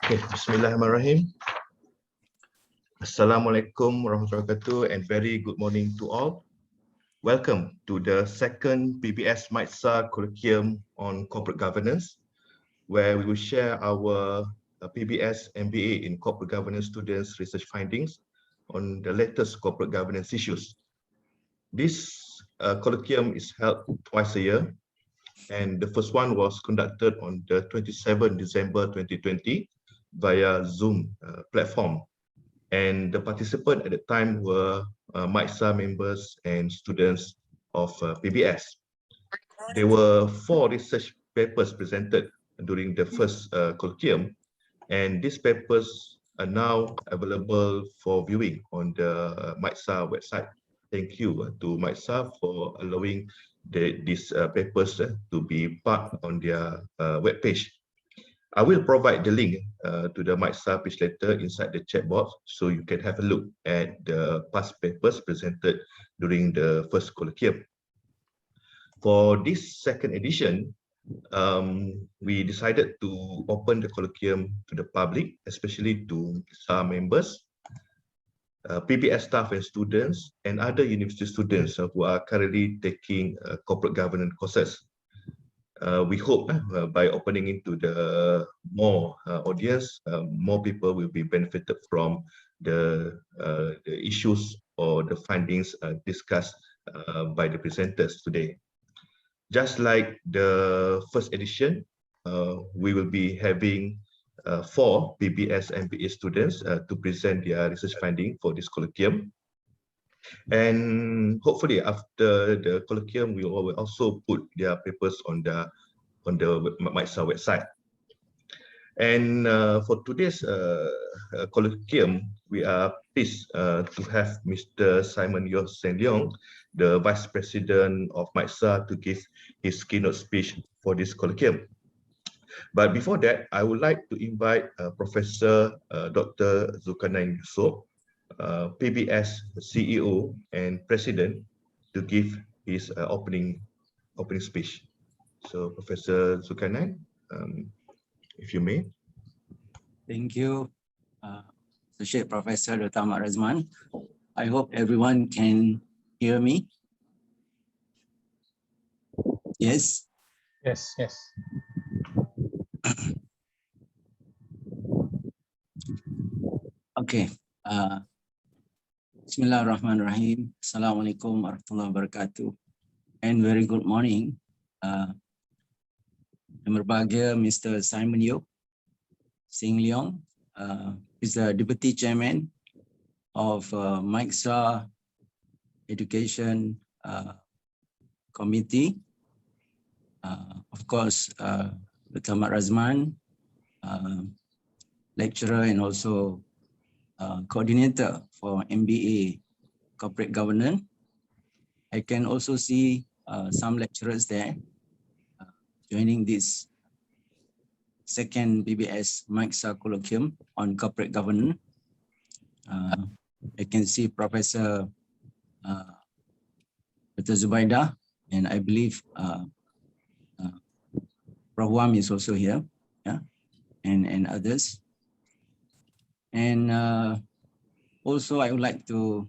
Okay, Bismillahirrahmanirrahim. Assalamualaikum warahmatullahi wabarakatuh and very good morning to all. Welcome to the second PBS-MAICSA Colloquium on Corporate Governance, where we will share our PBS MBA in Corporate Governance students' research findings on the latest corporate governance issues. This colloquium is held twice a year, and the first one was conducted on the 27th December 2020 via Zoom platform. And the participants at the time were MAICSA members and students of PBS. There were 4 research papers presented during the first colloquium, and these papers are now available for viewing on the MAICSA website. Thank you to MAICSA for allowing these papers to be part on their webpage. I will provide the link to the MAICSA page later inside the chat box, so you can have a look at the past papers presented during the first colloquium. For this second edition, we decided to open the colloquium to the public, especially to MAICSA members, PBS staff and students, and other university students who are currently taking corporate governance courses. We hope by opening into the more audience, more people will be benefited from the issues or the findings discussed by the presenters today. Just like the first edition, we will be having 4 PBS MBA students to present their research finding for this colloquium. And hopefully after the colloquium, we will also put their papers on the MAICSA website. And for today's colloquium, we are pleased to have Mr. Simon Yeo Seng Leong, the Vice President of MAICSA, to give his keynote speech for this colloquium. But before that, I would like to invite Professor Dr. Zulkarnain Yusof, PBS CEO and President, to give his opening speech. So, Professor Zulkarnain, if you may. Thank you, Associate Professor Dr. Ahmad Razman. I hope everyone can hear me. Yes? Yes, yes. Okay. Bismillahirrahmanirrahim. Assalamualaikum warahmatullahi wabarakatuh. And very good morning. Yang berbahagia Mr. Simon Yeo Seng Leong is the Deputy Chairman of MAICSA Education Committee. Of course, Dr. Ahmad Razman, lecturer and also coordinator for MBA Corporate Governance. I can also see some lecturers there joining this second PBS-MAICSA Colloquium on Corporate Governance. I can see Professor Dr. Zubaida, and I believe Prof. Wam is also here, yeah, and others. And also I would like to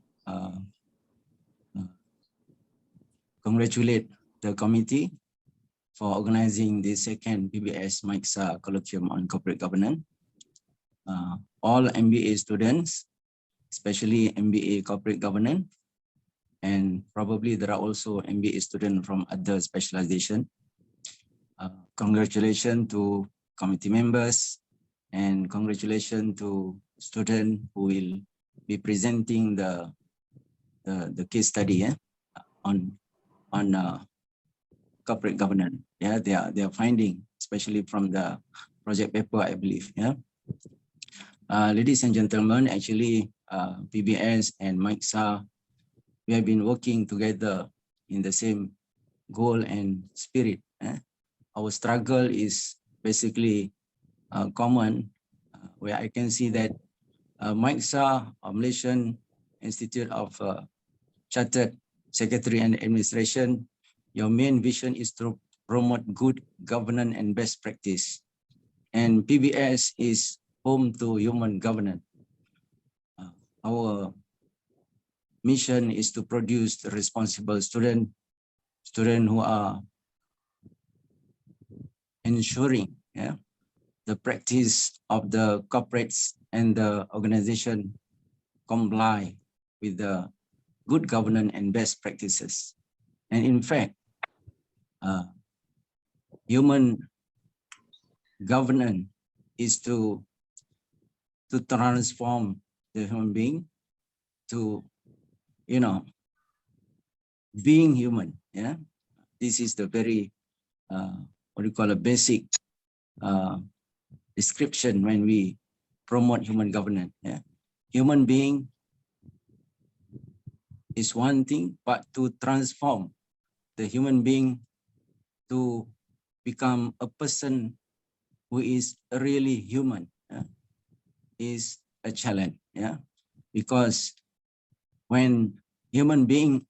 congratulate the committee for organizing the second PBS-MAICSA Colloquium on Corporate Governance. All MBA students, especially MBA Corporate Governance, and probably there are also MBA students from other specialization. Congratulations to committee members, and congratulations to students who will be presenting the case study on corporate governance. Yeah, they are finding, especially from the project paper, I believe. Yeah, ladies and gentlemen, actually PBS and MAICSA, we have been working together in the same goal and spirit. Our struggle is basically common, where I can see that MAICSA, Malaysian Institute of Chartered Secretary and Administration, your main vision is to promote good governance and best practice. And PBS is home to human governance. Our mission is to produce the responsible students who are ensuring the practice of the corporates and the organization comply with the good governance and best practices. And in fact, human governance is to transform the human being to, being human. This is the very what we call a basic description when we promote human governance. Human being is one thing, but to transform the human being to become a person who is really human is a challenge. Because when human being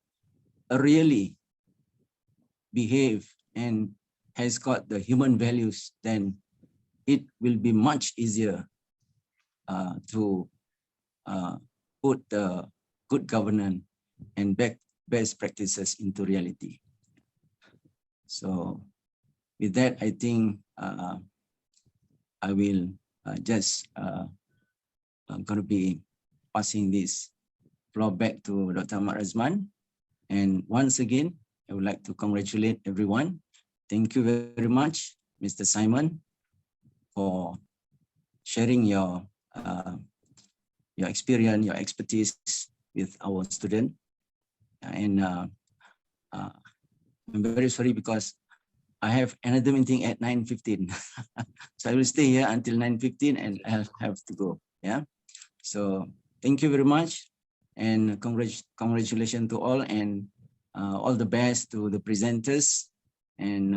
really behave and has got the human values, then it will be much easier to put the good governance and best practices into reality. So with that, I think I will just I'm going to be passing this floor back to Dr. Ahmad Razman. And once again, I would like to congratulate everyone. Thank you very much, Mr. Simon, for sharing your experience, your expertise with our student. And I'm very sorry because I have another meeting at 9:15. So I will stay here until 9:15 and I'll have to go. So thank you very much, and congratulations to all, and all the best to the presenters, and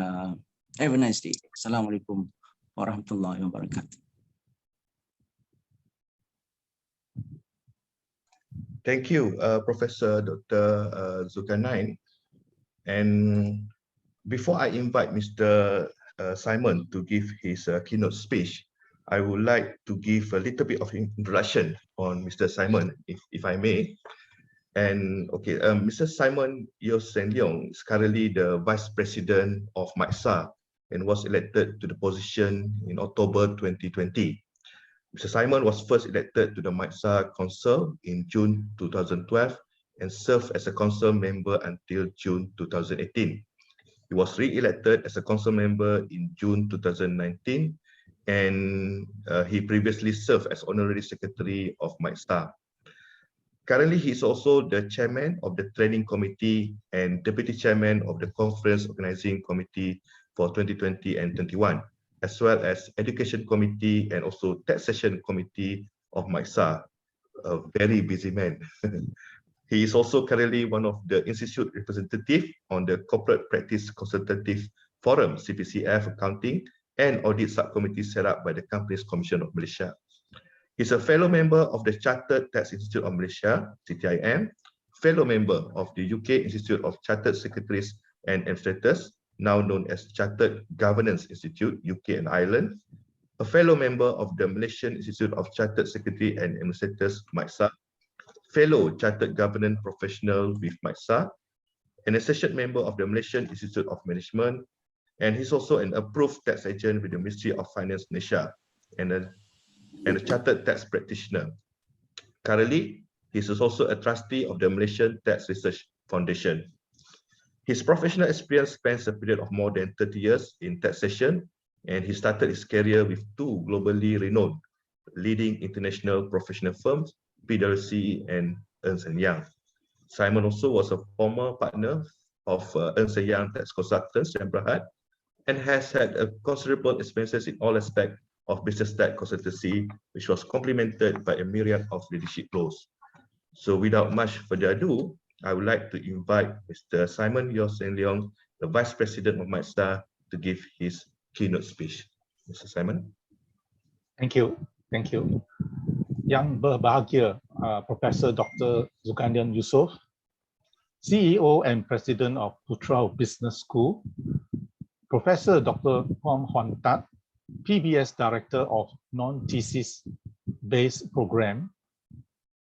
have a nice day. Assalamualaikum warahmatullahi wabarakatuh. Thank you, Professor Dr. Zulkarnain. And before I invite Mr. Simon to give his keynote speech, I would like to give a little bit of introduction on Mr. Simon, if I may. And okay, Mr. Simon Yeo Sen Leong is currently the Vice President of MAICSA and was elected to the position in October 2020. Mr. Simon was first elected to the MAICSA Council in June 2012 and served as a council member until June 2018. He was re-elected as a council member in June 2019, and he previously served as Honorary Secretary of MAICSA. Currently, he is also the Chairman of the Training Committee and Deputy Chairman of the Conference Organizing Committee for 2020 and 21, as well as Education Committee and also Taxation Committee of MAICSA. A very busy man. He is also currently one of the Institute representatives on the Corporate Practice Consultative Forum, CPCF Accounting and Audit Subcommittee set up by the Companies Commission of Malaysia. He's a fellow member of the Chartered Tax Institute of Malaysia, CTIM, fellow member of the UK Institute of Chartered Secretaries and Administrators, now known as Chartered Governance Institute, UK and Ireland, a fellow member of the Malaysian Institute of Chartered Secretary and Administrators, MAICSA, fellow Chartered Governance Professional with MAICSA, an associate member of the Malaysian Institute of Management, and he's also an approved tax agent with the Ministry of Finance Malaysia and a chartered tax practitioner. Currently, he is also a trustee of the Malaysian Tax Research Foundation. His professional experience spans a period of more than 30 years in taxation, and he started his career with two globally renowned leading international professional firms, PwC and Ernst & Young. Simon also was a former partner of Ernst & Young Tax Consultants, Berhad, and has had a considerable experiences in all aspects of business tax consultancy, which was complemented by a myriad of leadership roles. So without much further ado, I would like to invite Mr. Simon Yeo Sen Leong, the Vice President of MAICSA, to give his keynote speech. Mr. Simon. Thank you. Thank you. Yang berbahagia, Professor Dr. Zulkarnain Yusof, CEO and President of Putra Business School, Professor Dr. Hwang Hwan Tat, PBS Director of Non-Thesis Based Program,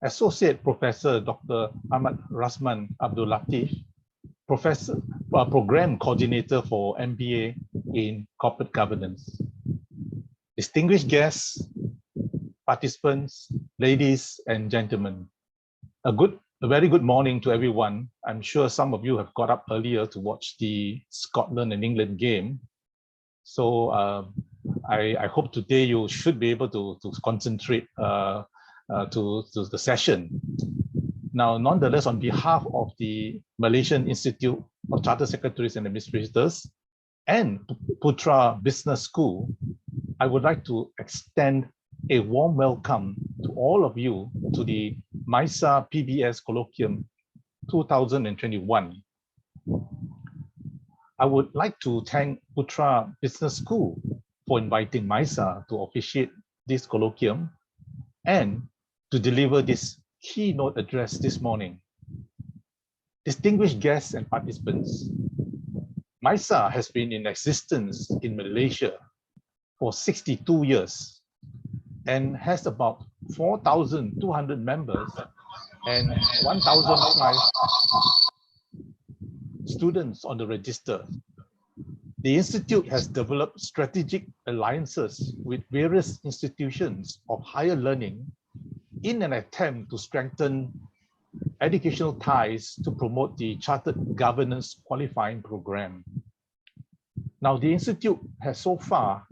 Associate Professor Dr. Ahmad Rasman Abdul Latif, Program Coordinator for MBA in Corporate Governance. Distinguished guests, participants, ladies and gentlemen, a very good morning to everyone. I'm sure some of you have got up earlier to watch the Scotland and England game. So I hope today you should be able to concentrate to the session. Now, nonetheless, on behalf of the Malaysian Institute of Chartered Secretaries and Administrators and Putra Business School, I would like to extend a warm welcome to all of you to the MAICSA PBS Colloquium 2021. I would like to thank Putra Business School for inviting MAICSA to officiate this colloquium and to deliver this keynote address this morning. Distinguished guests and participants, MAICSA has been in existence in Malaysia for 62 years and has about 4,200 members and 1,005 students on the register. The Institute has developed strategic alliances with various institutions of higher learning in an attempt to strengthen educational ties to promote the Chartered Governance Qualifying Program. Now, the Institute has so far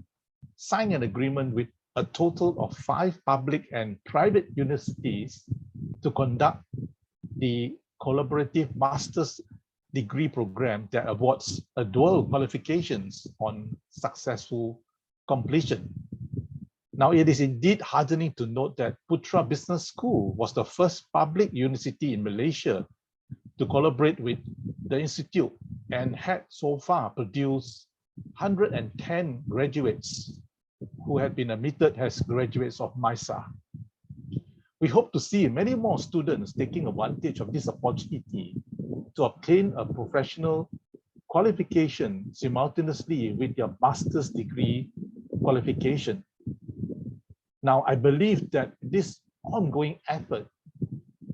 signed an agreement with a total of 5 public and private universities to conduct the collaborative master's degree program that awards a dual qualifications on successful completion. Now, it is indeed heartening to note that Putra Business School was the first public university in Malaysia to collaborate with the Institute and had so far produced 110 graduates who had been admitted as graduates of MAICSA. We hope to see many more students taking advantage of this opportunity to obtain a professional qualification simultaneously with their master's degree qualification. Now, I believe that this ongoing effort,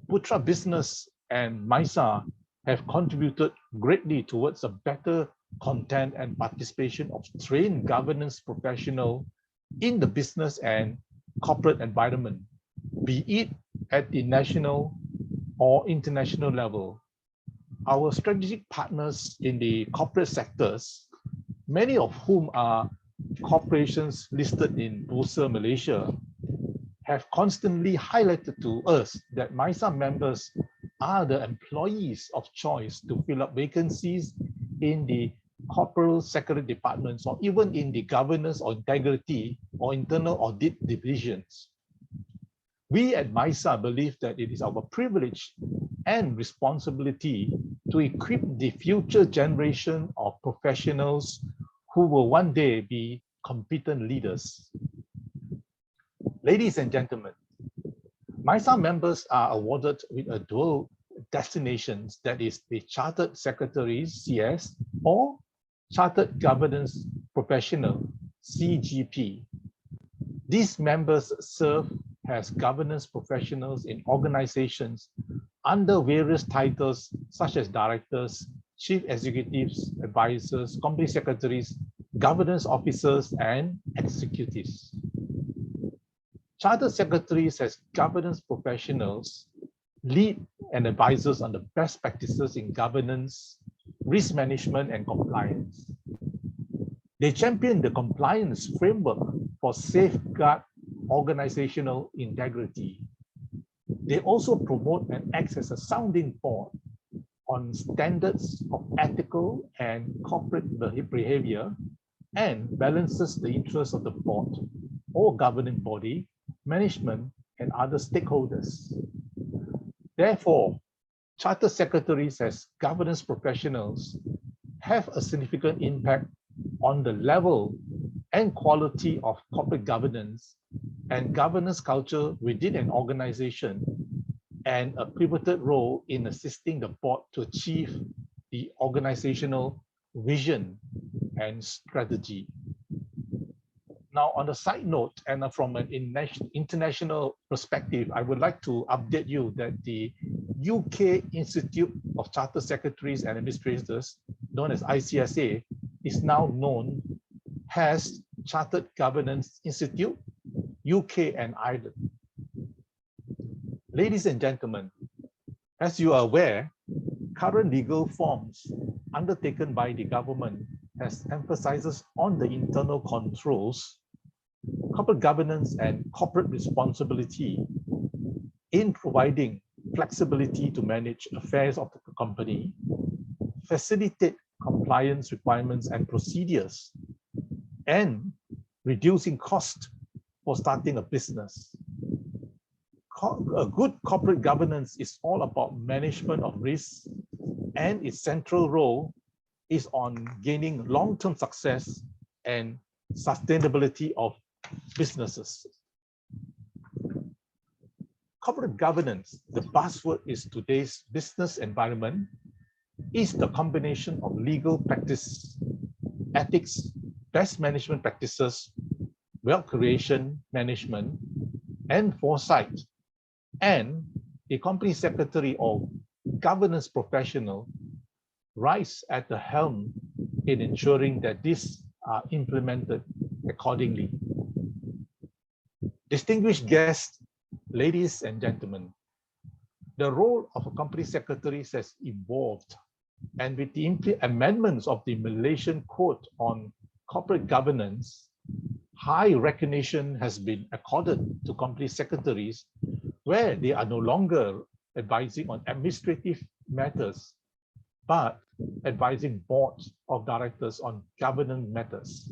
Putra Business and MAICSA have contributed greatly towards a better content and participation of trained governance professionals in the business and corporate environment, be it at the national or international level. Our strategic partners in the corporate sectors, many of whom are corporations listed in Bursa Malaysia, have constantly highlighted to us that MAICSA members are the employees of choice to fill up vacancies in the corporate secretary departments or even in the governance or integrity or internal audit divisions. We at MAICSA believe that it is our privilege and responsibility to equip the future generation of professionals who will one day be competent leaders. Ladies and gentlemen, MAICSA members are awarded with a dual designations, that is the Chartered Secretaries, CS, or Chartered Governance Professional, CGP. These members serve as governance professionals in organizations under various titles such as directors, chief executives, advisors, company secretaries, governance officers, and executives. Chartered secretaries as governance professionals lead and advisors on the best practices in governance, risk management, and compliance. They champion the compliance framework for safeguard organizational integrity. They also promote and act as a sounding board on standards of ethical and corporate behavior and balances the interests of the board or governing body, management, and other stakeholders. Therefore, Chartered Secretaries as governance professionals have a significant impact on the level and quality of corporate governance and governance culture within an organization, and a pivotal role in assisting the board to achieve the organizational vision and strategy. Now, on a side note, and from an international perspective, I would like to update you that the UK Institute of Chartered Secretaries and Administrators, known as ICSA, is now known as Chartered Governance Institute, UK and Ireland. Ladies and gentlemen, as you are aware, current legal forms undertaken by the government has emphasizes on the internal controls, corporate governance and corporate responsibility in providing flexibility to manage affairs of the company, facilitate compliance requirements and procedures, and reducing cost for starting a business. A good corporate governance is all about management of risks, and its central role is on gaining long-term success and sustainability of businesses. Corporate governance, the buzzword is today's business environment, is the combination of legal practice, ethics, best management practices, wealth creation management, and foresight, and a company secretary or governance professional rise at the helm in ensuring that these are implemented accordingly. Distinguished guests, ladies and gentlemen, the role of a company secretary has evolved, and with the amendments of the Malaysian Code on Corporate Governance, high recognition has been accorded to company secretaries where they are no longer advising on administrative matters, but advising boards of directors on governance matters.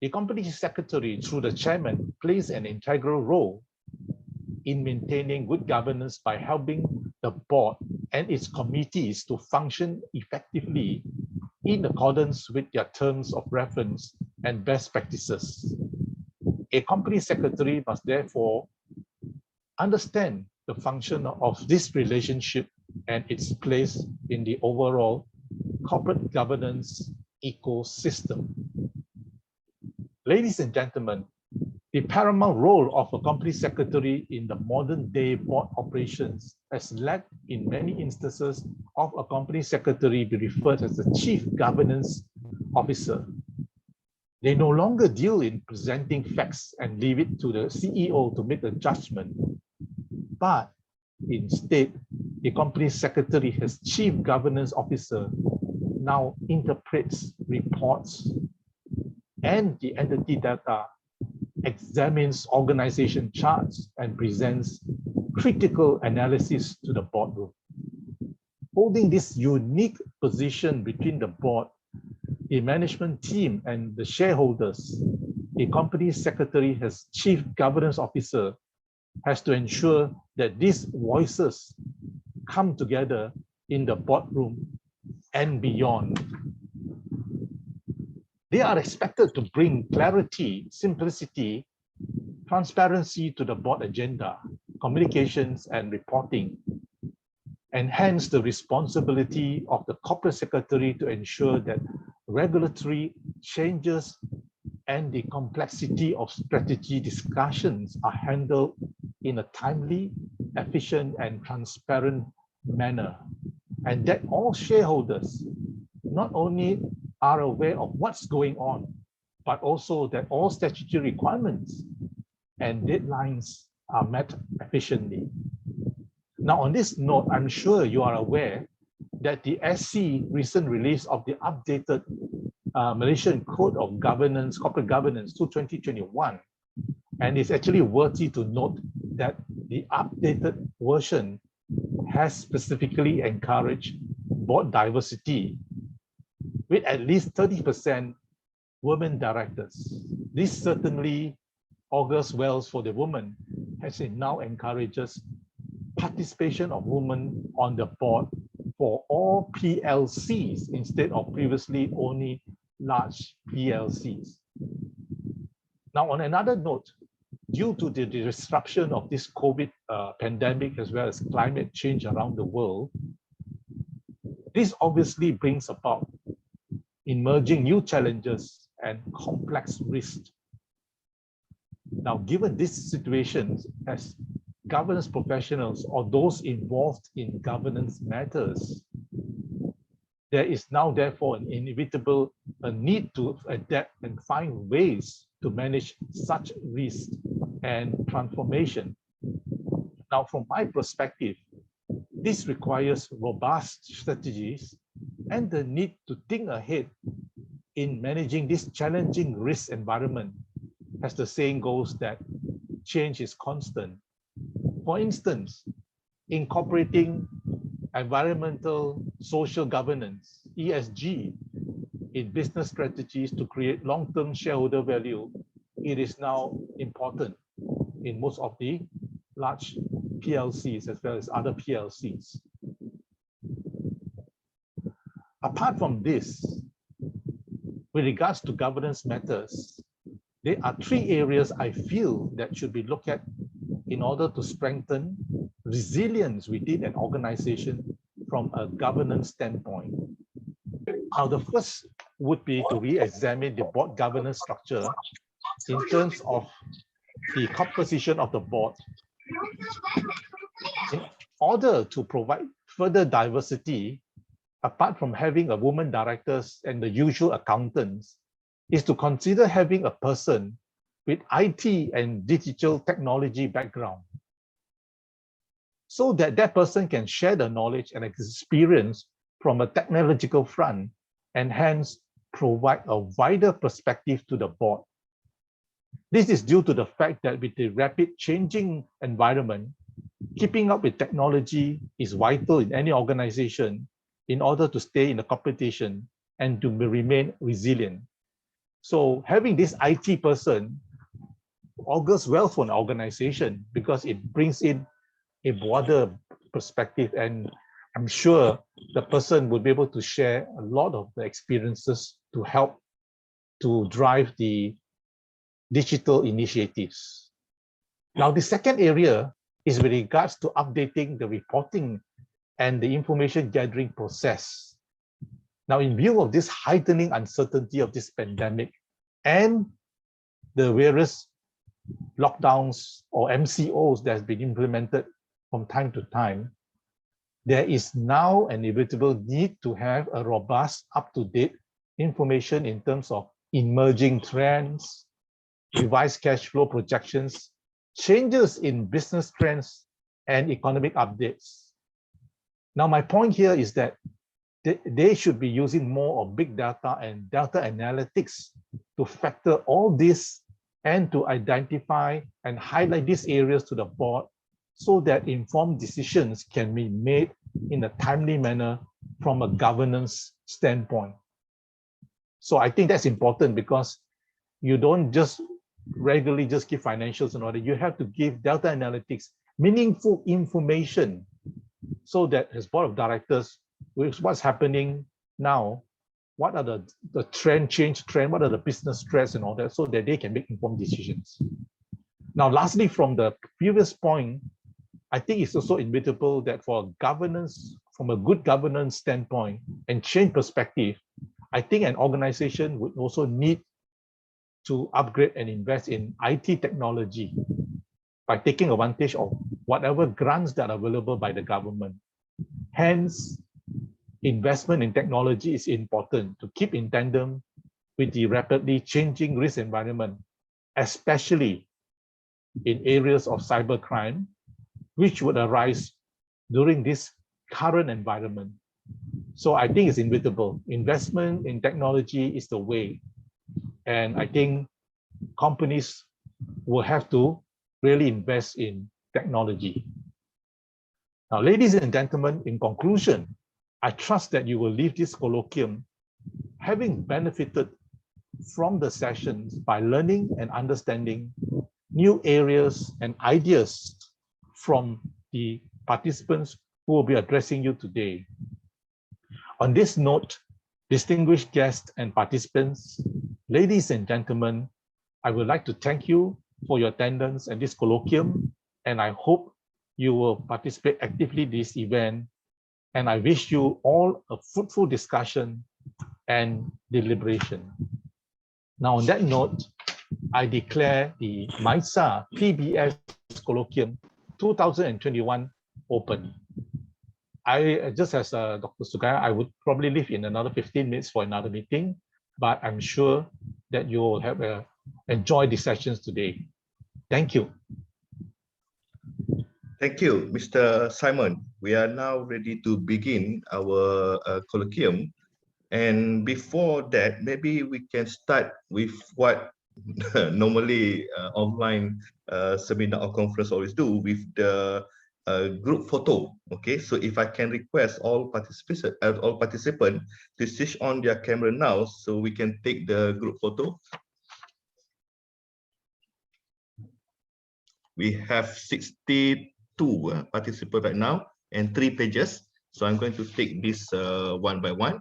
The company secretary, through the chairman, plays an integral role in maintaining good governance by helping the board and its committees to function effectively in accordance with their terms of reference and best practices. A company secretary must therefore understand the function of this relationship and its place in the overall corporate governance ecosystem. Ladies and gentlemen, the paramount role of a company secretary in the modern day board operations has led in many instances of a company secretary be referred as the chief governance officer. They no longer deal in presenting facts and leave it to the CEO to make a judgment, but instead, the company secretary as chief governance officer now interprets reports and the entity data, examines organization charts, and presents critical analysis to the boardroom. Holding this unique position between the board, the management team, and the shareholders, the company secretary as chief governance officer has to ensure that these voices come together in the boardroom and beyond. They are expected to bring clarity, simplicity, transparency to the board agenda, communications, and reporting. Enhance the responsibility of the corporate secretary to ensure that regulatory changes and the complexity of strategy discussions are handled in a timely, efficient, and transparent manner, and that all shareholders not only are aware of what's going on, but also that all statutory requirements and deadlines are met efficiently. Now, on this note, I'm sure you are aware that the SC recent release of the updated Malaysian Code of Governance, Corporate Governance to 2021, and it's actually worthy to note that the updated version has specifically encouraged board diversity with at least 30% women directors. This certainly augurs well for the women, as it now encourages participation of women on the board for all PLCs instead of previously only large PLCs. Now, on another note, due to the disruption of this COVID pandemic as well as climate change around the world, this obviously brings about emerging new challenges and complex risks. Now, given these situations, as governance professionals or those involved in governance matters, there is now therefore an inevitable need to adapt and find ways to manage such risk and transformation. Now, from my perspective, this requires robust strategies and the need to think ahead in managing this challenging risk environment. As the saying goes, that change is constant. For instance, incorporating environmental social governance, ESG, in business strategies to create long-term shareholder value, it is now important in most of the large PLCs as well as other PLCs. Apart from this, with regards to governance matters, there are three areas I feel that should be looked at in order to strengthen resilience within an organization from a governance standpoint. Now, the first would be to re-examine the board governance structure in terms of the composition of the board. In order to provide further diversity, apart from having a woman directors and the usual accountants, is to consider having a person with IT and digital technology background, so that that person can share the knowledge and experience from a technological front and hence provide a wider perspective to the board. This is due to the fact that with the rapid changing environment, keeping up with technology is vital in any organization in order to stay in the competition and to remain resilient. So having this IT person augurs well for an organization because it brings in a broader perspective, and I'm sure the person would be able to share a lot of the experiences to help to drive the digital initiatives. Now, the second area is with regards to updating the reporting and the information gathering process. Now, in view of this heightening uncertainty of this pandemic and the various lockdowns or MCOs that has been implemented from time to time, there is now an inevitable need to have a robust, up-to-date information in terms of emerging trends, revised cash flow projections, changes in business trends, and economic updates. Now, my point here is that they should be using more of big data and data analytics to factor all this and to identify and highlight these areas to the board so that informed decisions can be made in a timely manner from a governance standpoint. So I think that's important because you don't just regularly just give financials in order. You have to give data analytics, meaningful information, so that as board of directors, with what's happening now, what are the change trend, what are the business threats and all that, so that they can make informed decisions. Now, lastly, from the previous point, I think it's also inevitable that for governance, from a good governance standpoint and change perspective, I think an organization would also need to upgrade and invest in IT technology by taking advantage of whatever grants that are available by the government. Hence, investment in technology is important to keep in tandem with the rapidly changing risk environment, especially in areas of cybercrime, which would arise during this current environment. So I think it's inevitable. Investment in technology is the way. And I think companies will have to really invest in technology. Now, ladies and gentlemen, in conclusion, I trust that you will leave this colloquium having benefited from the sessions by learning and understanding new areas and ideas from the participants who will be addressing you today. On this note, distinguished guests and participants, ladies and gentlemen, I would like to thank you for your attendance at this colloquium, and I hope you will participate actively in this event. And I wish you all a fruitful discussion and deliberation. Now, on that note, I declare the MAICSA PBS Colloquium 2021 open. I just as Dr. Sugaya, I would probably leave in another 15 minutes for another meeting, but I'm sure that you will have enjoy the sessions today. Thank you. Thank you, Mr. Simon. We are now ready to begin our colloquium. And before that, maybe we can start with what normally online seminar or conference always do, with the group photo. Okay, so if I can request all participants to switch on their camera now, so we can take the group photo. We have 62 participants right now and 3 pages. So I'm going to take this one by one.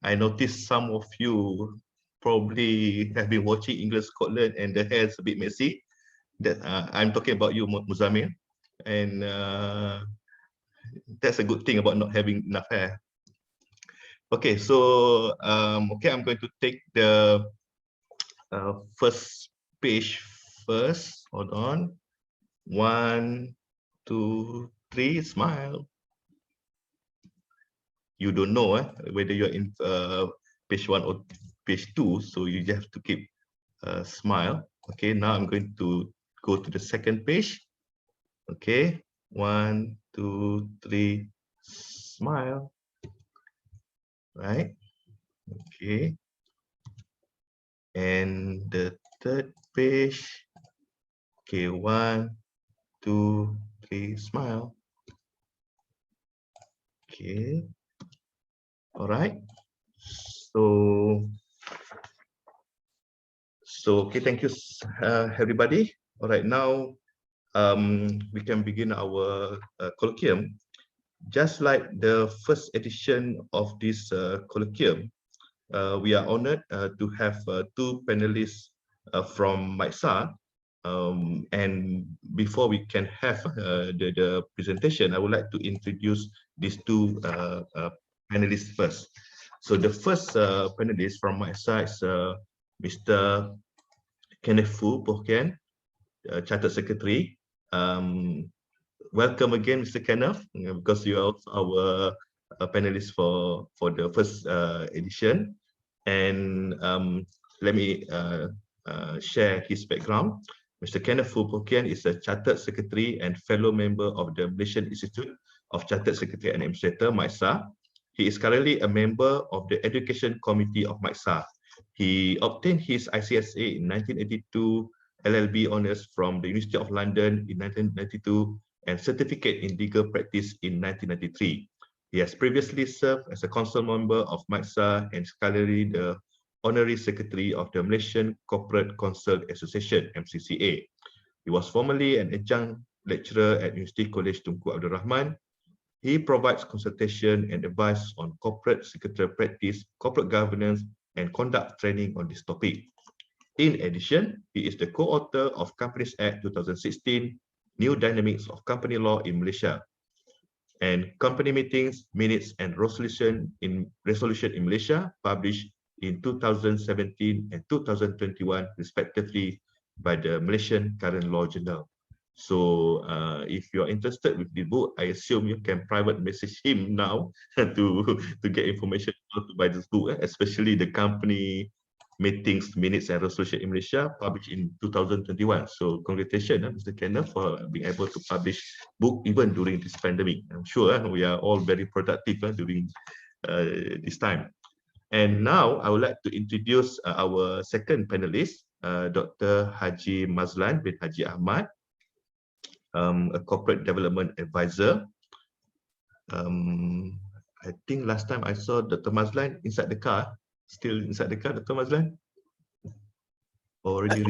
I noticed some of you probably have been watching England Scotland and the hair is a bit messy. That I'm talking about you, Muzamil, and that's a good thing about not having enough hair. Okay, so okay, I'm going to take the first page first. Hold on. 1, 2, 3. Smile. You don't know whether you're in page 1 or page 2, so you just have to keep smile. Okay, now I'm going to go to the second page. Okay, 1, 2, 3, smile. Right. Okay. And the third page. Okay, 1, 2, 3, smile. Okay. All right. So okay, thank you, everybody. All right, now we can begin our colloquium. Just like the first edition of this colloquium, we are honored to have 2 panelists from MAICSA. And before we can have the presentation, I would like to introduce these 2 panelists first. So the first panelist from MAICSA is Mr. Kenneth Fu Pokian, Chartered Secretary. Welcome again, Mr. Kenneth, because you are our panelist for the first edition. And let me share his background. Mr. Kenneth Fu Pokian is a Chartered Secretary and fellow member of the Malaysian Institute of Chartered Secretary and Administrator, MAICSA. He is currently a member of the Education Committee of MAICSA. He obtained his ICSA in 1982, LLB honours from the University of London in 1992, and certificate in legal practice in 1993. He has previously served as a council member of MAICSA and currently the Honorary Secretary of the Malaysian Corporate Counsel Association, MCCA. He was formerly an adjunct lecturer at University College Tunku Abdul Rahman. He provides consultation and advice on corporate secretarial practice, corporate governance, and conduct training on this topic. In addition, he is the co-author of Companies Act 2016, New Dynamics of Company Law in Malaysia, and Company Meetings, Minutes, and Resolution in Malaysia, published in 2017 and 2021, respectively, by the Malaysian Current Law Journal. So if you're interested with the book, I assume you can private message him now to get information how to buy this book, especially the Company Meetings, Minutes, and Resolution in Malaysia, published in 2021. So congratulations, Mr. Kenneth, for being able to publish book even during this pandemic. I'm sure we are all very productive during this time. And now I would like to introduce our second panelist, Dr. Haji Mazlan bin Haji Ahmad, a corporate development advisor. I think last time I saw Dr. Mazlan inside the car. Still inside the car, Dr. Mazlan? Already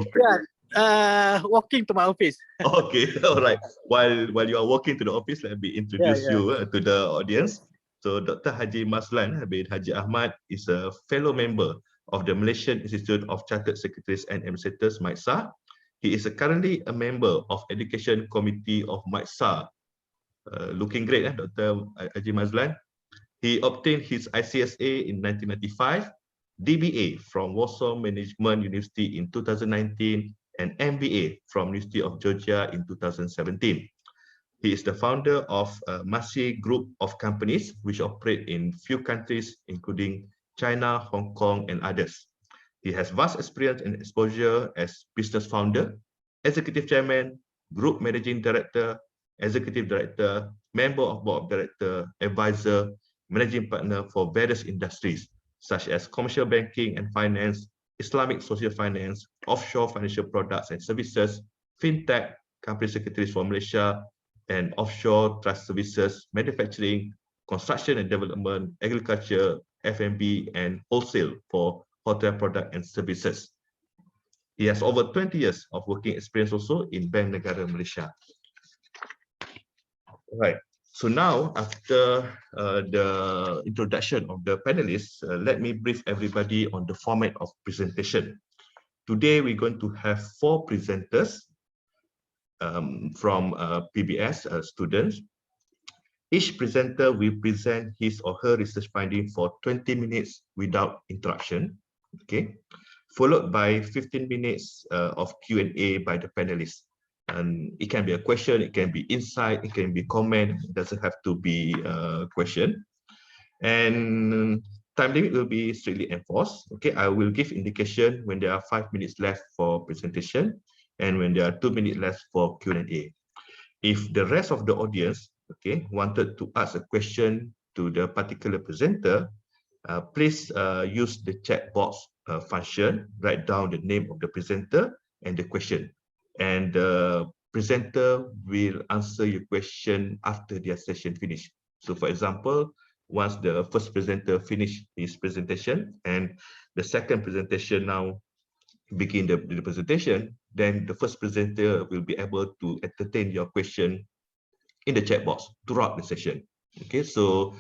walking to my office. Okay, all right. While you are walking to the office, let me introduce you to the audience. So Dr. Haji Mazlan bin Haji Ahmad is a fellow member of the Malaysian Institute of Chartered Secretaries and Administrators, MAICSA. He is currently a member of Education Committee of MAICSA. Looking great, Dr. Haji Mazlan. He obtained his ICSA in 1995 DBA from Warsaw Management University in 2019, and MBA from University of Georgia in 2017. He is the founder of MAICSA Group of companies, which operate in few countries, including China, Hong Kong, and others. He has vast experience and exposure as business founder, executive chairman, group managing director, executive director, member of board of director, advisor, managing partner for various industries, such as commercial banking and finance, Islamic social finance, offshore financial products and services, fintech, company secretaries for Malaysia, and offshore trust services, manufacturing, construction and development, agriculture, F&B, and wholesale for hotel product and services. He has over 20 years of working experience also in Bank Negara Malaysia. All right. So now, after the introduction of the panelists, let me brief everybody on the format of presentation. Today, we're going to have 4 presenters from PBS students. Each presenter will present his or her research finding for 20 minutes without interruption, okay? Followed by 15 minutes of Q&A by the panelists. And it can be a question, it can be insight, it can be comment, it doesn't have to be a question. And time limit will be strictly enforced. Okay, I will give indication when there are 5 minutes left for presentation and when there are 2 minutes left for Q&A. If the rest of the audience, okay, wanted to ask a question to the particular presenter, please use the chat box function, write down the name of the presenter and the question. And the presenter will answer your question after their session finish. So for example, once the first presenter finish his presentation and the second presentation now begin the presentation, then the first presenter will be able to entertain your question in the chat box throughout the session. Okay, so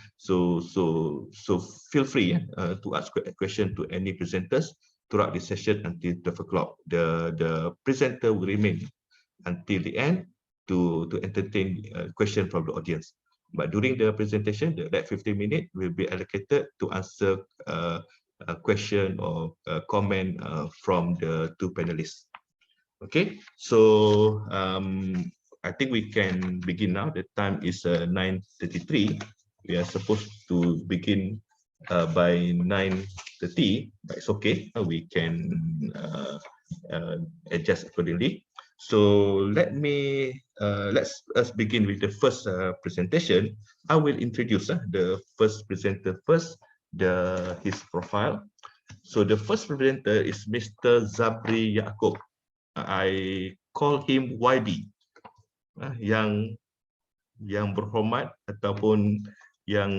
feel free to ask a question to any presenters throughout the session until 12 o'clock. The presenter will remain until the end to entertain a question from the audience. But during the presentation, that 15 minutes will be allocated to answer a question or a comment from the 2 panelists. Okay, so I think we can begin now. The time is 9:33. We are supposed to begin by 9:30, but it's okay. We can adjust accordingly. So let's begin with the first presentation. I will introduce the first presenter first, his profile. So the first presenter is Mr. Zabri Yaakob. I call him YB. Yang berhormat ataupun yang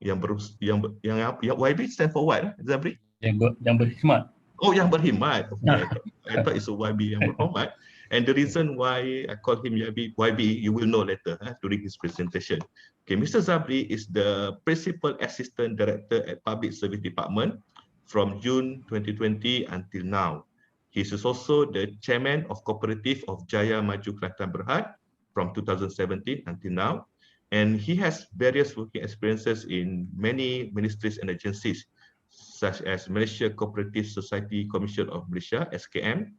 YB stand for what, Zabri? Yang berkhidmat. Oh, yang berkhidmat. Okay. I thought it's a YB yang berhormat. And the reason why I call him YB, you will know later during his presentation. Okay, Mr. Zabri is the Principal Assistant Director at Public Service Department from June 2020 until now. He is also the Chairman of Cooperative of Jaya Maju Kelantan Berhad from 2017 until now. And he has various working experiences in many ministries and agencies, such as Malaysia Cooperative Society Commission of Malaysia, SKM,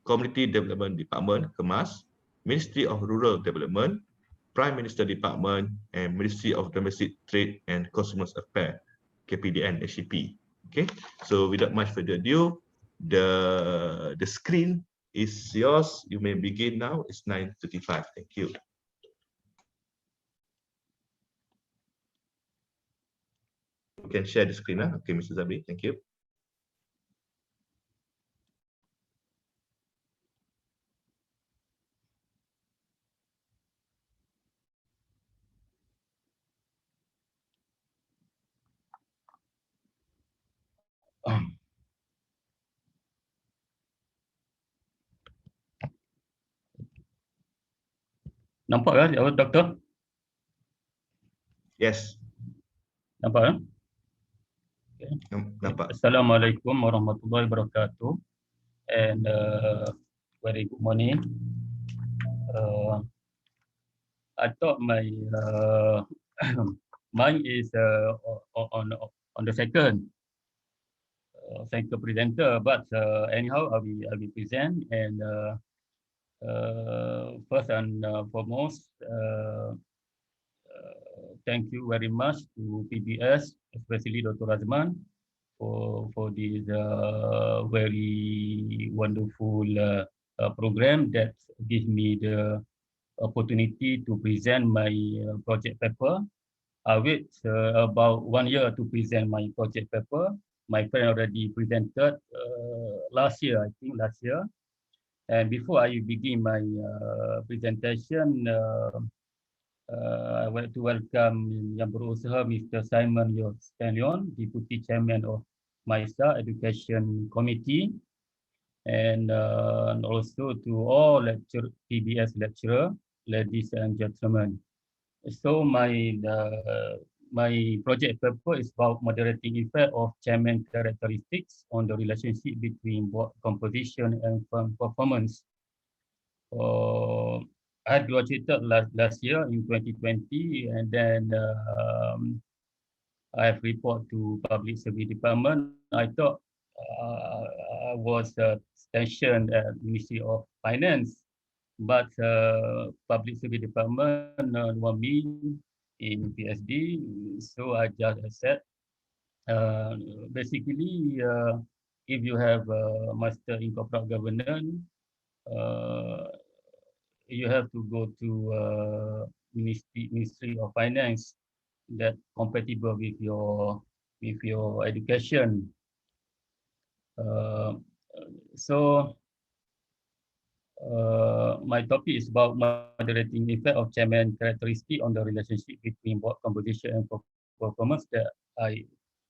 Community Development Department, KEMAS, Ministry of Rural Development, Prime Minister Department, and Ministry of Domestic Trade and Consumers Affairs, KPDN, SCP. Okay, so without much further ado, the screen is yours. You may begin now. It's 9:35. Thank you. You can share the screen now. Okay, Mr. Zabri, thank you. Nampak kan, Doktor? Yes. Nampak kan? Okay. Nampak. Assalamualaikum warahmatullahi wabarakatuh. And very good morning. I thought mine is on the second. thank the presenter. But anyhow, I will present. And first and foremost, thank you very much to PBS, especially Dr. Razman, for this very wonderful program that gives me the opportunity to present my project paper. I wait about 1 year to present my project paper. My friend already presented last year, I think last year. And before I begin my presentation, I want to welcome Yang Berusaha Mr. Simon Yostanion, Deputy Chairman of MAICSA Education Committee, and also to all PBS lecturer, ladies and gentlemen. So my project paper is about moderating effect of chairman characteristics on the relationship between board composition and firm performance. I graduated last year in 2020, and then I have report to Public Service Department. I thought I was stationed at Ministry of Finance, but Public Service Department want me in PSD, so I just accept. Basically, if you have a master in corporate governance, you have to go to Ministry of Finance that compatible with your education. So my topic is about moderating effect of chairman characteristic on the relationship between board composition and performance that I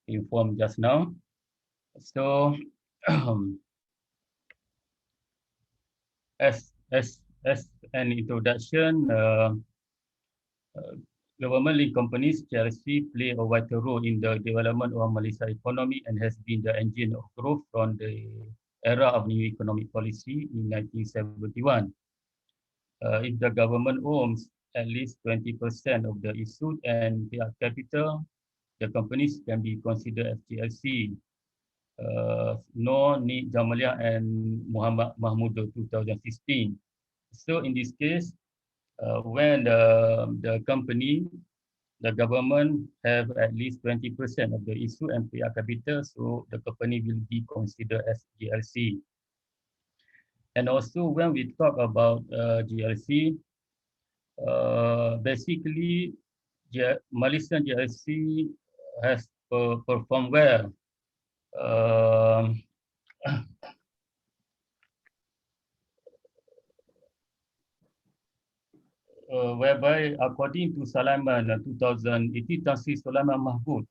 informed just now. So as an introduction, government-linked companies, GLC, play a vital role in the development of Malaysia economy and has been the engine of growth from the era of new economic policy in 1971. If the government owns at least 20% of the issued and paid capital, the companies can be considered as GLC. Noor, Nik, Jamalia, and Muhammad Mahmud 2016. So in this case, when the company, the government have at least 20% of the issue and paid capital, so the company will be considered as GLC. And also when we talk about GLC, basically Malaysian GLC has performed well. Whereby according to Sulaiman 2018, Tansir Sulaiman Mahmud,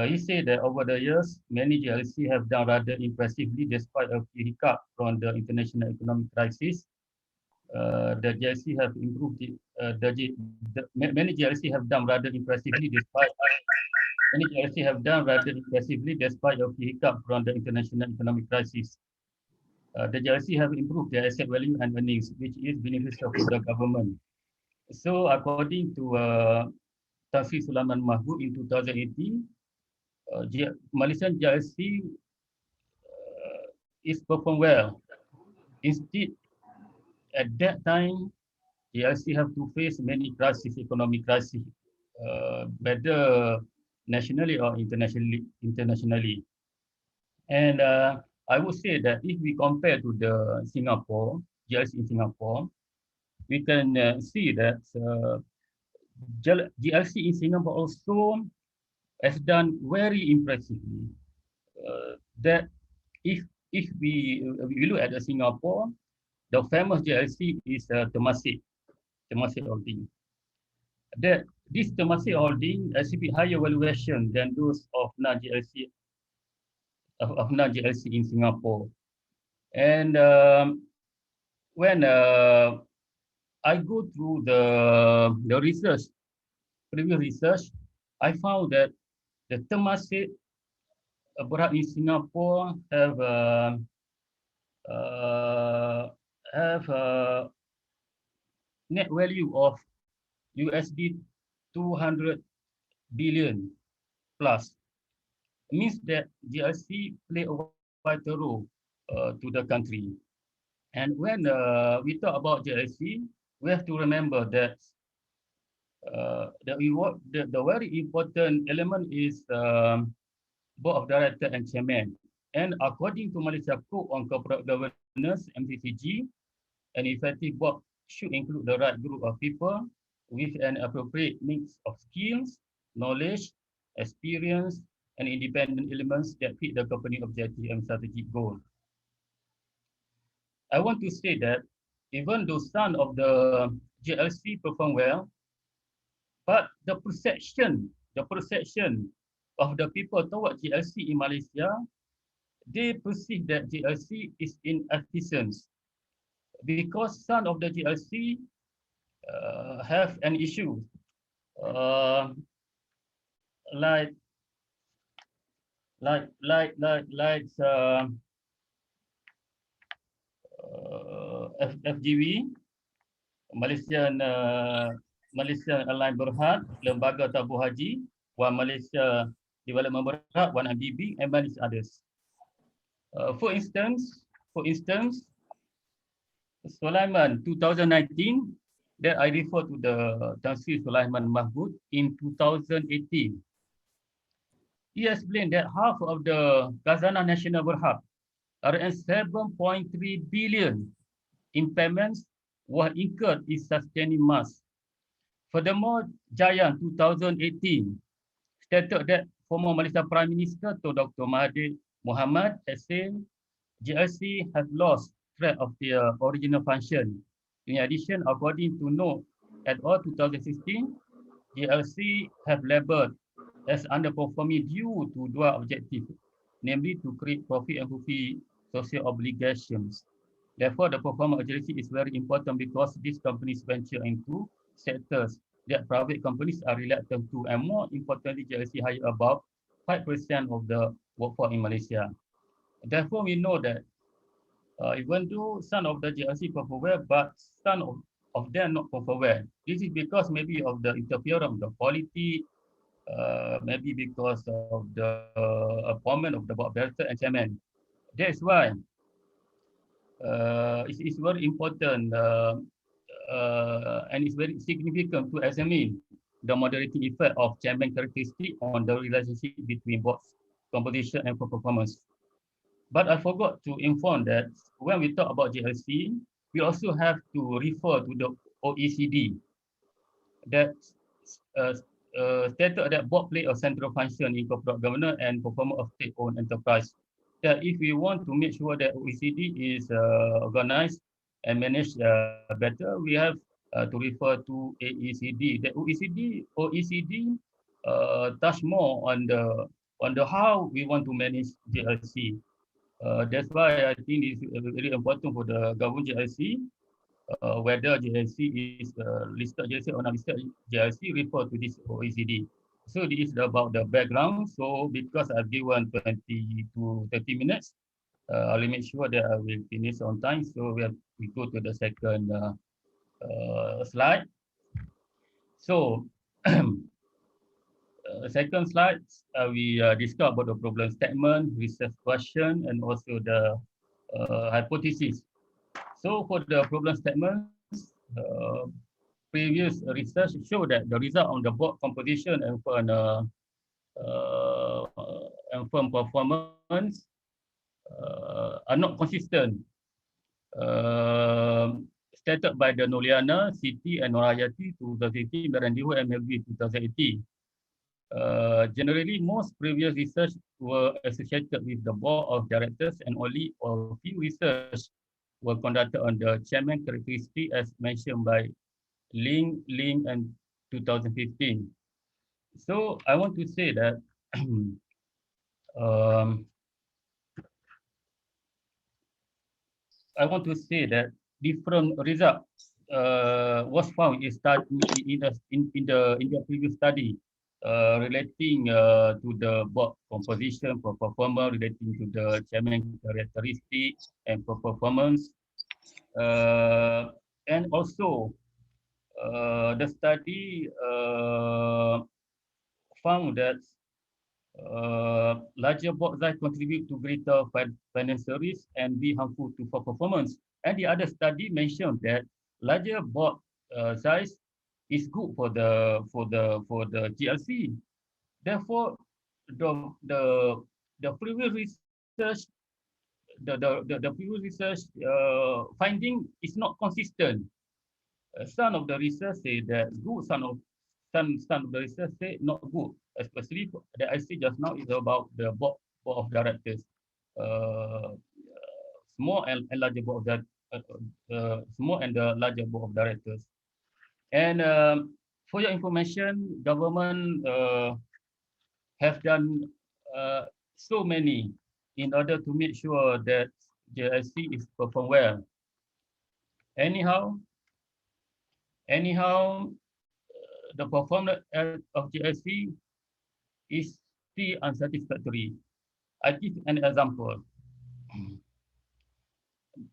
he said that over the years, many GLC have done rather impressively despite a few hiccups from the international economic crisis. The GLC have improved. Many GLC have done rather impressively despite a few hiccups from the international economic crisis. The GLC have improved their asset value and earnings, which is beneficial for the government. So according to Tansir Sulaiman Mahmud in 2018, Malaysian GLC is performed well. Instead, at that time, GLC have to face many crises, economic crises, whether nationally or internationally. And I would say that if we compare to the Singapore, GLC in Singapore, we can see that GLC in Singapore also has done very impressively. That if we look at the Singapore, the famous GLC is Temasek Holding. That this Temasek Holding has a bit higher valuation than those of non-GLC in Singapore. And when I go through the previous research, I found that the Temasek product in Singapore have net value of USD 200 billion plus. means that GLC play a vital role to the country. And when we talk about GLC, we have to remember that the very important element is board of director and chairman. And according to Malaysia Code on Corporate Governance, MCCG, an effective board should include the right group of people with an appropriate mix of skills, knowledge, experience, and independent elements that fit the company objective and strategic goal. I want to say that even though some of the GLC perform well, but the perception of the people toward GLC in Malaysia, they perceive that GLC is inefficient because some of the GLC have an issue uh, like FGV, Malaysian Airline Berhad, Lembaga Tabung Haji, One Malaysia Development Berhad, One MBB, and many others. For instance, Sulaiman 2019, that I refer to the Tan Sri Sulaiman Mahmud in 2018. He explained that half of the Khazanah Nasional Berhad, around 7.3 billion in payments, were incurred in sustaining mass. Furthermore, Jayan 2018 stated that former Malaysia Prime Minister Dr. Mahathir Mohamad has said GLC has lost track of their original function. In addition, according to Note et al. 2016, GLC have labeled as underperforming due to dua objectives, namely to create profit and fulfill social obligations. Therefore, the performance of GLC is very important because these companies venture into sectors that private companies are reluctant to, and more importantly, GLC hire about 5% of the workforce in Malaysia. Therefore, we know that even though some of the GLC perform well, but some of them not perform well. This is because maybe of the interference of the quality, maybe because of the appointment of the board director and chairman. That's why it's very important and it's very significant to examine the moderating effect of chairman characteristic on the relationship between board's composition and performance. But I forgot to inform that when we talk about GLC, we also have to refer to the OECD that stated that board play a central function in corporate governance and performance of state-owned enterprise. That if we want to make sure that OECD is organized and managed better, we have to refer to AECD. The OECD touch more on the how we want to manage GLC. That's why I think it's very important for the government GLC, whether GLC is listed GLC or not listed GLC, refer to this OECD. So this is about the background. So because I've given 20 to 30 minutes, I'll make sure that I will finish on time. So we go to the second slide. So second slide, we discuss about the problem statement, research question, and also the hypothesis. So for the problem statements, previous research showed that the result on the board composition and firm performance are not consistent. Stated by the Noliana, Siti, and Norayati 2018, Merandiho, and Melvi 2018. Generally, most previous research were associated with the board of directors, and only a few research were conducted on the chairman characteristic as mentioned by Ling, and 2015. So I want to say that different results was found in the previous study relating to the board composition for performance, relating to the chairman characteristic and for performance, and also the study found that larger board size contribute to greater financial risk and be harmful to performance. And the other study mentioned that larger board size is good for the GLC. Therefore, the previous research the previous research finding is not consistent. Some of the research say that good, some of the research say not good. Especially that I see just now is about the board of directors, uh, small and larger board of small and the larger board of directors. And for your information, government have done so many in order to make sure that JLC is performed well. Anyhow, the performance of JLC is still unsatisfactory. I give an example.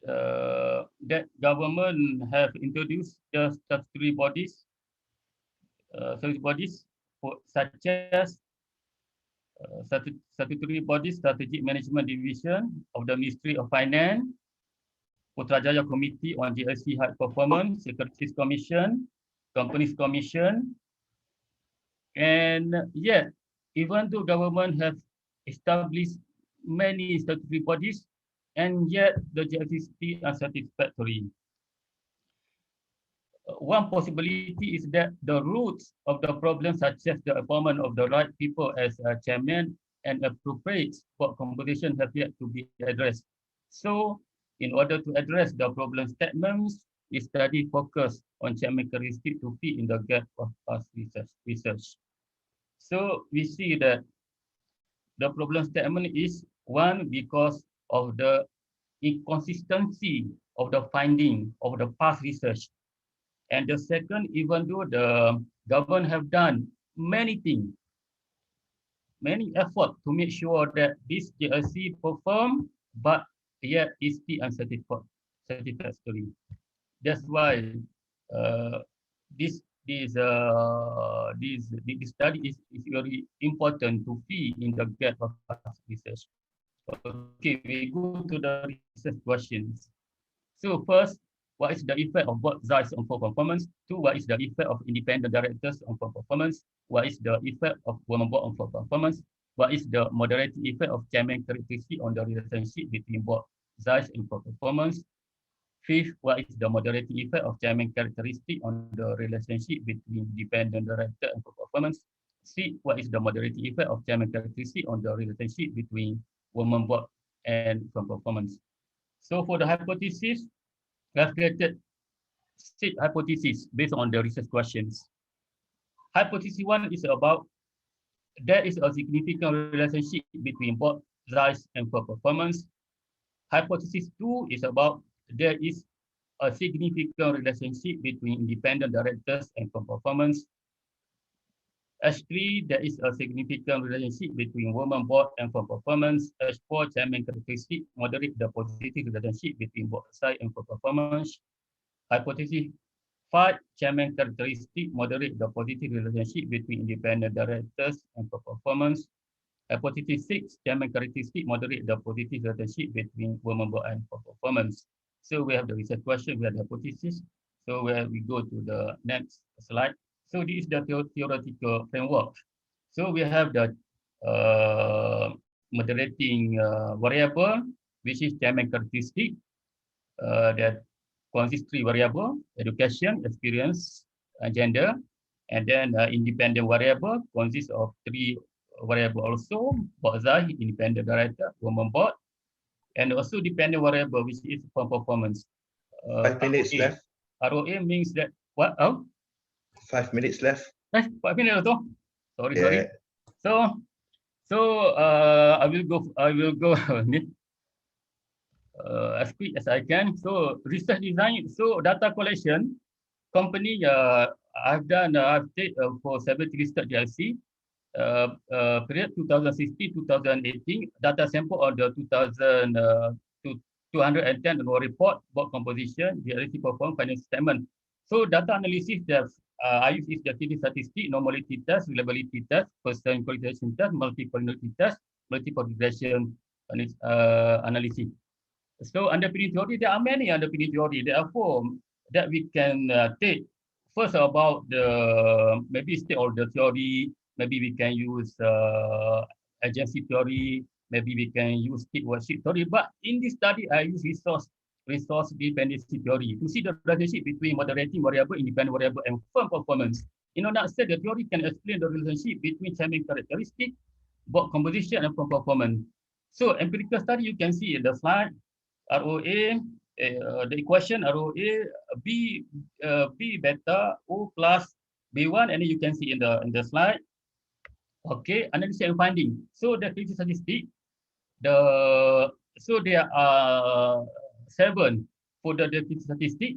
That government have introduced the statutory bodies, such as statutory bodies, Strategic Management Division of the Ministry of Finance, Putrajaya Committee on GLC High Performance, Securities Commission, Companies Commission, and yet, even though government have established many statutory bodies, and yet the GLC is still unsatisfactory. One possibility is that the roots of the problem, such as the appointment of the right people as chairman and appropriate board composition, have yet to be addressed. So, in order to address the problem statements, the study focus on chairman characteristics to fill in the gap of past research. So, we see that the problem statement is one because of the inconsistency of the finding of the past research. And the second, even though the government have done many things, many effort to make sure that this JLC perform, but yet is still unsatisfactory. That's why this study is very important to fill in the gap of past research. Okay, we go to the research questions. So first, what is the effect of board size on performance? Two, what is the effect of independent directors on performance? What is the effect of women board on performance? What is the moderating effect of chairman characteristic on the relationship between board size and performance? Fifth, what is the moderating effect of chairman characteristic on the relationship between dependent director and performance? Sixth, what is the moderating effect of chairman characteristic on the relationship between women board and performance? So for the hypothesis, we have created 6 hypotheses based on the research questions. Hypothesis 1 is about there is a significant relationship between board size and performance. Hypothesis 2 is about there is a significant relationship between independent directors and performance. H3, there is a significant relationship between women board and performance. H4, chairman characteristic moderate the positive relationship between board size and performance. Hypothesis 5, chairman characteristic moderate the positive relationship between independent directors and performance. Hypothesis 6, chairman characteristic moderate the positive relationship between women board and performance. So we have the research question, we have the hypothesis. So where we go to the next slide. So this is the theoretical framework. So we have the moderating variable, which is chairman characteristic, that consists 3 variables: education, experience, and gender. And then independent variable consists of 3 variables also: board size, independent director, women board, and also dependent variable, which is performance. 5 minutes left. ROA means that what? Oh, 5 minutes left. 5 minutes also. Sorry. So I will go as quick as I can. So research design. So data collection. Company I've stayed for 70 research DLC. Period 2016-2018. Data sample on the 210 annual report, board composition, GLC performance, financial statement. So data analysis, there's I use objective statistic, normality test, reliability test, Pearson correlation test, multicollinearity test, multiple regression analysis. So underpinning theory, there are many underpinning theory. There are 4 that we can take. First about the maybe stakeholder theory, maybe we can use agency theory, maybe we can use stewardship theory. But in this study, I use resource dependency theory to see the relationship between moderating variable, independent variable, and firm performance. In a nutshell, the theory can explain the relationship between chairman characteristic, board composition, and firm performance. So empirical study, you can see in the slide, ROA, the equation ROA, B beta, O plus B1, and you can see in the slide. Okay, analysis and finding. So the clinical statistic, so there are 7 for the clinical statistic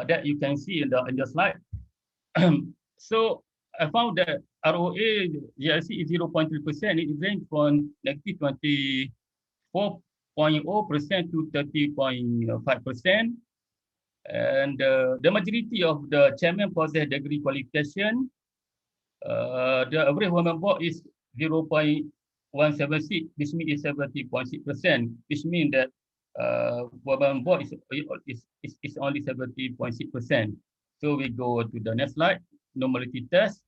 that you can see in the slide. So I found that ROA GLC is 0.3%. It ranges from negative 24.0% to 30.5%. And the majority of the chairman possess degree qualification. The average women board is 0.176, which means 70.6%, which means that women board is only 70.6%. So we go to the next slide, normality test.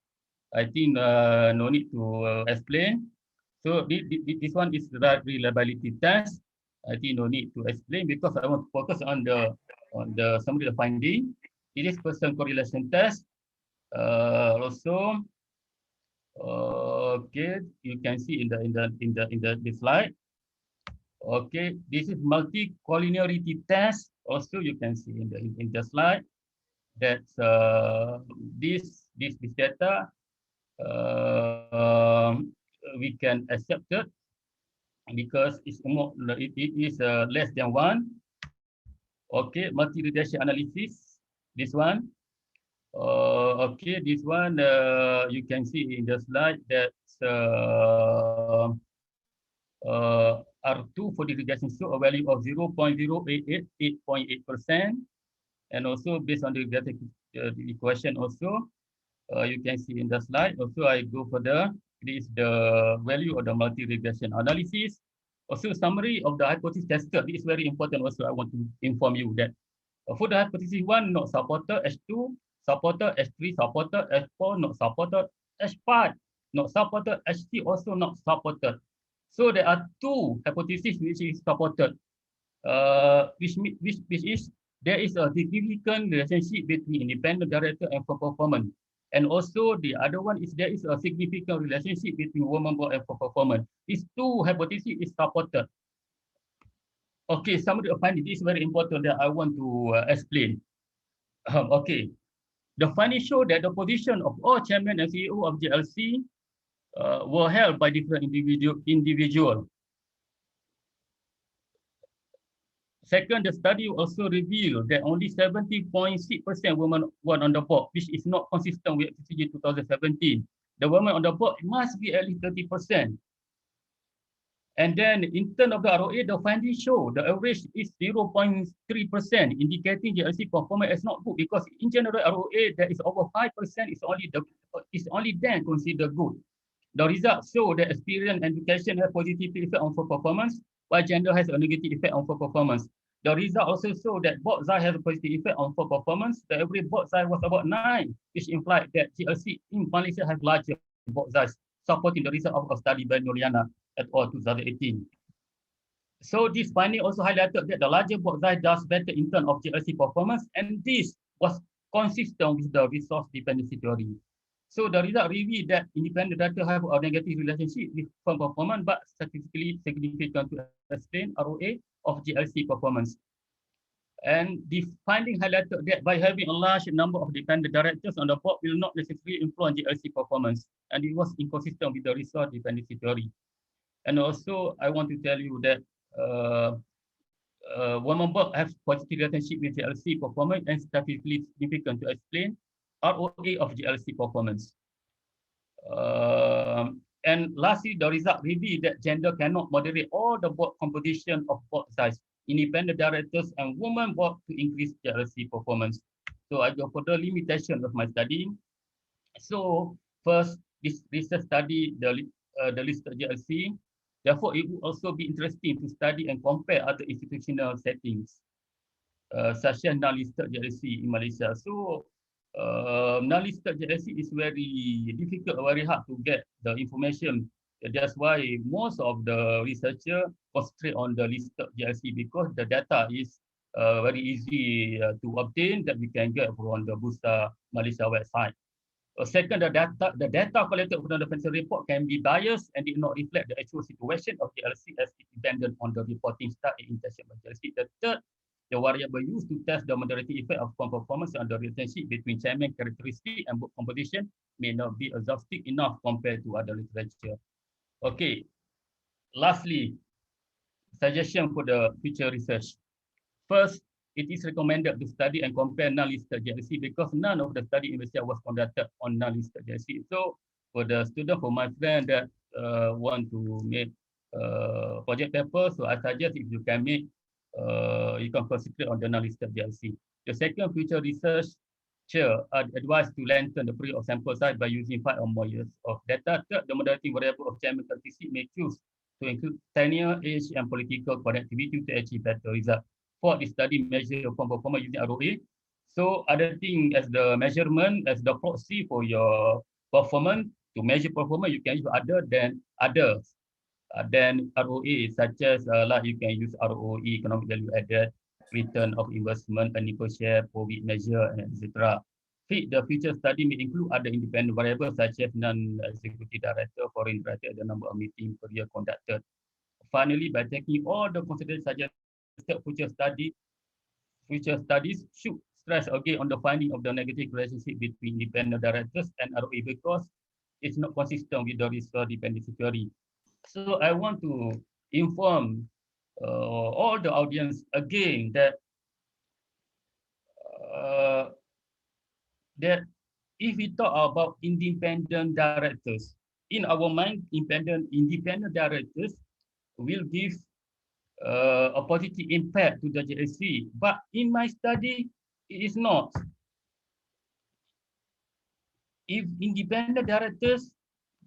I think no need to explain. So this one is the reliability test. I think no need to explain because I want to focus on the summary of finding. It is Pearson correlation test. Also, okay, you can see in the slide. Okay, this is multicollinearity test. Also, you can see in the slide that this data we can accept it because it is less than 1. Okay, multi-regression analysis. This one. Okay, this one you can see in the slide that R2 for the regression show a value of 0.0888.8%, and also based on the equation also you can see in the slide. Also, I go further. This is the value of the multi-regression analysis. Also, summary of the hypothesis tested. This is very important. Also, I want to inform you that for the hypothesis 1, not supported, H2 supported, H3 supported, H4 not supported, H5 not supported, H6 also not supported. So there are 2 hypotheses which is supported, which is there is a significant relationship between independent director and performance. And also the other one is there is a significant relationship between women board and performance. These 2 hypotheses is supported. Okay, summary of finding. This is very important that I want to explain. Okay, the findings show that the position of all chairman and CEO of GLC were held by different individuals. Second, the study also revealed that only 70.6% women were on the board, which is not consistent with FCG 2017. The women on the board must be at least 30%. And then in terms of the ROA, the findings show the average is 0.3%, indicating GLC performance is not good because in general ROA that is over 5% is only then considered good. The results show that experience and education have positive effect on performance, while gender has a negative effect on performance. The result also show that board size has a positive effect on performance. The average board size was about 9, which implied that GLC in Malaysia has larger board size, supporting the result of a study by Noriana et al. 2018. So this finding also highlighted that the larger board size does better in terms of GLC performance, and this was consistent with the resource dependency theory. So the result revealed that independent data have a negative relationship with firm performance, but statistically significant to explain ROA of GLC performance. And the finding highlighted that by having a large number of dependent directors on the board will not necessarily influence GLC performance, and it was inconsistent with the resource dependency theory. And also, I want to tell you that women board have positive relationship with GLC performance and statistically significant to explain ROA of GLC performance. And lastly, the result revealed that gender cannot moderate all the board composition of board size, independent directors, and women board to increase GLC performance. So I go for the limitation of my study. So first, this research study the listed GLC. Therefore, it would also be interesting to study and compare other institutional settings, such as non-listed GLC in Malaysia. So non-listed GLC is very difficult, very hard to get the information. That's why most of the researchers concentrate on the listed GLC because the data is very easy to obtain that we can get from the Bursa Malaysia website. Second, the data collected from the financial report can be biased and did not reflect the actual situation of GLC as it dependent on the reporting style and intention of GLC. The third, the variable used to test the moderate effect of fund performance and the relationship between chairman characteristic and book composition may not be exhaustive enough compared to other literature. Okay, lastly, suggestion for the future research. First, it is recommended to study and compare non-listed GLC because none of the study in Malaysia was conducted on non-listed GLC. So for the student, for my friend that want to make project paper, so I suggest if you can make, you can concentrate on the non-listed GLC. The second, future research are advised to lengthen the period of sample size by using 5 or more years of data. Third, the moderating variable of chairman characteristic may choose to include tenure, age, and political connectivity to achieve better result. For the study measure fund performance using ROA. So other thing as the measurement, as the proxy for your performance, to measure performance, you can use other than others. Then ROA, such as like you can use ROE, economic value added, return of investment, earning per share, profit measure, and etc. The future study may include other independent variables such as non-executive director, foreign director, the number of meetings per year conducted. Finally, by taking all the considerations suggested, future studies should stress again on the finding of the negative relationship between independent directors and ROE because it's not consistent with the resource dependency theory. So I want to inform all the audience again that that if we talk about independent directors, in our mind, independent directors will give a positive impact to the GLC, but in my study, it is not. If independent directors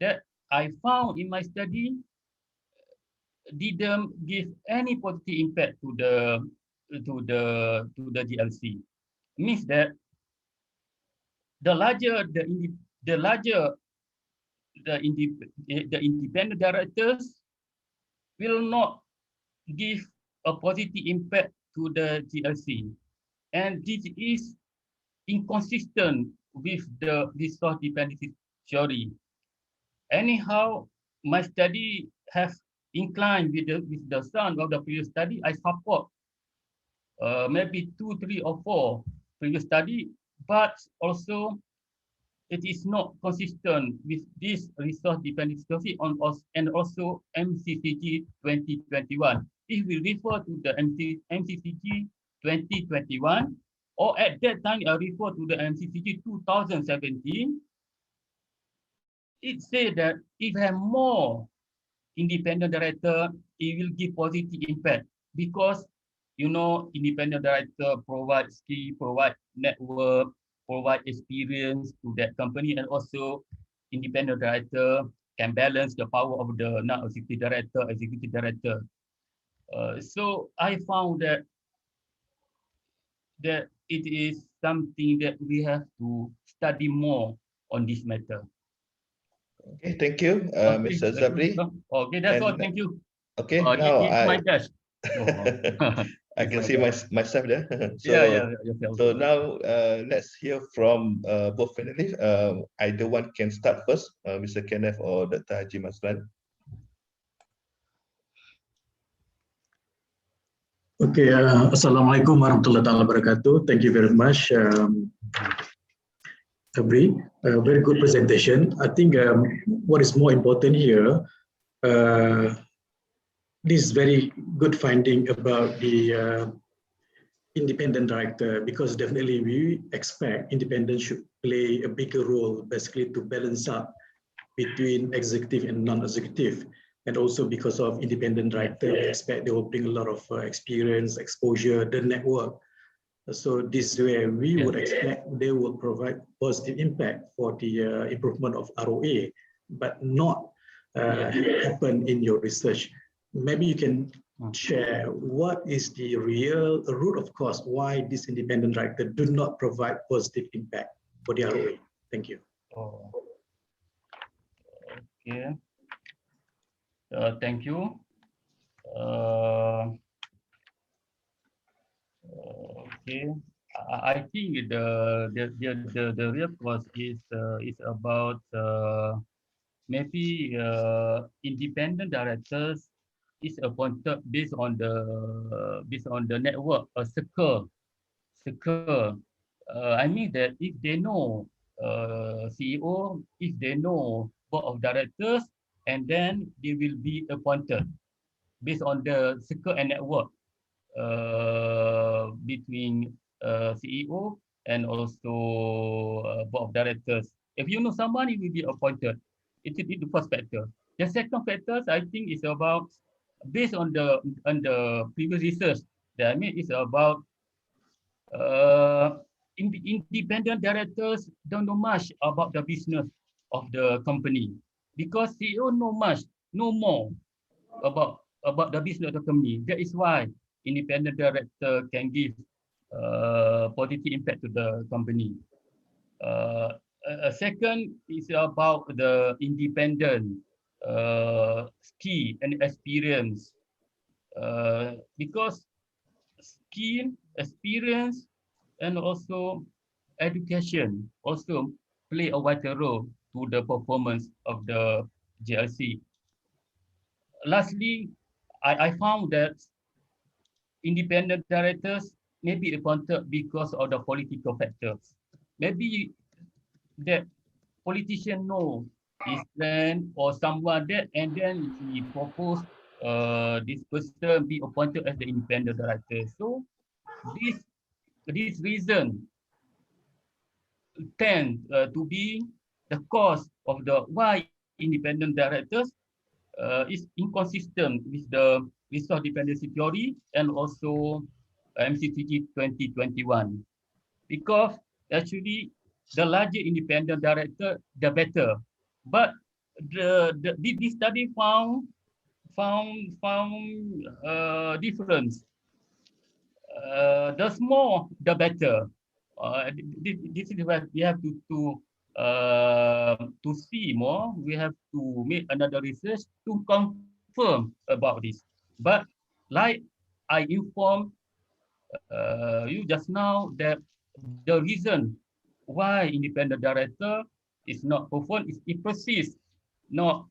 that I found in my study didn't give any positive impact to the GLC, means that the larger the independent directors will not give a positive impact to the GLC. And this is inconsistent with the resource dependency theory. Anyhow, my study has inclined with the sound of the previous study. I support maybe 2, 3, or 4 previous study, but also it is not consistent with this resource dependency theory and also MCCG 2021. If we refer to the MCCG 2021, or at that time I refer to the MCCG 2017, it said that if we have more independent director, it will give positive impact because, you know, independent director provide skill, provide network, provide experience to that company, and also independent director can balance the power of the non-executive director, executive director. So I found that it is something that we have to study more on this matter. Okay, thank you, Mr. Zabri. Okay, that's all. Thank you. Okay, now my desk. I can see myself there. So now let's hear from both panelists. Either one can start first, Mr. Kenneth or Dr. Haji Maslan. Okay, Assalamualaikum warahmatullahi wabarakatuh. Thank you very much, Sabri. Very good presentation. I think what is more important here, this is very good finding about the independent director, because definitely we expect independent should play a bigger role, basically to balance up between executive and non-executive. And also because of independent director, we expect they will bring a lot of experience, exposure, the network So this way we would expect they will provide positive impact for the improvement of ROA, but not happen in your research. Maybe you can share what is the real root of cause why this independent director do not provide positive impact for the ROA. Thank you. Oh. Okay. Thank you. Okay. I think the real cause is about maybe independent directors is appointed based on the network a circle. I mean that if they know CEO, if they know board of directors, and then they will be appointed based on the circle and network between CEO and also board of directors. If you know someone, it will be appointed. It is the first factor. The second factor, I think, is about based on the previous research. That I mean, it's about independent directors don't know much about the business of the company because CEO know more about the business of the company. That is why independent director can give positive impact to the company. A second is about the independent skill and experience because skill, experience, and also education also play a vital role to the performance of the GLC. Lastly, I found that independent directors may be appointed because of the political factors. Maybe that politician know his friend or someone that, and then he propose this person be appointed as the independent director. So this reason tend to be the cause of the why independent directors is inconsistent with the resource dependency theory and also MCTG 2021, because actually the larger independent director, the better. But this study found difference. The more, the better. This is what we have to see more. We have to make another research to confirm about this. But like I informed you just now, that the reason why independent director is not performed is it persists not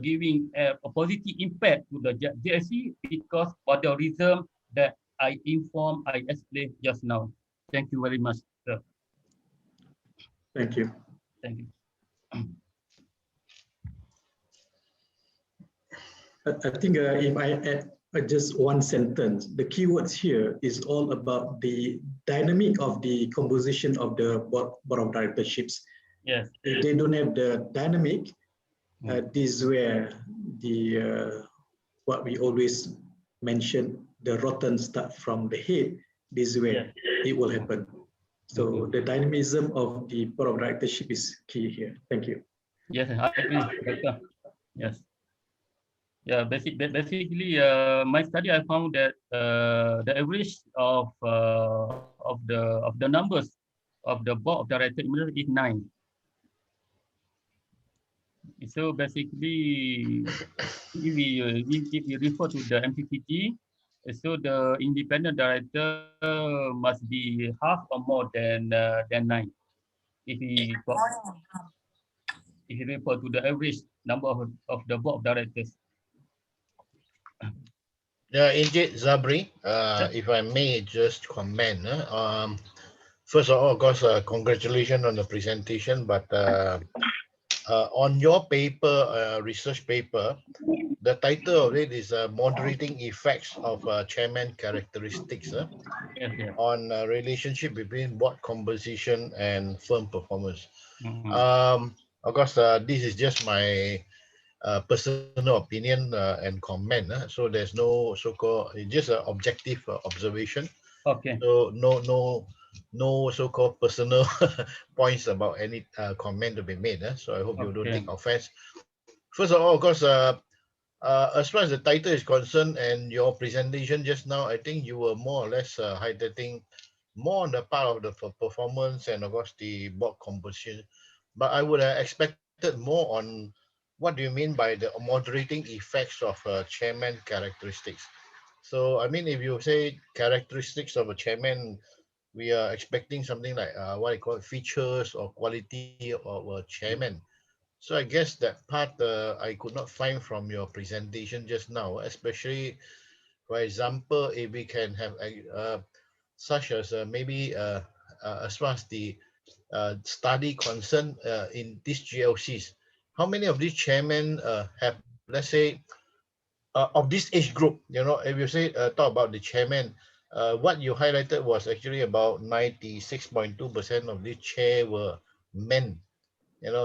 giving a positive impact to the JSC because of the reason that I explained just now. Thank you very much, sir. Thank you. Thank you. I think if I add just one sentence, the keywords here is all about the dynamic of the composition of the board of directorships. Yes. If they don't have the dynamic, this is where the what we always mention, the rotten start from the head. This is where it will happen. So the dynamism of the board of directorship is key here. Thank you. Yes, I agree. Yes. Yeah, basically, my study, I found that the average of the numbers of the board of directors is 9. So basically, if we refer to the MPPT, so the independent director must be half or more than 9. If we refer to the average number of the board of directors. Yeah, indeed, Zabri. If I may just comment. First of all, of course, congratulations on the presentation. But on your paper, research paper, the title of it is Moderating Effects of Chairman Characteristics on relationship between board composition and firm performance. Of course, this is just my personal opinion and comment. So there's no so-called, just an objective observation. Okay. So no so-called personal points about any comment to be made. So I hope you don't Okay. take offense. First of all, of course, as far as the title is concerned and your presentation just now, I think you were more or less highlighting more on the part of the performance and of course the board composition. But I would have expected more on what do you mean by the moderating effects of chairman characteristics. So I mean, if you say characteristics of a chairman, we are expecting something like what I call features or quality of a chairman. So I guess that part I could not find from your presentation just now, especially, for example, if we can have such as maybe as far as the study concerned in these GLCs, how many of these chairmen have, let's say, of this age group, if you say talk about the chairman, what you highlighted was actually about 96.2% of the chair were men.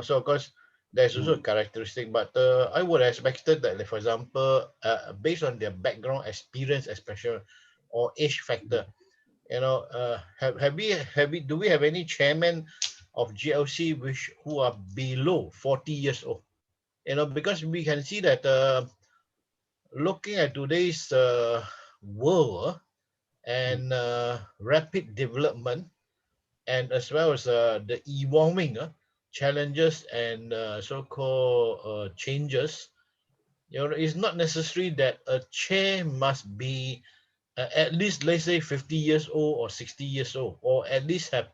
So of course there's also a characteristic, but I would have expected that, like, for example, based on their background experience, especially, or age factor, do we have any chairman of GLC who are below 40 years old? Because we can see that looking at today's world and rapid development, and as well as the evolving challenges and so-called changes, it's not necessary that a chair must be at least, let's say, 50 years old or 60 years old, or at least have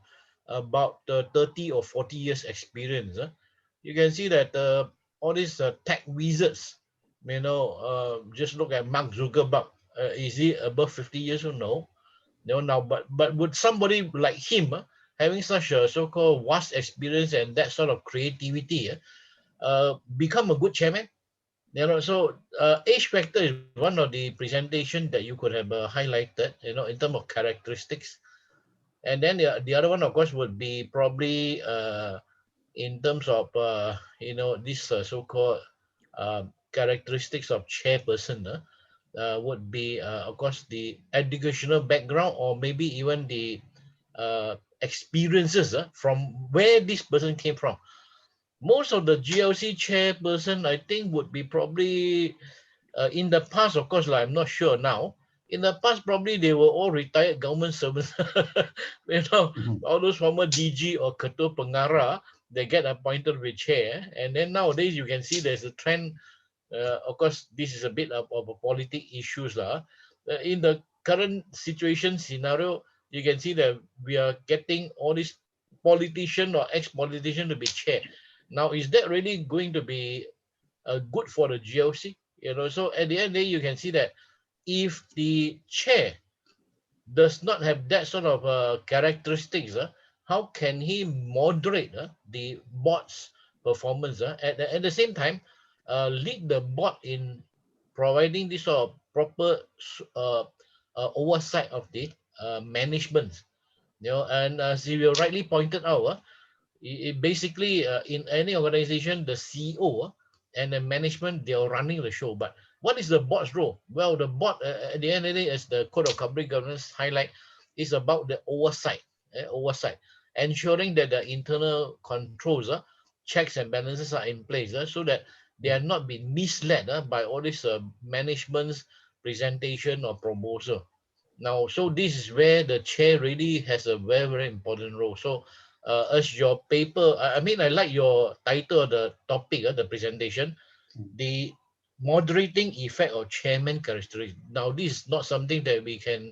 about 30 or 40 years experience. You can see that all these tech wizards, just look at Mark Zuckerberg. Is he above 50 years old? No. No, now, but would somebody like him, having such a so-called vast experience and that sort of creativity, become a good chairman? So age factor is one of the presentation that you could have highlighted, in terms of characteristics. And then the other one, of course, would be probably in terms of this so-called characteristics of chairperson. Would be, of course, the educational background, or maybe even the experiences from where this person came from. Most of the GLC chairperson, I think, would be probably in the past, of course, I'm not sure now. In the past, probably they were all retired government servants. All those former DG or Ketua Pengarah, they get appointed with chair. And then nowadays, you can see there's a trend. Of course, this is a bit of a politic issues. In the current situation scenario, you can see that we are getting all these politician or ex-politician to be chair. Now, is that really going to be good for the GLC? So at the end of the day, you can see that if the chair does not have that sort of characteristics, how can he moderate the board's performance at the same time, lead the board in providing this sort of proper oversight of the management? And as you rightly pointed out, it basically, in any organization, the CEO and the management, they are running the show. But what is the board's role? Well, the board, at the end of the day, as the Code of Corporate Governance highlight, is about the oversight, ensuring that the internal controls, checks and balances are in place, so that they are not being misled by all this management's presentation or proposal. Now, so this is where the chair really has a very, very important role. So as your paper, I mean, I like your title, the topic, the presentation, the moderating effect of chairman characteristics. Now, this is not something that we can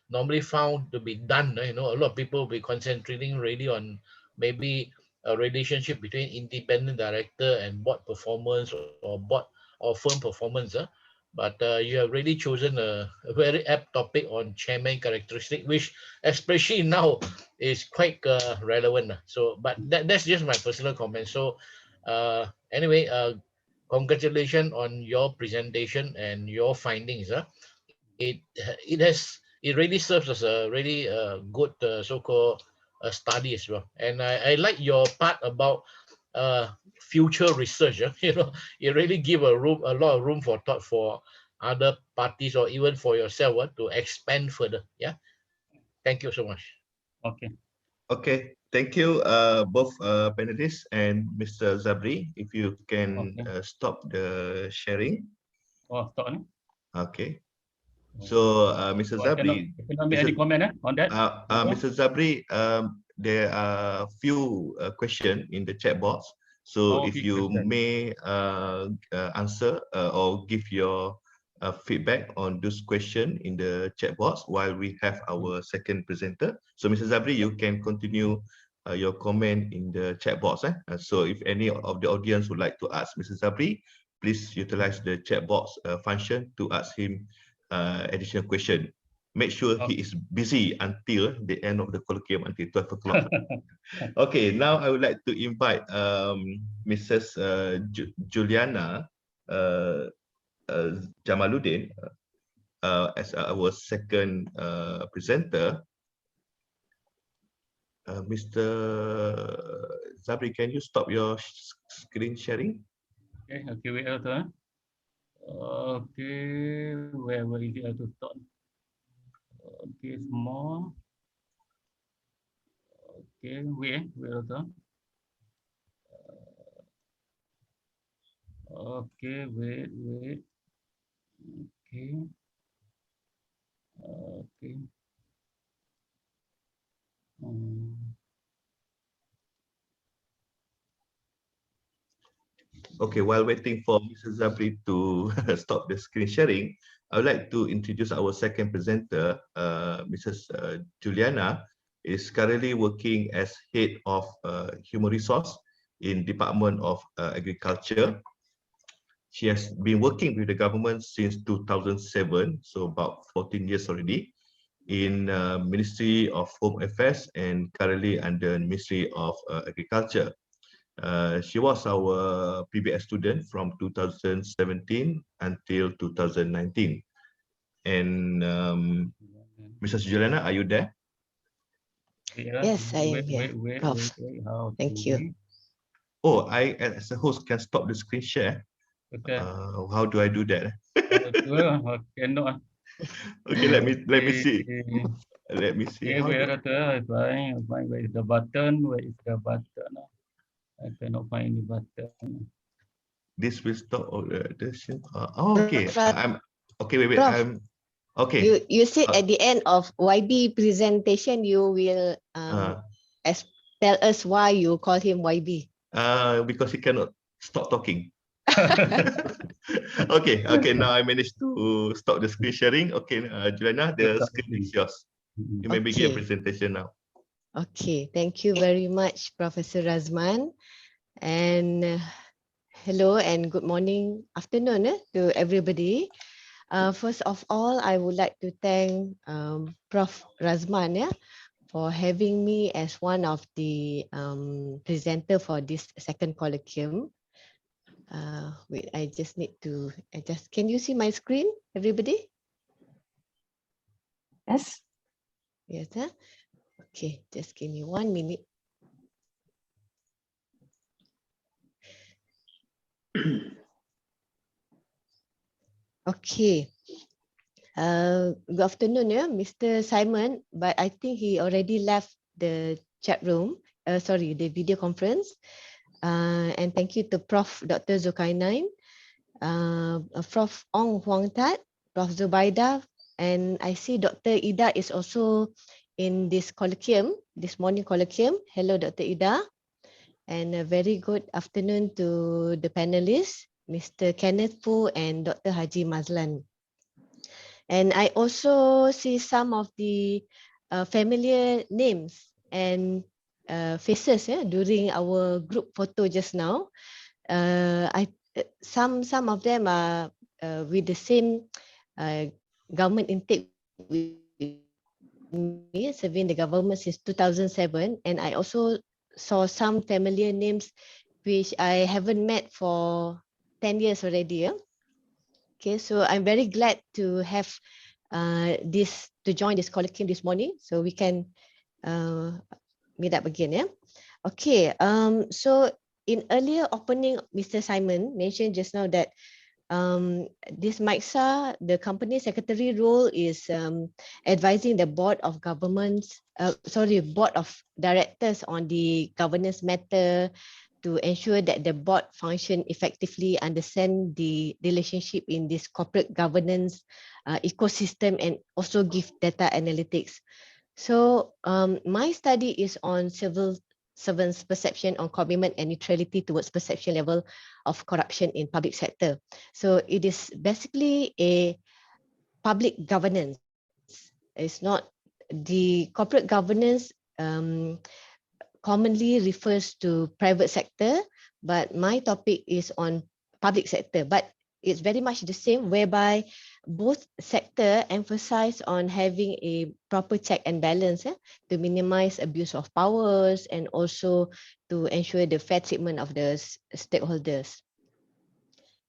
normally found to be done. A lot of people will be concentrating really on maybe a relationship between independent director and board performance, or board or firm performance. But you have really chosen a very apt topic on chairman characteristic, which especially now is quite relevant. So, but that's just my personal comment. So anyway, congratulations on your presentation and your findings. It really serves as a really good so-called study as well. And I like your part about future research. It really give a lot of room for thought for other parties, or even for yourself to expand further. Yeah. Thank you so much. Okay. Okay, thank you both panelists and Mr. Zabri. If you can Okay. stop the sharing. Oh, stop ni. Okay. So Mr. So I Zabri, cannot make any comment on that. Mr. Zabri, there are few questions in the chat box. So if Okay, you question. may answer or give your feedback on those questions in the chat box while we have our second presenter. So Mr. Zabri, you can continue your comment in the chat box. So if any of the audience would like to ask Mr. Zabri, please utilize the chat box function to ask him additional question. Make sure he is busy until the end of the colloquium, until 12 o'clock. Okay, now I would like to invite Mrs. Juliana Jamaluddin as our second presenter. Mr. Zabri, can you stop your screen sharing? Okay, wait a minute. Okay, where is it to start? Okay, small. Okay, wait a minute. Okay, wait. Okay. Okay. Okay, while waiting for Mr. Zabri to stop the screen sharing, I would like to introduce our second presenter, Mrs. Juliana, is currently working as Head of Human Resource in Department of Agriculture. She has been working with the government since 2007, so about 14 years already, in Ministry of Home Affairs and currently under Ministry of Agriculture. She was our PBS student from 2017 until 2019. And Mrs. Juliana, are you there? Yes, I am here, Prof. Thank you. Oh, I as a host can stop the screen share. Okay. How do I do that? Cannot. Okay, let me see. Let me see. Okay, where I find where is the button? Where is the button? I cannot find the button. This will stop all the okay. I'm okay. Wait. Prof, I'm okay. You said at the end of YB presentation, you will tell us why you call him YB. Because he cannot stop talking. Okay. Now I managed to stop the screen sharing. Okay, Juliana, the screen is yours. You may begin your presentation now. Okay, thank you very much, Professor Razman. And hello and good morning, afternoon to everybody. First of all, I would like to thank Prof. Razman for having me as one of the presenter for this second colloquium. Wait, I just need to adjust. Can you see my screen, everybody? Yes. Yes. Okay, just give me 1 minute. Okay. Good afternoon, Mr. Simon, but I think he already left the chat room. Sorry, the video conference. And thank you to Prof. Dr. Zulkarnain, Prof. Ong Huang Tat, Prof. Zubaida, and I see Dr. Ida is also in this colloquium, this morning colloquium. Hello, Dr. Ida. And a very good afternoon to the panelists, Mr. Kenneth Pu and Dr. Haji Mazlan. And I also see some of the familiar names and faces during our group photo just now. Some of them are with the same government intake with me, serving the government since 2007, and I also saw some familiar names which I haven't met for 10 years already. Okay, so I'm very glad to have to join this colloquium this morning, so we can meet up again. Okay, so in earlier opening, Mr. Simon mentioned just now that this MAICSA, the company secretary role is advising the board of board of directors on the governance matter to ensure that the board function effectively, understand the relationship in this corporate governance ecosystem, and also give data analytics. So my study is on civil servants' perception on commitment and neutrality towards perception level of corruption in public sector. So it is basically a public governance. It's not the corporate governance commonly refers to private sector, but my topic is on public sector. But it's very much the same, whereby both sector emphasize on having a proper check and balance to minimize abuse of powers and also to ensure the fair treatment of the stakeholders.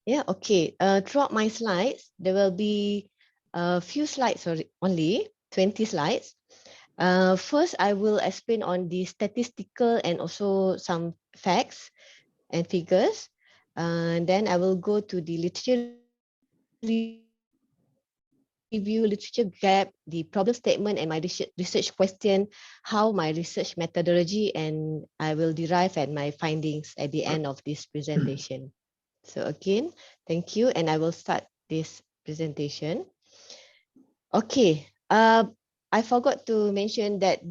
Yeah, okay. Throughout my slides, there will be a few slides only, 20 slides. First, I will explain on the statistical and also some facts and figures. Then I will go to the literature review, literature gap, the problem statement, and my research question, how my research methodology, and I will derive at my findings at the end of this presentation. So again, thank you, and I will start this presentation. Okay, I forgot to mention that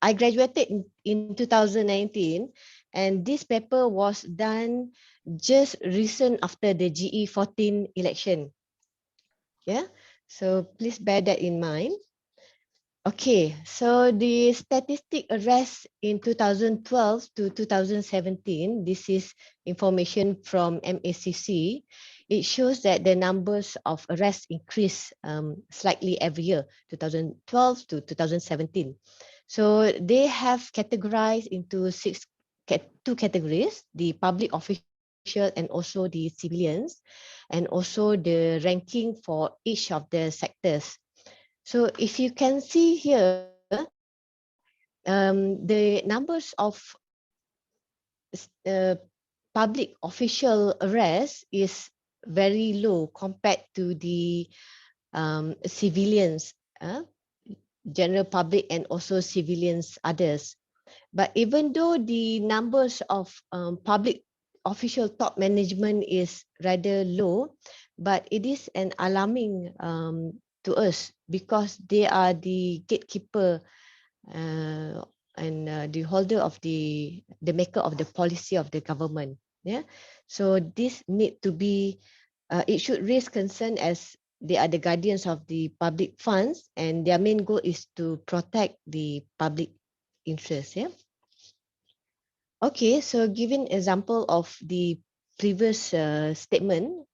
I graduated in 2019, and this paper was done just recent after the GE14 election. Yeah, so please bear that in mind. Okay, so the statistic arrest in 2012 to 2017, this is information from MAICSA. It shows that the numbers of arrests increase slightly every year, 2012 to 2017. So they have categorized into two categories, the public official and also the civilians, and also the ranking for each of the sectors. So if you can see here, the numbers of public official arrests is very low compared to the civilians, general public and also civilians others. But even though the numbers of public official top management is rather low, but it is an alarming to us because they are the gatekeeper and the holder of the maker of the policy of the government. Yeah, so this need to be, it should raise concern as they are the guardians of the public funds, and their main goal is to protect the public interest. Yeah. Okay, so giving example of the previous statement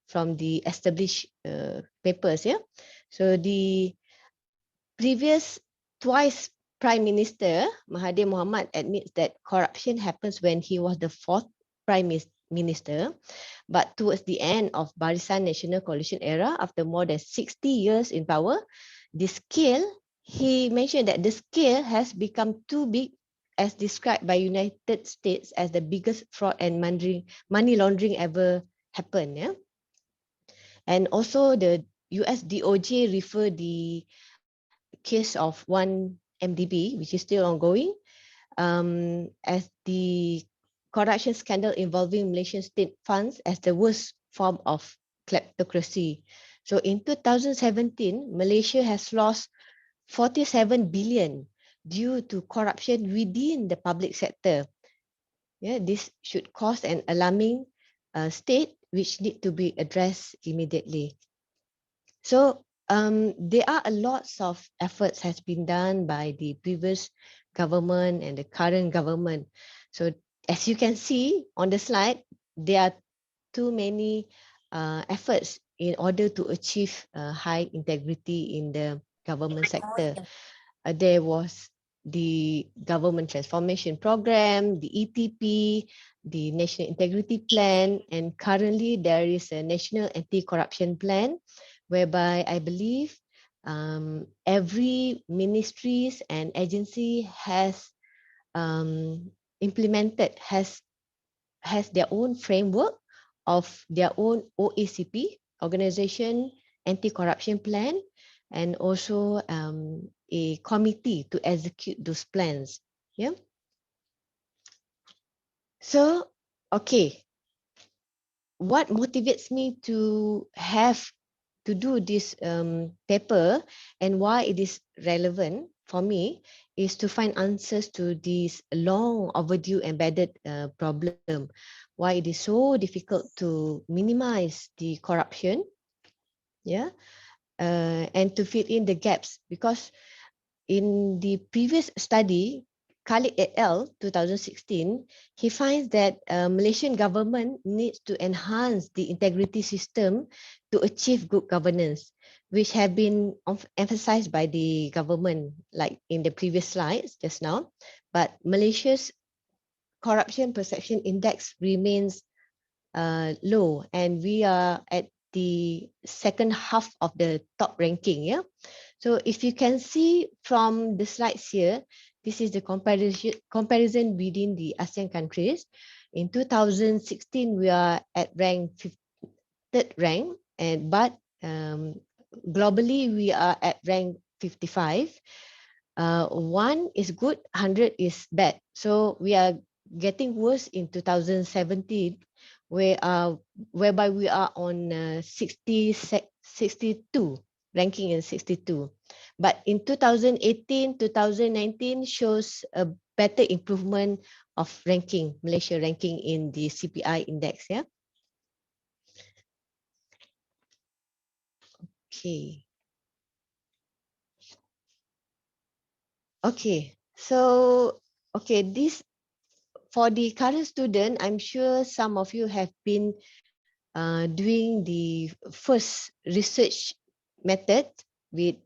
from the established papers. Yeah, so the previous twice Prime Minister Mahathir Mohamad admits that corruption happens when he was the fourth Prime Minister, but towards the end of Barisan National Coalition era, after more than 60 years in power, the scale, he mentioned that the scale has become too big, as described by United States as the biggest fraud and money laundering ever happened. Yeah? And also the US DOJ referred the case of one MDB, which is still ongoing, as the corruption scandal involving Malaysian state funds as the worst form of kleptocracy. So in 2017, Malaysia has lost 47 billion due to corruption within the public sector. Yeah, this should cause an alarming state which need to be addressed immediately. So there are a lots of efforts has been done by the previous government and the current government. So as you can see on the slide, there are too many efforts in order to achieve high integrity in the government sector. There was the government transformation program, the ETP, the National Integrity Plan, and currently there is a National Anti-Corruption Plan, whereby I believe every ministries and agency has implemented, has their own framework of their own OACP, Organization Anti-Corruption Plan, and also a committee to execute those plans. Yeah. So, okay, what motivates me to have to do this paper and why it is relevant for me is to find answers to this long overdue embedded problem, why it is so difficult to minimize the corruption, yeah, and to fill in the gaps, because in the previous study, Khalid et al. 2016, he finds that Malaysian government needs to enhance the integrity system to achieve good governance, which have been emphasized by the government, like in the previous slides just now. But Malaysia's corruption perception index remains low, and we are at the second half of the top ranking. Yeah. So if you can see from the slides here, this is the comparison within the ASEAN countries. In 2016, we are at third rank, but globally we are at rank 55. 1 is good, 100 is bad. So we are getting worse in 2017, whereby we are on 62, ranking in 62. But in 2018, 2019 shows a better improvement of ranking, Malaysia ranking in the CPI index. Yeah. Okay. Okay. So, okay, this for the current student, I'm sure some of you have been doing the first research method with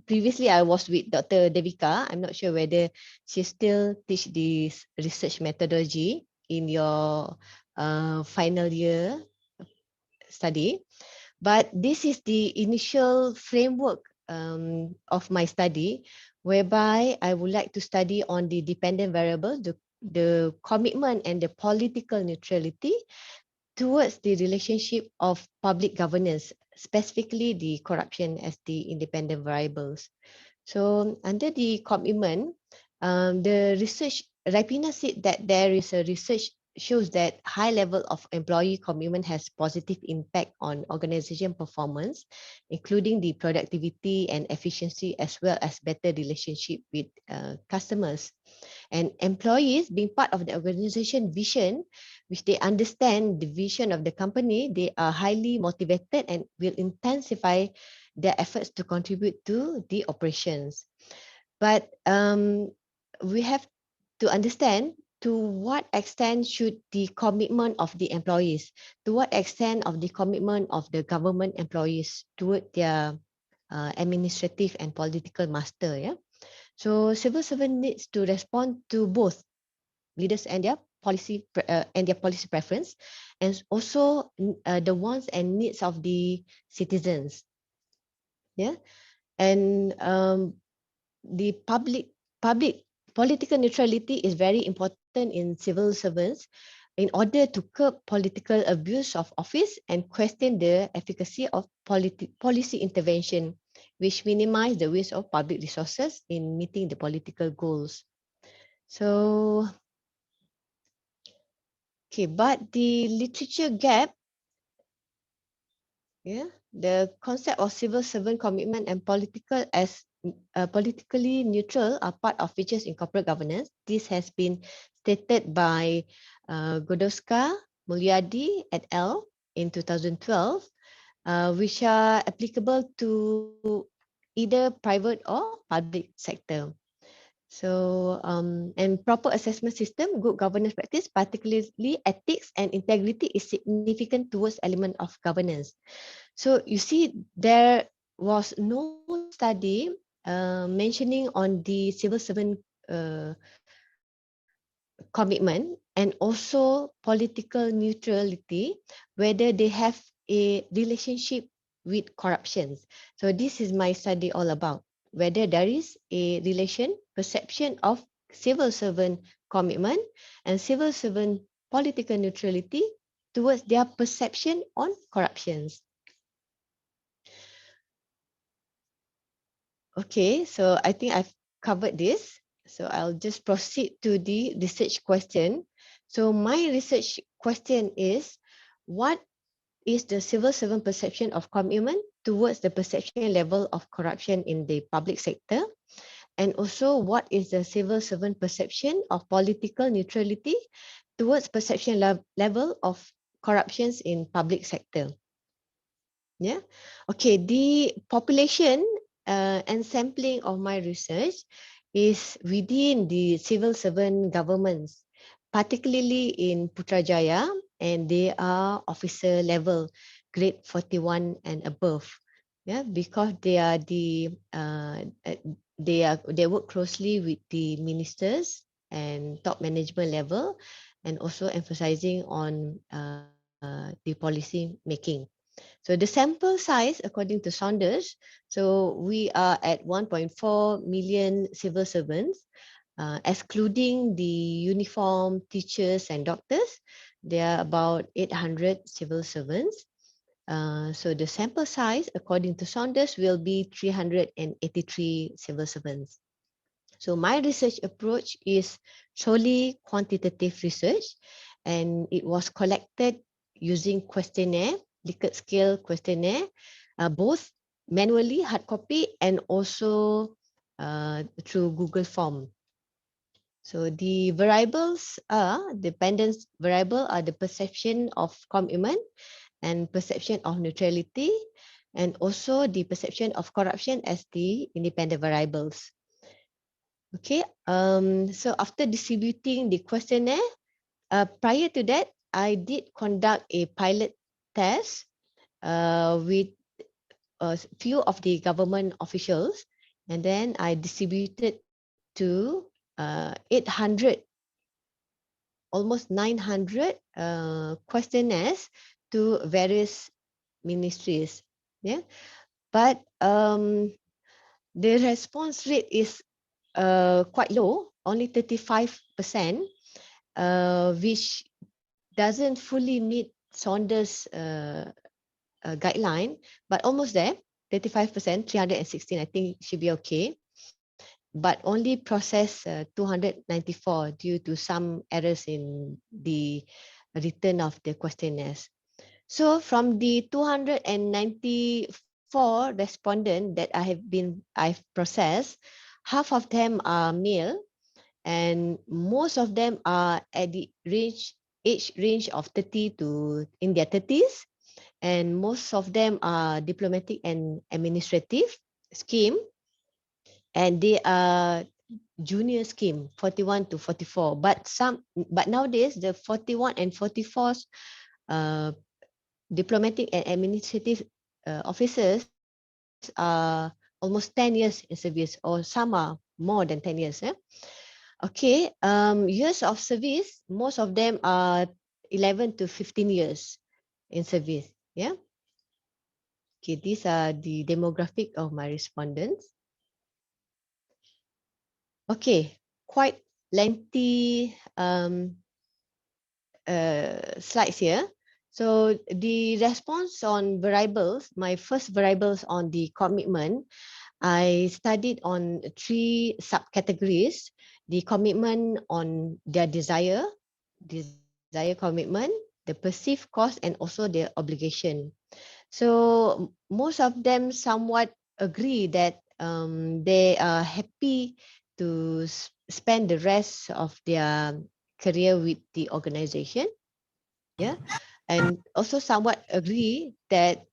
previously I was with Dr. Devika. I'm not sure whether she still teach this research methodology in your final year study. But this is the initial framework of my study, whereby I would like to study on the dependent variables, the commitment and the political neutrality towards the relationship of public governance, specifically the corruption as the independent variables. So under the commitment, the research, Rapina said that there is a research shows that high level of employee commitment has positive impact on organization performance, including the productivity and efficiency, as well as better relationship with customers. And employees being part of the organization vision, which they understand the vision of the company, they are highly motivated and will intensify their efforts to contribute to the operations. But we have to understand to what extent should the commitment of the employees, to what extent of the commitment of the government employees toward their administrative and political master. Yeah. So civil servant needs to respond to both leaders and their policy preference, and also the wants and needs of the citizens. Yeah, and the public political neutrality is very important in civil servants in order to curb political abuse of office and question the efficacy of policy intervention, which minimize the waste of public resources in meeting the political goals. So, okay, but the literature gap, yeah, the concept of civil servant commitment and politically neutral are part of features in corporate governance. This has been stated by Godowska, Mulyadi et al. In 2012, which are applicable to either private or public sector. So, and proper assessment system, good governance practice, particularly ethics and integrity, is significant towards element of governance. So you see, there was no study mentioning on the civil servant commitment and also political neutrality, whether they have a relationship with corruptions. So this is my study all about, whether there is a perception of civil servant commitment and civil servant political neutrality towards their perception on corruptions. Okay, so I think I've covered this. So I'll just proceed to the research question. So my research question is, what is the civil servant perception of commitment towards the perception level of corruption in the public sector? And also, what is the civil servant perception of political neutrality towards perception level of corruptions in public sector? Yeah. Okay, the population and sampling of my research is within the civil servant governments, particularly in Putrajaya, and they are officer level, grade 41 and above. Yeah, because they are they work closely with the ministers and top management level, and also emphasizing on the policy making. So the sample size, according to Saunders, so we are at 1.4 million civil servants, excluding the uniform teachers and doctors. There are about 800 civil servants. So the sample size, according to Saunders, will be 383 civil servants. So my research approach is solely quantitative research, and it was collected using questionnaire, Likert scale questionnaire, both manually, hard copy, and also through Google form. So the variables are, dependence variable are the perception of commitment and perception of neutrality, and also the perception of corruption as the independent variables. Okay, so after distributing the questionnaire, prior to that, I did conduct a pilot test with a few of the government officials, and then I distributed to 800, almost 900 questionnaires to various ministries. Yeah, but the response rate is quite low, only 35%, which doesn't fully meet Saunders' guideline, but almost there, 35%, 316, I think should be okay. But only process 294 due to some errors in the return of the questionnaires. So from the 294 respondents that I've processed, half of them are male, and most of them are at the age range of 30 to in their 30s, and most of them are diplomatic and administrative scheme, and they are junior scheme 41 to 44. But nowadays the 41 and 44 diplomatic and administrative officers are almost 10 years in service, or some are more than 10 years. Okay, years of service, most of them are 11 to 15 years in service. Yeah. Okay, these are the demographic of my respondents. Okay, quite lengthy slides here. So the response on variables, my first variables on the commitment, I studied on 3 subcategories: the commitment on their desire commitment, the perceived cost, and also their obligation. So most of them somewhat agree that they are happy to spend the rest of their career with the organization. Yeah, and also somewhat agree that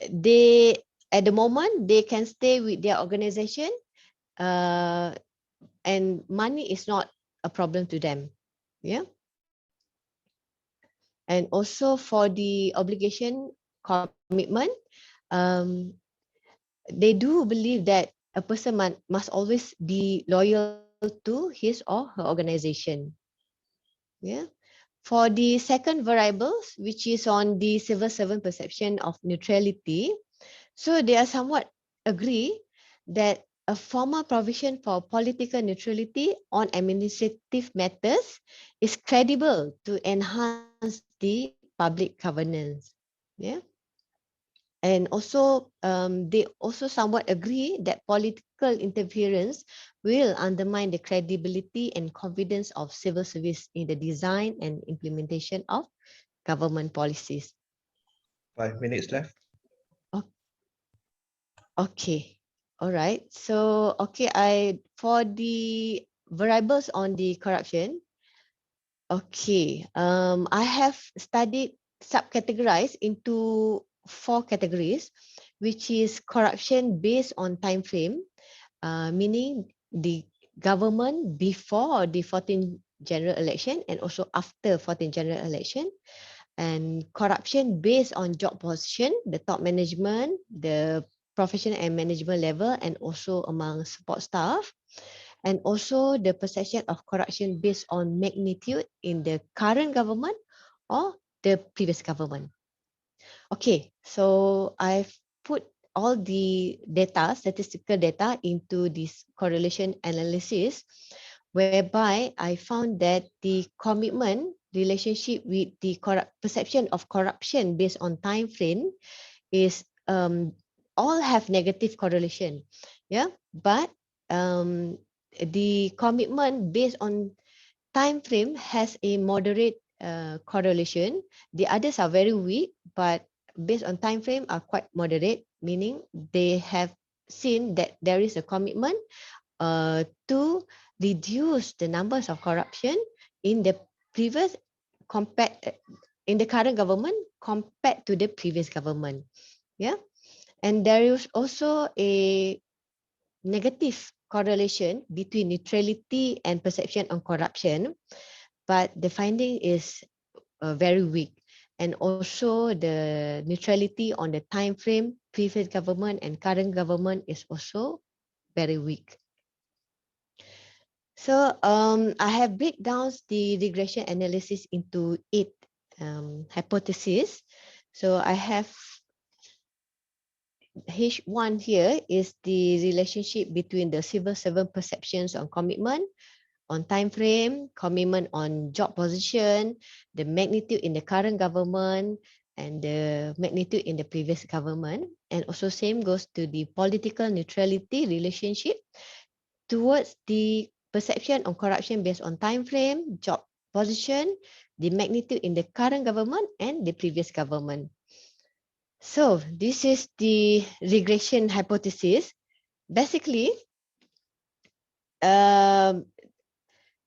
they, at the moment, they can stay with their organization, and money is not a problem to them. Yeah. And also for the obligation commitment, they do believe that a person must always be loyal to his or her organization. Yeah. For the second variables, which is on the civil servant perception of neutrality, so they are somewhat agree that a formal provision for political neutrality on administrative matters is credible to enhance the public governance. Yeah. And also, they also somewhat agree that political interference will undermine the credibility and confidence of civil service in the design and implementation of government policies. 5 minutes left. Okay. All right. So, okay, for the variables on the corruption, okay, I have subcategorized into 4 categories, which is corruption based on time frame, meaning the government before the 14th general election and also after 14th general election, and corruption based on job position, the top management, the professional and management level, and also among support staff, and also the perception of corruption based on magnitude in the current government or the previous government. Okay, so I've put all the data, statistical data, into this correlation analysis, whereby I found that the commitment relationship with the perception of corruption based on time frame is all have negative correlation. Yeah, but the commitment based on time frame has a moderate correlation. The others are very weak, but based on time frame are quite moderate, meaning they have seen that there is a commitment to reduce the numbers of corruption in the previous in the current government compared to the previous government. Yeah, and there is also a negative correlation between neutrality and perception on corruption, but the finding is very weak. And also the neutrality on the time frame, previous government and current government is also very weak. So I have break down the regression analysis into 8 hypotheses. So I have H1 here is the relationship between the civil servant perceptions on commitment, on time frame, commitment on job position, the magnitude in the current government, and the magnitude in the previous government. And also same goes to the political neutrality relationship towards the perception on corruption based on time frame, job position, the magnitude in the current government and the previous government. So this is the regression hypothesis. Basically, the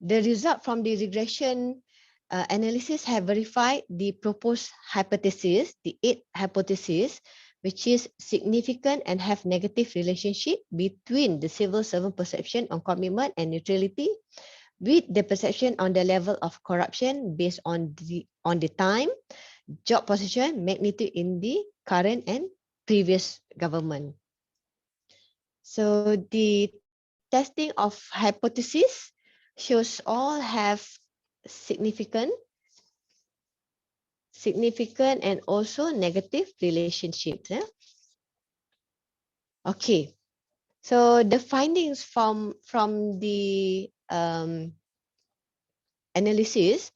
result from the regression analysis have verified the proposed hypothesis, the 8 hypotheses, which is significant and have negative relationship between the civil servant perception on commitment and neutrality with the perception on the level of corruption based on the time, job position, magnitude in the current and previous government. So the testing of hypothesis shows all have significant and also negative relationships. Yeah? Okay, so the findings from the analysis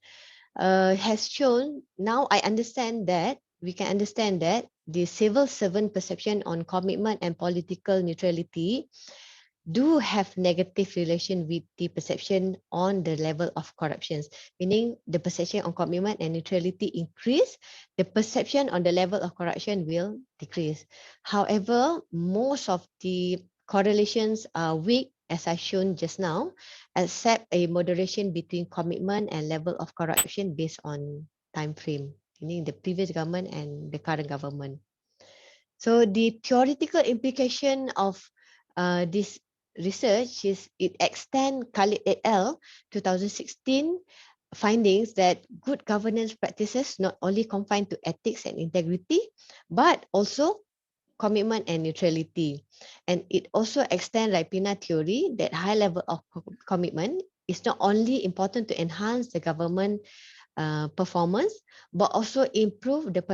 has shown, now I understand that, we can understand that the civil servant perception on commitment and political neutrality do have negative relation with the perception on the level of corruptions, meaning the perception on commitment and neutrality increase, the perception on the level of corruption will decrease. However, most of the correlations are weak, as I shown just now, except a moderation between commitment and level of corruption based on time frame, meaning the previous government and the current government. So the theoretical implication of this research is it extends Khalid et al. 2016 findings that good governance practices not only confined to ethics and integrity, but also commitment and neutrality. And it also extends Rapina theory that high level of commitment is not only important to enhance the government performance, but also improve the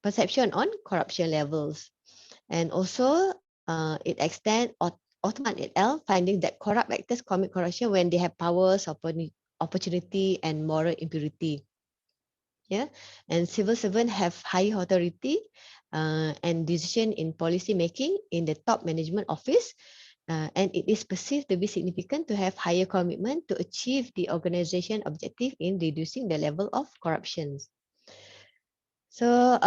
perception on corruption levels. And also it extends Ottoman et al. Finding that corrupt actors commit corruption when they have powers, opportunity, and moral impurity. Yeah, and civil servants have high authority and decision in policy making in the top management office, and it is perceived to be significant to have higher commitment to achieve the organization objective in reducing the level of corruption. So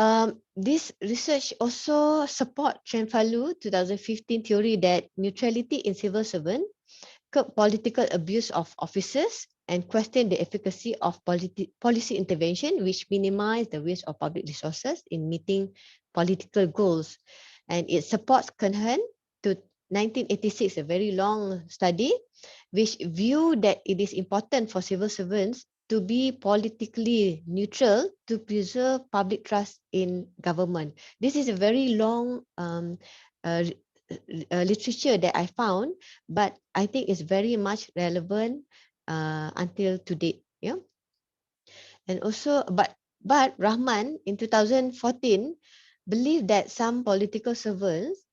this research also support Trenfalu 2015 theory that neutrality in civil servant curb political abuse of officers and question the efficacy of policy intervention, which minimize the waste of public resources in meeting political goals. And it supports Kernhan to 1986, a very long study, which view that it is important for civil servants to be politically neutral to preserve public trust in government. This is a very long literature that I found, but I think it's very much relevant until today. Yeah, and also, but Rahman in 2014 believed that some political servants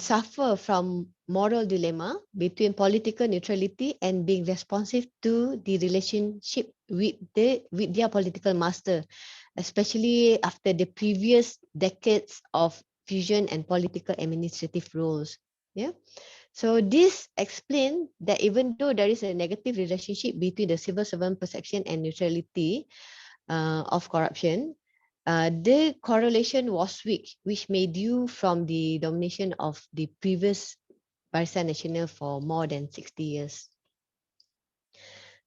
suffer from moral dilemma between political neutrality and being responsive to the relationship with their political master, especially after the previous decades of fusion and political administrative roles. Yeah. So this explains that even though there is a negative relationship between the civil servant perception and neutrality of corruption, the correlation was weak, which may due from the domination of the previous Barisan Nasional for more than 60 years.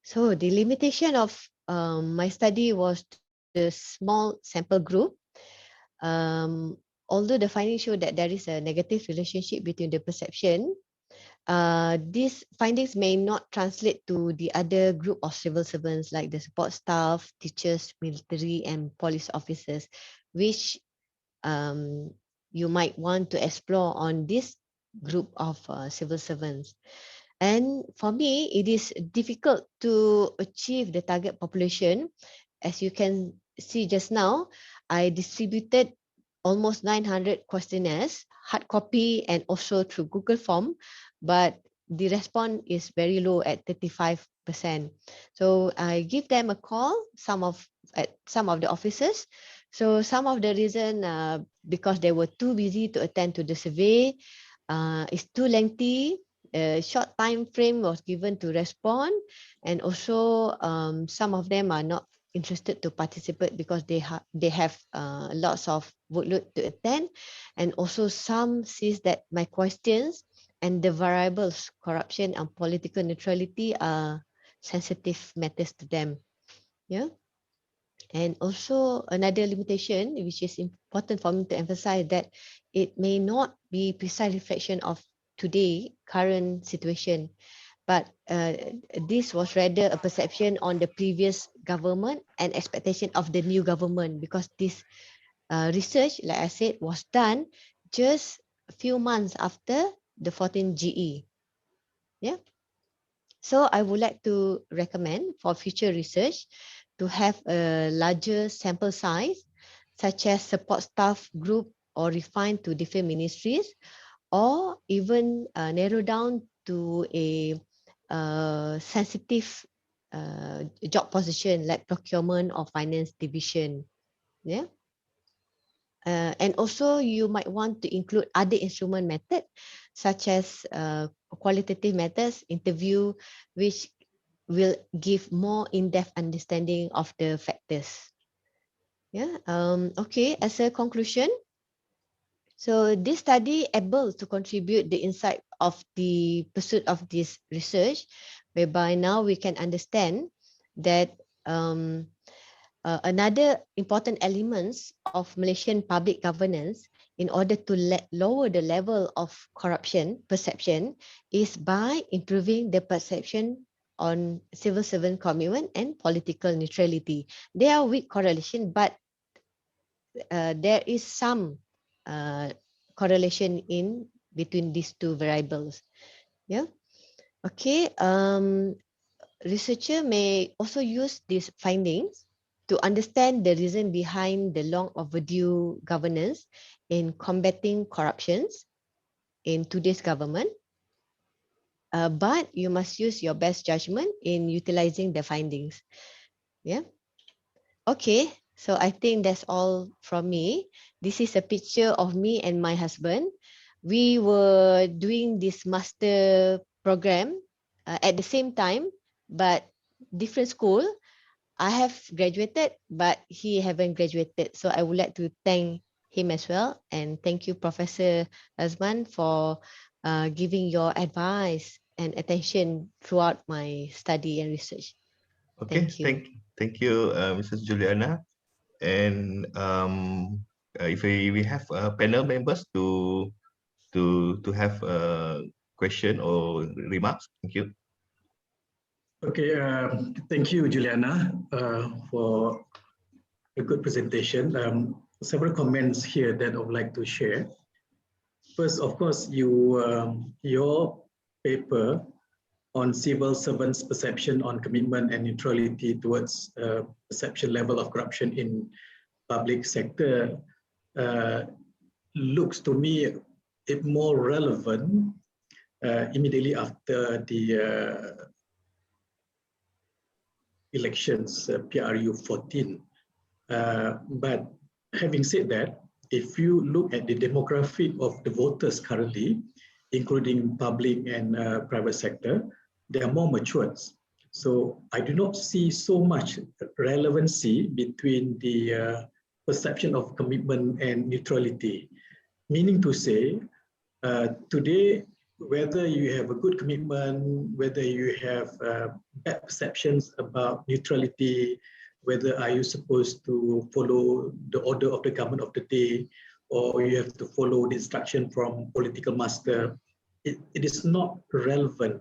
So the limitation of my study was the small sample group. Although the findings show that there is a negative relationship between the perception, these findings may not translate to the other group of civil servants like the support staff, teachers, military and police officers, which you might want to explore on this group of civil servants. And for me, it is difficult to achieve the target population. As you can see just now, I distributed almost 900 questionnaires, hard copy and also through Google Form, but the response is very low at 35%. So I give them a call, some of the officers. So some of the reason because they were too busy to attend to the survey, it's too lengthy. A short time frame was given to respond, and also some of them are not interested to participate because they have lots of workload to attend, and also some sees that my questions and the variables corruption and political neutrality are sensitive matters to them. Yeah. And also another limitation, which is important for me to emphasize, that it may not be precise reflection of today current situation, but this was rather a perception on the previous government and expectation of the new government, because this research, like I said, was done just a few months after the 14 GE. Yeah. So I would like to recommend for future research to have a larger sample size, such as support staff group or refined to different ministries, or even narrow down to a sensitive job position like procurement or finance division. Yeah. And also you might want to include other instrument method, such as qualitative methods, interview, which will give more in-depth understanding of the factors. Yeah. Okay. As a conclusion, so this study able to contribute the insight of the pursuit of this research, whereby now we can understand that another important elements of Malaysian public governance in order to lower the level of corruption perception is by improving the perception on civil servant commitment and political neutrality. They are weak correlation, but there is some correlation in between these two variables. Yeah. Okay. Researcher may also use these findings to understand the reason behind the long overdue governance in combating corruptions in today's government. But you must use your best judgment in utilizing the findings. Yeah. Okay, so I think that's all from me. This is a picture of me and my husband. We were doing this master program at the same time, but different school. I have graduated, but he haven't graduated. So I would like to thank him as well. And thank you, Professor Azman, for giving your advice and attention throughout my study and research. Okay, Thank you. thank you, Mrs. Juliana. And if we have panel members to have a question or remarks, thank you. Okay, thank you, Juliana, for a good presentation. Several comments here that I would like to share. First, of course, your paper on civil servants' perception on commitment and neutrality towards perception level of corruption in public sector looks to me more relevant immediately after the elections, PRU 14. But having said that, if you look at the demographic of the voters currently, including public and private sector, they are more matured. So I do not see so much relevancy between the perception of commitment and neutrality. Meaning to say, today, whether you have a good commitment, whether you have bad perceptions about neutrality, whether are you supposed to follow the order of the government of the day, or you have to follow the instruction from political master, it is not relevant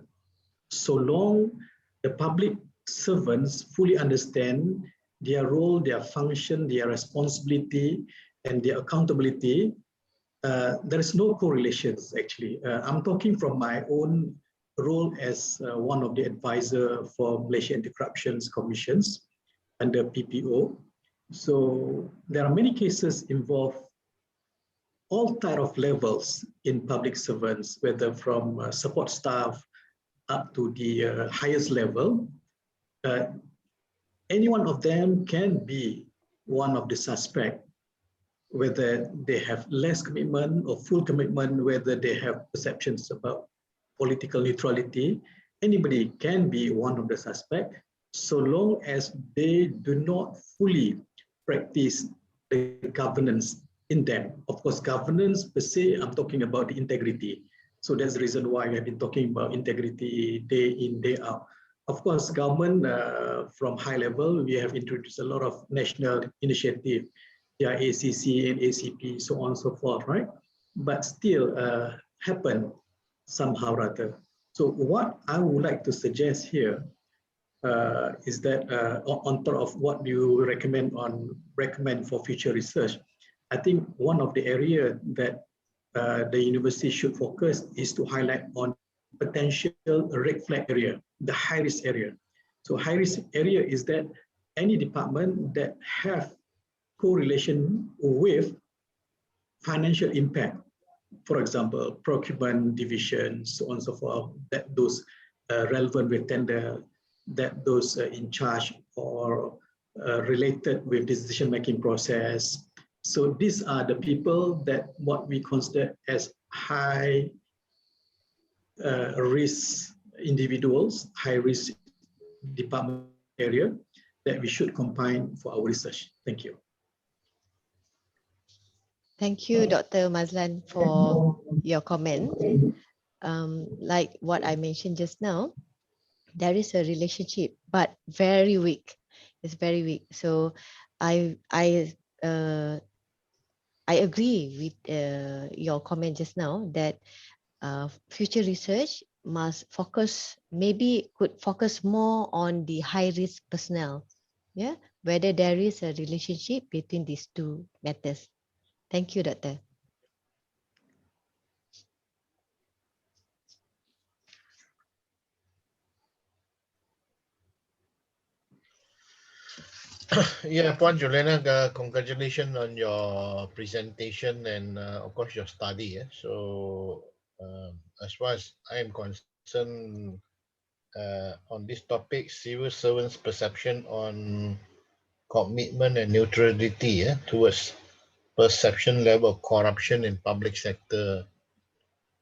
so long the public servants fully understand their role, their function, their responsibility, and their accountability. There is no correlations actually. I'm talking from my own role as one of the advisor for Malaysia Anti-Corruption Commissions under PPO. So there are many cases involve all type of levels in public servants, whether from support staff up to the highest level. Any one of them can be one of the suspect, whether they have less commitment or full commitment, whether they have perceptions about political neutrality. Anybody can be one of the suspect, so long as they do not fully practice the governance in them. Of course, governance per se, I'm talking about the integrity. So that's the reason why we have been talking about integrity day in, day out. Of course, government from high level, we have introduced a lot of national initiative, yeah, ACC and ACP, so on and so forth, right? But still happen somehow or other. So what I would like to suggest here is that on top of what you recommend for future research, I think one of the area that the university should focus is to highlight on potential red flag area, the high risk area. So high risk area is that any department that have correlation with financial impact, for example, procurement division, so on and so forth, that those relevant with tender, that those in charge or related with decision-making process. So these are the people that what we consider as high risk individuals, high risk department area that we should combine for our research. Thank you. Thank you, Dr. Mazlan, for your comment. Like what I mentioned just now, there is a relationship, but very weak. It's very weak. So I agree with your comment just now that future research must focus, maybe could focus more on the high risk personnel. Yeah, whether there is a relationship between these two matters. Thank you, Doctor. Yeah, Puan Juliana, congratulations on your presentation and of course your study. So as far as I am concerned on this topic, civil servants' perception on commitment and neutrality towards perception level of corruption in public sector.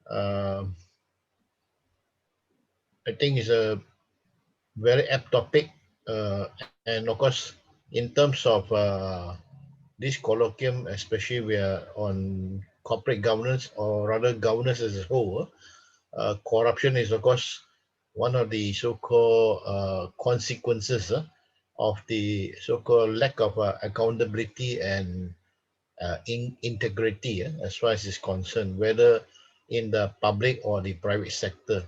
I think it's a very apt topic, and of course, in terms of this colloquium, especially we are on corporate governance, or rather governance as a whole. Corruption is, of course, one of the so-called consequences of the so-called lack of accountability and integrity as far as is concerned, whether in the public or the private sector.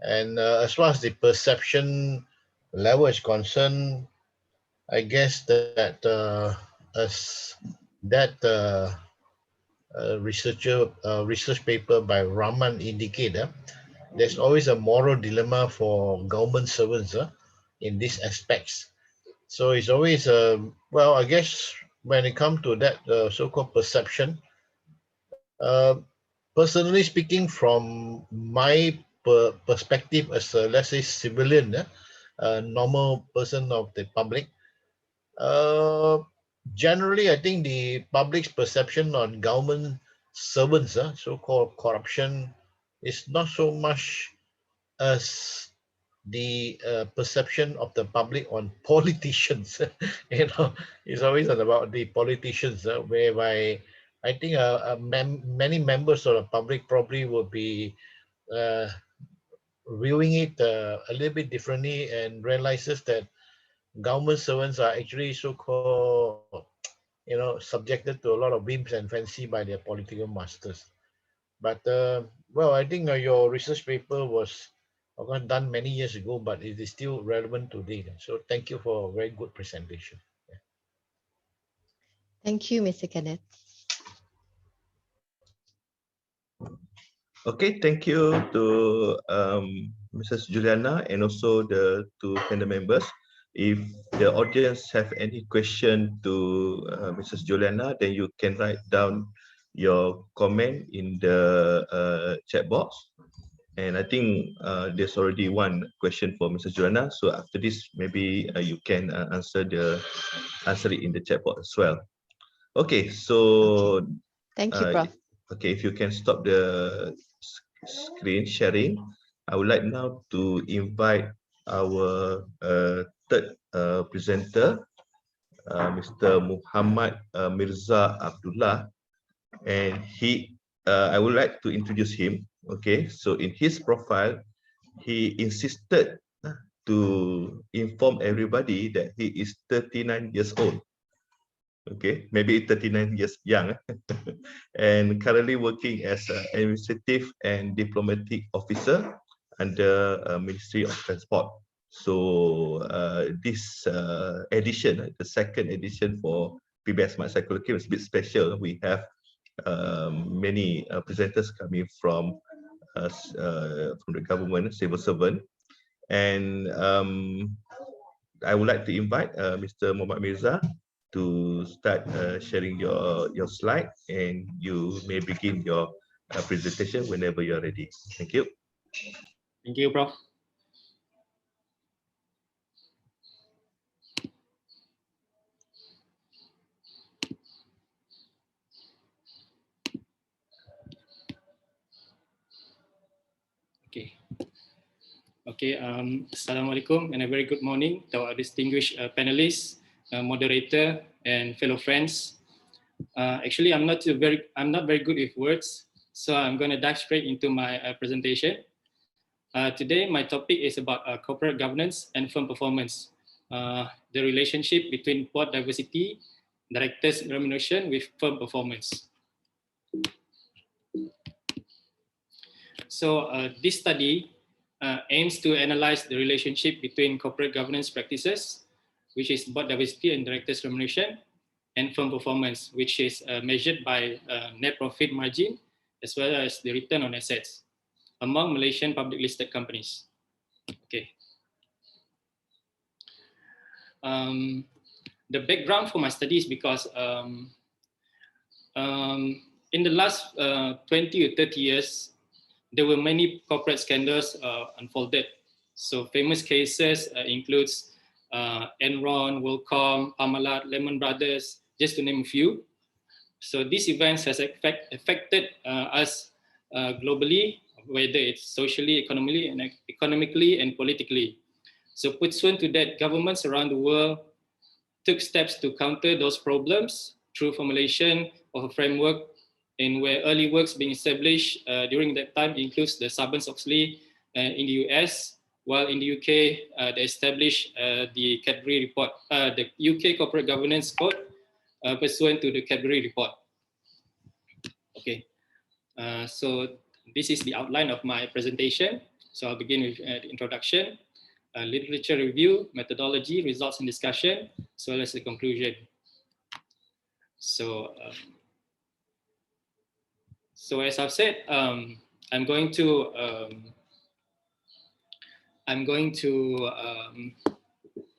And as far as the perception level is concerned, I guess that as that research paper by Raman indicate, there's always a moral dilemma for government servants in these aspects. So it's always, well, I guess when it comes to that so-called perception, personally speaking, from my perspective as a, let's say, civilian, a normal person of the public, generally, I think the public's perception on government servants, so-called corruption, is not so much as the perception of the public on politicians. It's always about the politicians, whereby I think many members of the public probably will be viewing it a little bit differently, and realizes that government servants are actually so-called, subjected to a lot of whims and fancy by their political masters. But well, I think your research paper was done many years ago, but it is still relevant today. So thank you for a very good presentation. Thank you, Mr. Kenneth. Okay, thank you to Mrs. Juliana and also the two panel members. If the audience have any question to Mrs. Juliana, then you can write down your comment in the chat box. And I think there's already one question for Mrs. Juliana. So after this, maybe you can answer it in the chat box as well. Okay, so thank you, Prof. Okay, if you can stop the screen sharing, I would like now to invite our third presenter, Mr. Muhammad Mirza Abdullah, and I would like to introduce him. Okay, so in his profile, he insisted to inform everybody that he is 39 years old. Okay, maybe 39 years young, and currently working as an administrative and diplomatic officer under Ministry of Transport. So this edition, the second edition for PBS-MAICSA Colloquium, is a bit special. We have many presenters coming from the government, civil servant, and I would like to invite Mr. Muhammad Mirza to start sharing your slide, and you may begin your presentation whenever you're ready. Thank you. Thank you, Prof. Okay, Assalamualaikum and a very good morning to our distinguished panelists, moderator, and fellow friends. Actually, I'm not very good with words, so I'm going to dive straight into my presentation. Today, my topic is about corporate governance and firm performance, the relationship between board diversity, directors' remuneration with firm performance. So this study aims to analyze the relationship between corporate governance practices, which is board diversity and directors' remuneration, and firm performance, which is measured by net profit margin, as well as the return on assets among Malaysian public listed companies. Okay. The background for my study is because in the last 20 or 30 years, there were many corporate scandals unfolded. So famous cases includes Enron, WorldCom, Parmalat, Lehman Brothers, just to name a few. So these events has affected us globally, whether it's socially, economically, and politically. So pursuant to that, governments around the world took steps to counter those problems through formulation of a framework in where early works being established during that time includes the Sarbanes-Oxley in the US, while in the UK, they established the Cadbury report, the UK Corporate Governance Code pursuant to the Cadbury report. Okay, so this is the outline of my presentation. So I'll begin with the introduction, literature review, methodology, results and discussion, as well as the conclusion. So, so as I've said, I'm going to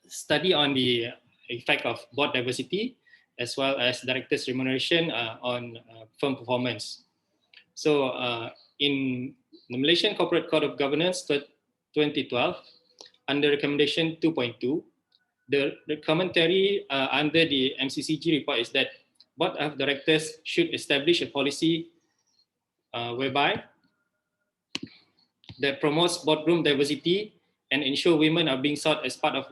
study on the effect of board diversity as well as directors' remuneration on firm performance. So in the Malaysian Corporate Code of Governance 2012, under recommendation 2.2, the commentary under the MCCG report is that board of directors should establish a policy whereby that promotes boardroom diversity and ensure women are being sought as part of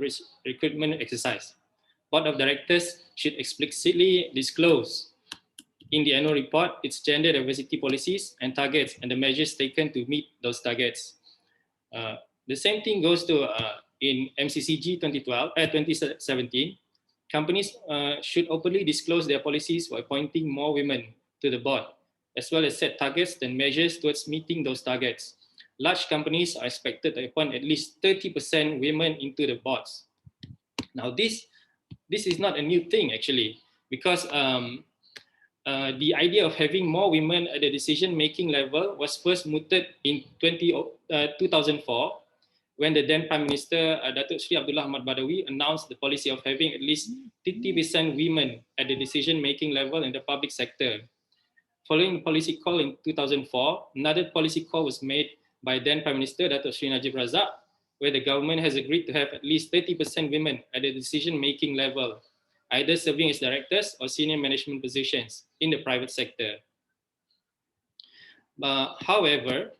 recruitment exercise. Board of directors should explicitly disclose in the annual report its gender diversity policies and targets and the measures taken to meet those targets. The same thing goes to in MCCG 2017. Companies should openly disclose their policies for appointing more women to the board, as well as set targets and measures towards meeting those targets. Large companies are expected to appoint at least 30% women into the boards. Now, this is not a new thing actually, because the idea of having more women at the decision-making level was first mooted in 2004, when the then Prime Minister Datuk Sri Abdullah Ahmad Badawi announced the policy of having at least 50% women at the decision-making level in the public sector. Following the policy call in 2004, another policy call was made by then Prime Minister Datuk Sri Najib Razak, where the government has agreed to have at least 30% women at the decision-making level, either serving as directors or senior management positions in the private sector. However,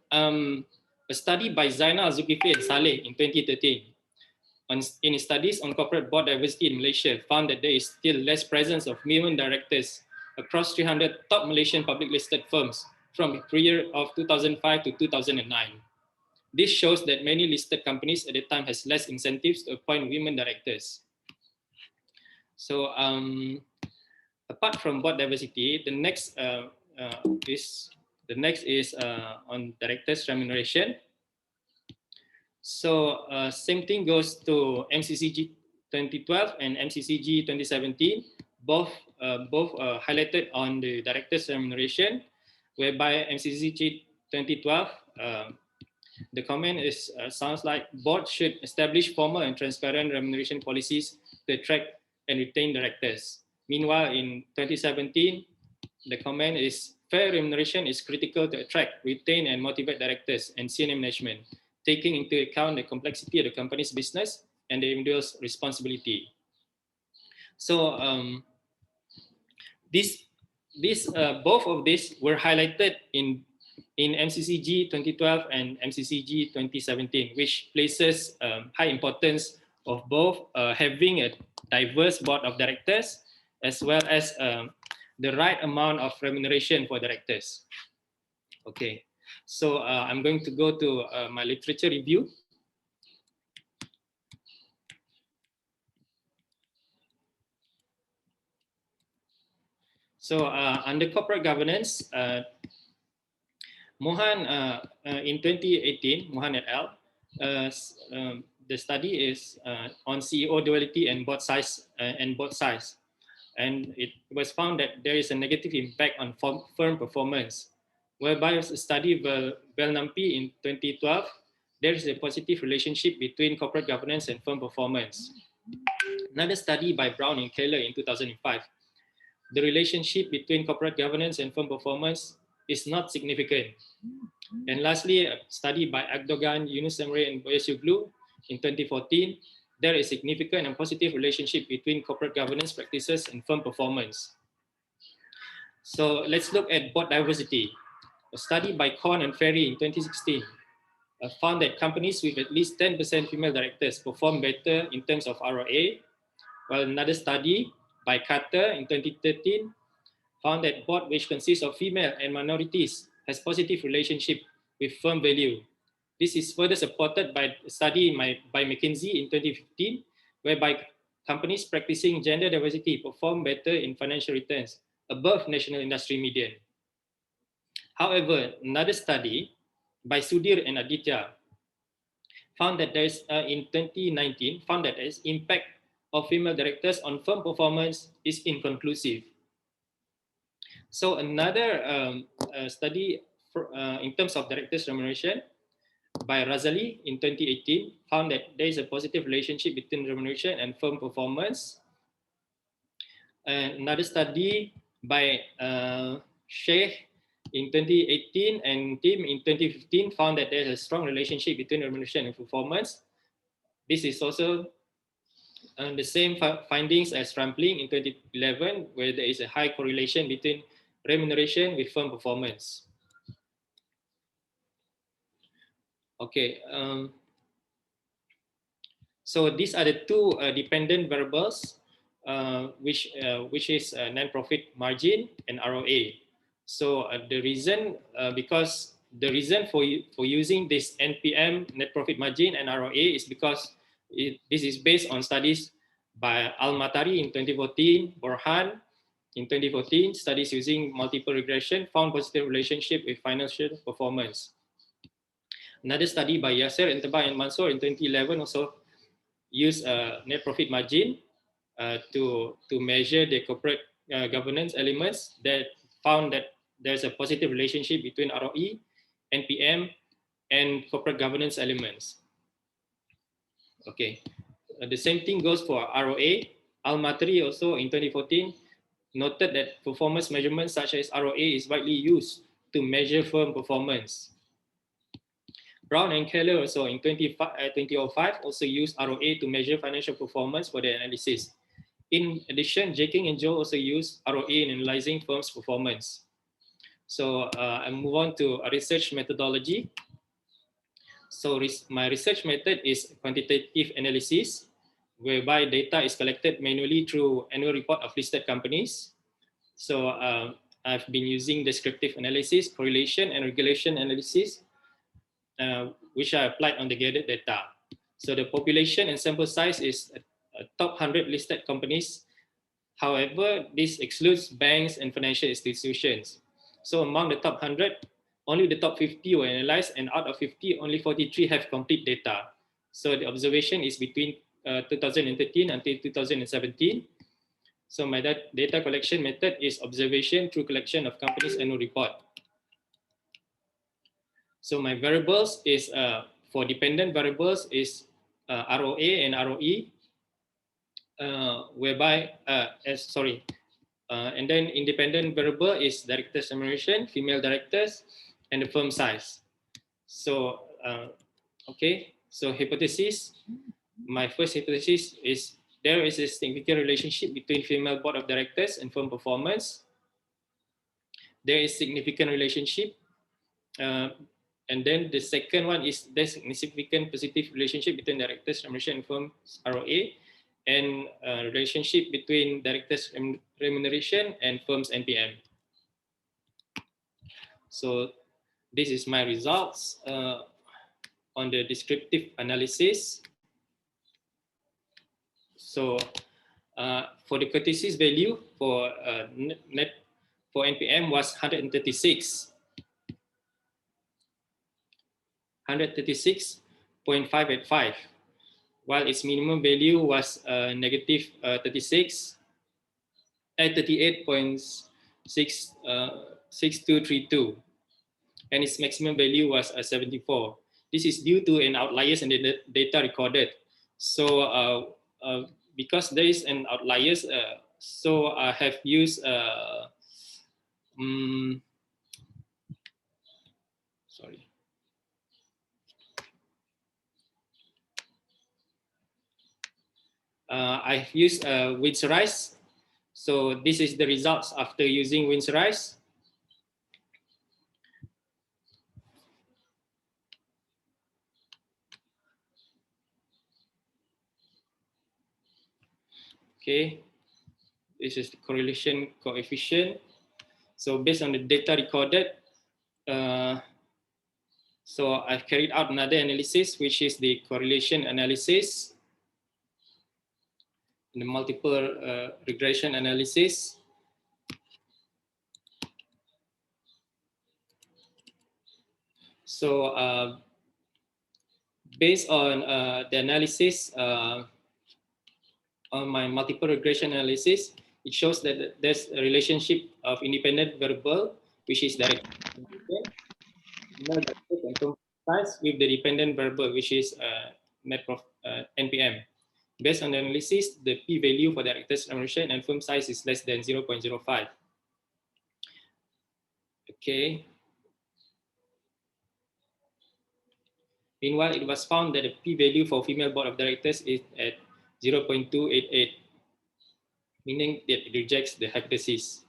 a study by Zainal Zulkifli and Saleh in 2013 in studies on corporate board diversity in Malaysia found that there is still less presence of women directors across 300 top Malaysian public listed firms from the period of 2005 to 2009. This shows that many listed companies at the time has less incentives to appoint women directors. So apart from board diversity, the next is on directors' remuneration. So same thing goes to MCCG 2012 and MCCG 2017, both highlighted on the directors' remuneration, whereby MCCG 2012, the comment is sounds like board should establish formal and transparent remuneration policies to attract and retain directors. Meanwhile, in 2017, the comment is fair remuneration is critical to attract, retain, and motivate directors and senior management, taking into account the complexity of the company's business and the individual's responsibility. So both of these were highlighted in MCCG 2012 and MCCG 2017, which places high importance of both having a diverse board of directors as well as the right amount of remuneration for directors. Okay, so I'm going to go to my literature review. So under corporate governance, Mohan in 2018, Mohan et al. The study is on CEO duality and board size and it was found that there is a negative impact on firm performance, whereby a study by Belnampi in 2012, there is a positive relationship between corporate governance and firm performance. Another study by Brown and Keller in 2005, the relationship between corporate governance and firm performance is not significant. And lastly, a study by Agdogan, Yunus Emre, and Boyesuglu in 2014, there is significant and positive relationship between corporate governance practices and firm performance. So let's look at board diversity. A study by Korn and Ferry in 2016 found that companies with at least 10% female directors perform better in terms of ROA, while another study by Carter in 2013 found that board which consists of female and minorities has positive relationship with firm value. This is further supported by a study by McKinsey in 2015, whereby companies practicing gender diversity perform better in financial returns above national industry median. However, another study by Sudhir and Aditya found that there is, in 2019, found that there is impact of female directors on firm performance is inconclusive. So another study in terms of directors remuneration by Razali in 2018 found that there is a positive relationship between remuneration and firm performance. Another study by Sheikh in 2018 and Tim in 2015 found that there is a strong relationship between remuneration and performance. This is also the same findings as Rampling in 2011, where there is a high correlation between remuneration with firm performance. Okay, so these are the two dependent variables, which is net profit margin and ROA. So the reason, because the reason for using this NPM, net profit margin, and ROA is because this is based on studies by Al-Matari in 2014, Borhan in 2014, studies using multiple regression found positive relationship with financial performance. Another study by Yasser, Entebah, and Mansour in 2011 also used net profit margin to measure the corporate governance elements that found that there's a positive relationship between ROE, NPM, and corporate governance elements. Okay, the same thing goes for ROA. Al-Matri also in 2014 noted that performance measurements such as ROA is widely used to measure firm performance. Brown and Keller also in 2005 also used ROA to measure financial performance for their analysis. In addition, Jeking and Joe also used ROA in analyzing firms' performance. So I move on to a research methodology. So my research method is quantitative analysis, whereby data is collected manually through annual report of listed companies. So I've been using descriptive analysis, correlation, and regulation analysis, which are applied on the gathered data. So the population and sample size is top 100 listed companies. However, this excludes banks and financial institutions. So among the top 100, only the top 50 were analyzed, and out of 50, only 43 have complete data. So the observation is between 2013 until 2017. So my data collection method is observation through collection of companies' annual report. So my variables is, for dependent variables is ROA and ROE, whereby, and then independent variable is directors remuneration, female directors, and the firm size. So, okay, so hypothesis, my first hypothesis is there is a significant relationship between female board of directors and firm performance. There is significant relationship. And then the second one is there's significant positive relationship between directors remuneration and firm's ROA, and relationship between directors remuneration and firm's NPM. So this is my results on the descriptive analysis. So for the curtis value for for NPM was 136. 136.585, while its minimum value was negative 38.6232, and its maximum value was 74. This is due to an outliers in the data recorded. So because there is an outliers, so I have used sorry. I've used Windsorize. So this is the results after using Windsorize. Okay, this is the correlation coefficient. So based on the data recorded, so I've carried out another analysis, which is the correlation analysis, the multiple regression analysis. So based on the analysis on my multiple regression analysis, it shows that there's a relationship of independent variable, which is direct size with the dependent variable, which is NPM. Based on the analysis, the p-value for director's remuneration and firm size is less than 0.05. Okay. Meanwhile, it was found that the p-value for female board of directors is at 0.288, meaning that it rejects the hypothesis.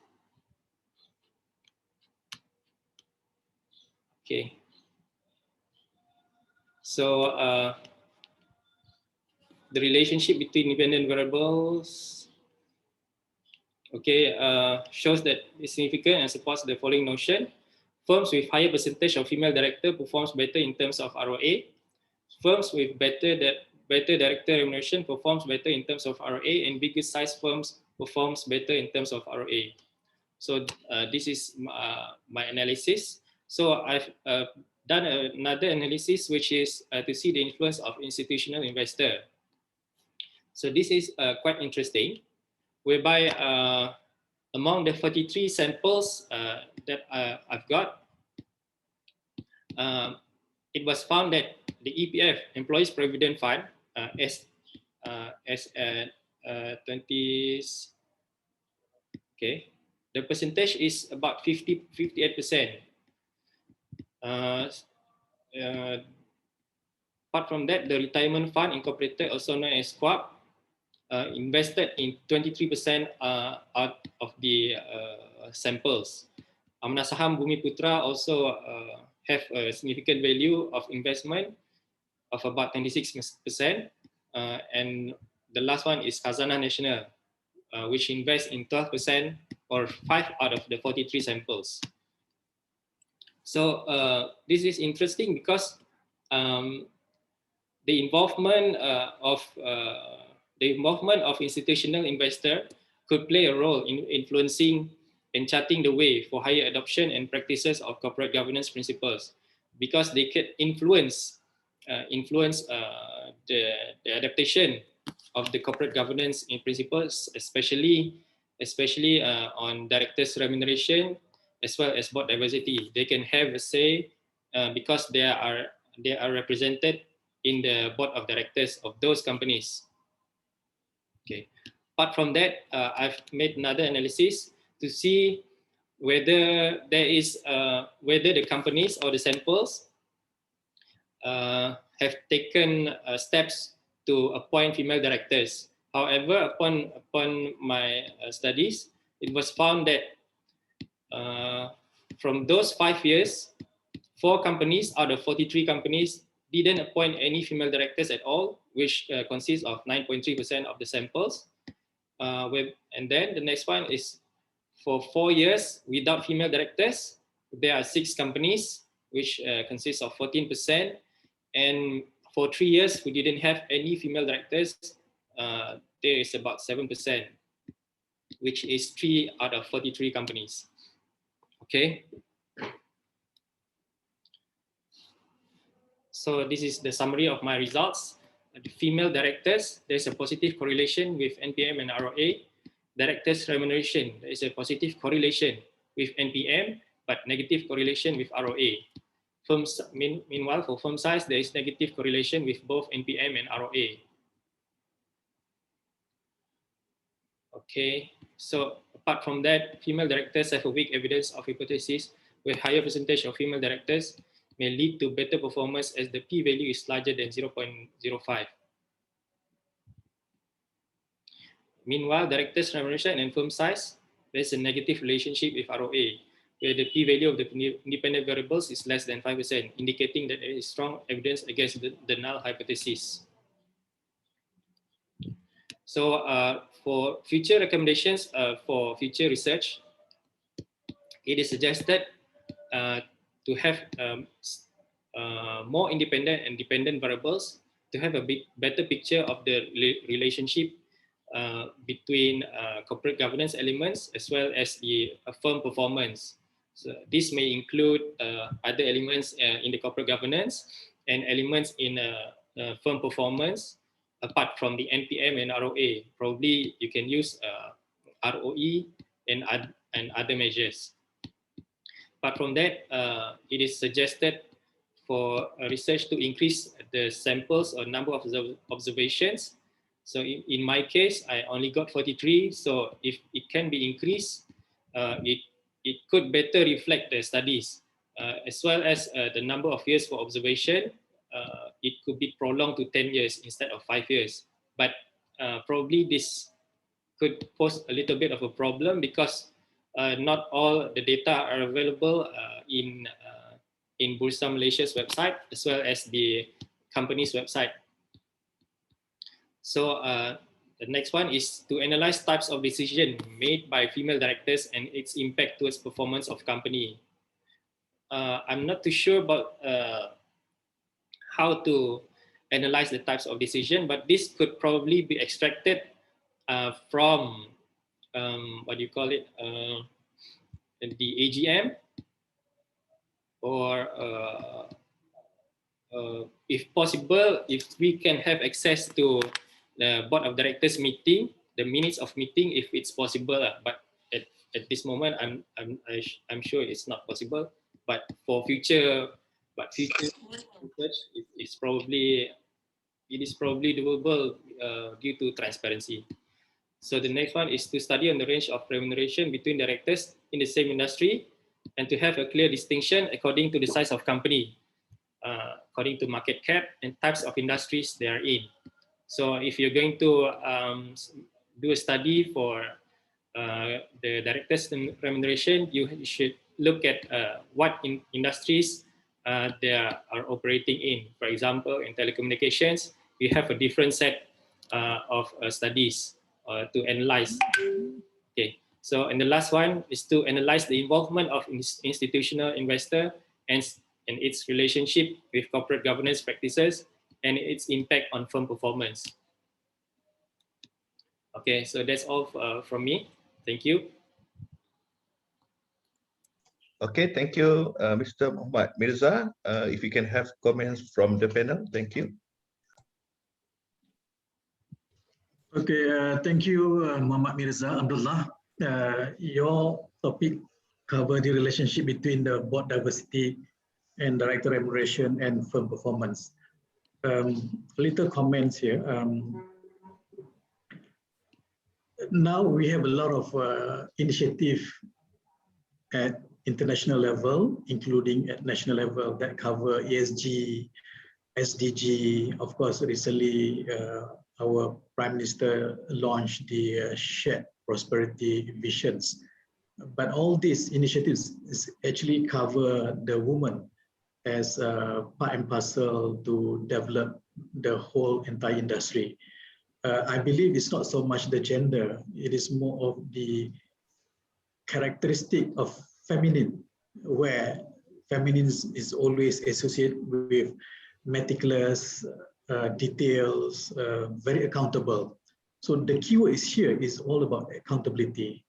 Okay. So the relationship between independent variables, okay, shows that it's significant and supports the following notion. Firms with higher percentage of female director performs better in terms of ROA. Firms with better director remuneration performs better in terms of ROA, and bigger size firms performs better in terms of ROA. So this is my analysis. So I've done another analysis, which is to see the influence of institutional investor. So this is quite interesting, whereby among the 43 samples that I've got, it was found that the EPF, Employees Provident Fund, as 20s, okay, the percentage is about 58%. Apart from that, the Retirement Fund Incorporated, also known as QAP, invested in 23% out of the samples. Amanah Saham Bumi Putra also have a significant value of investment of about 26%. And the last one is Khazanah Nasional, which invests in 12% or 5 out of the 43 samples. So this is interesting because the involvement of institutional investor could play a role in influencing and charting the way for higher adoption and practices of corporate governance principles, because they could influence the adaptation of the corporate governance in principles, especially on directors' remuneration as well as board diversity. They can have a say because they are represented in the board of directors of those companies. Okay. Apart from that, I've made another analysis to see whether there is whether the companies or the samples have taken steps to appoint female directors. However, upon my studies, it was found that from those 5 years, 4 companies out of 43 companies didn't appoint any female directors at all, which consists of 9.3% of the samples. And then the next one is for 4 years without female directors, there are 6 companies, which consists of 14%. And for 3 years, we didn't have any female directors. There is about 7%, which is 3 out of 43 companies. Okay. So this is the summary of my results. The female directors, there's a positive correlation with NPM and ROA. Directors' remuneration, there is a positive correlation with NPM, but negative correlation with ROA. Firms, meanwhile, for firm size, there is negative correlation with both NPM and ROA. Okay, so apart from that, female directors have a weak evidence of hypothesis where higher percentage of female directors may lead to better performance as the p-value is larger than 0.05. Meanwhile, directors' remuneration and firm size, there's a negative relationship with ROA, where the p-value of the independent variables is less than 5%, indicating that there is strong evidence against the null hypothesis. So for future recommendations for future research, it is suggested to have more independent and dependent variables to have a better picture of the relationship between corporate governance elements as well as the firm performance. So this may include other elements in the corporate governance and elements in firm performance apart from the NPM and ROA. Probably you can use ROE and other measures. Apart from that, it is suggested for research to increase the samples or number of observations. So in my case, I only got 43. So if it can be increased, it could better reflect the studies, as well as the number of years for observation. It could be prolonged to 10 years instead of 5 years. But probably this could pose a little bit of a problem because not all the data are available in Bursa Malaysia's website as well as the company's website. So the next one is to analyze types of decision made by female directors and its impact towards performance of company. I'm not too sure about how to analyze the types of decision, but this could probably be extracted from what do you call it, the AGM, or if possible, if we can have access to the board of directors meeting, the minutes of meeting, if it's possible. But at this moment, I'm sure it's not possible. But for future research, it is probably doable due to transparency. So the next one is to study on the range of remuneration between directors in the same industry and to have a clear distinction according to the size of company, according to market cap and types of industries they are in. So if you're going to do a study for the directors' remuneration, you should look at what industries they are operating in. For example, in telecommunications, we have a different set of studies to analyze. Okay, so and the last one is to analyze the involvement of institutional investor and its relationship with corporate governance practices and its impact on firm performance. Okay, so that's all from me. Thank you. Okay, thank you, Mr. Muhammad Mirza. If you can have comments from the panel, thank you. Okay, thank you, Muhammad Mirza Abdullah. Your topic cover the relationship between the board diversity and director remuneration and firm performance. Little comments here. Now we have a lot of initiative at international level, including at national level, that cover ESG, SDG. Of course, recently our Prime Minister launched the Shared Prosperity Visions. But all these initiatives actually cover the woman as part and parcel to develop the whole entire industry. I believe it's not so much the gender, it is more of the characteristic of feminine, where feminine is always associated with meticulous, details, very accountable. So the keyword is here is all about accountability.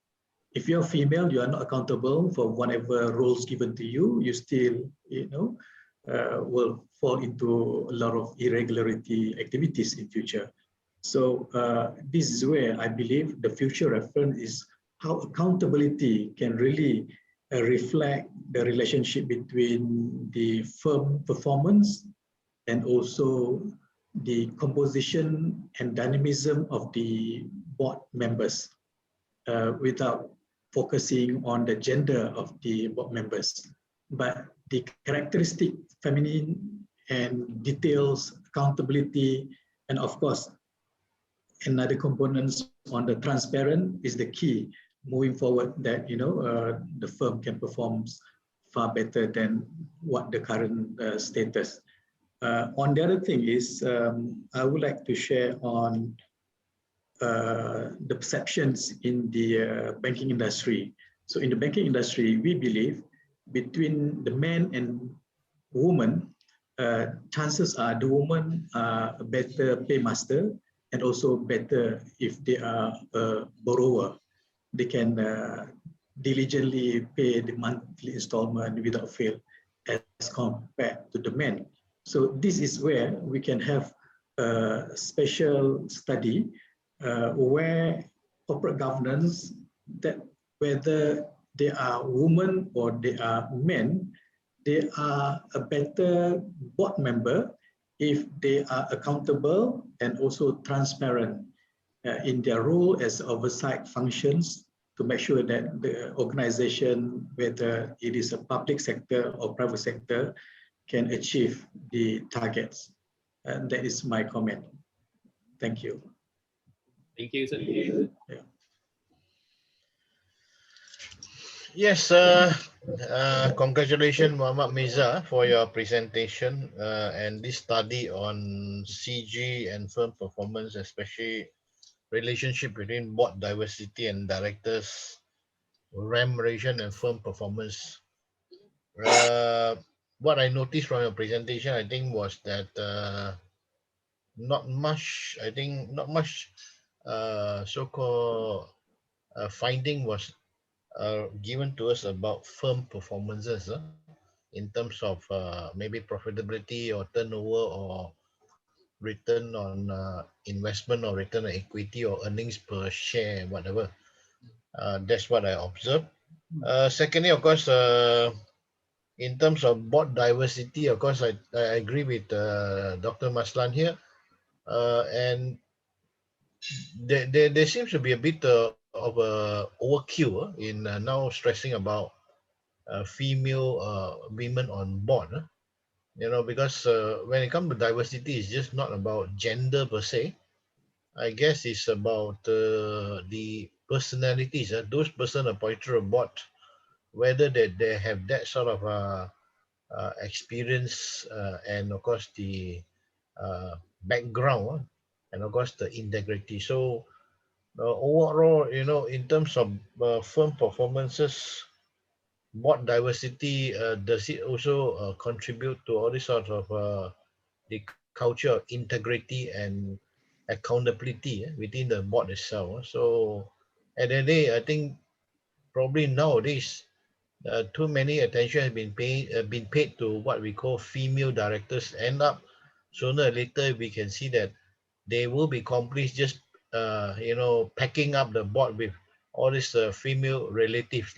If you're female, you are not accountable for whatever roles given to you. You still, will fall into a lot of irregularity activities in future. So this is where I believe the future reference is how accountability can really reflect the relationship between the firm performance and also the composition and dynamism of the board members without focusing on the gender of the board members. But the characteristic, feminine and details, accountability, and of course, another components on the transparent is the key moving forward, that the firm can perform far better than what the current status. On the other thing is, I would like to share on the perceptions in the banking industry. So in the banking industry, we believe between the man and woman, chances are the woman are a better paymaster and also better if they are a borrower. They can diligently pay the monthly installment without fail as compared to the men. So this is where we can have a special study where corporate governance, that whether they are women or they are men, they are a better board member if they are accountable and also transparent in their role as oversight functions to make sure that the organization, whether it is a public sector or private sector, can achieve the targets. And that is my comment. Thank you. Thank you, sir. Yeah. Yes, congratulations, Muhammad Mirza, for your presentation and this study on CG and firm performance, especially relationship between board diversity and directors, remuneration and firm performance. What I noticed from your presentation, I think, was that not much so-called finding was given to us about firm performances in terms of maybe profitability or turnover or return on investment or return on equity or earnings per share, whatever. That's what I observed. Secondly, of course, in terms of board diversity, of course, I agree with Dr. Maslan here. And there seems to be a bit of a overkill in now stressing about female women on board. Because when it comes to diversity, it's just not about gender per se. I guess it's about the personalities. Those persons appointed to a board, whether they have that sort of experience and of course the background and of course the integrity. So overall, in terms of firm performances, board diversity, does it also contribute to all this sort of the culture of integrity and accountability within the board itself? So at the end of the day, I think probably nowadays too many attention has been paid to what we call female directors. End up sooner or later we can see that they will be companies just packing up the board with all these female relatives,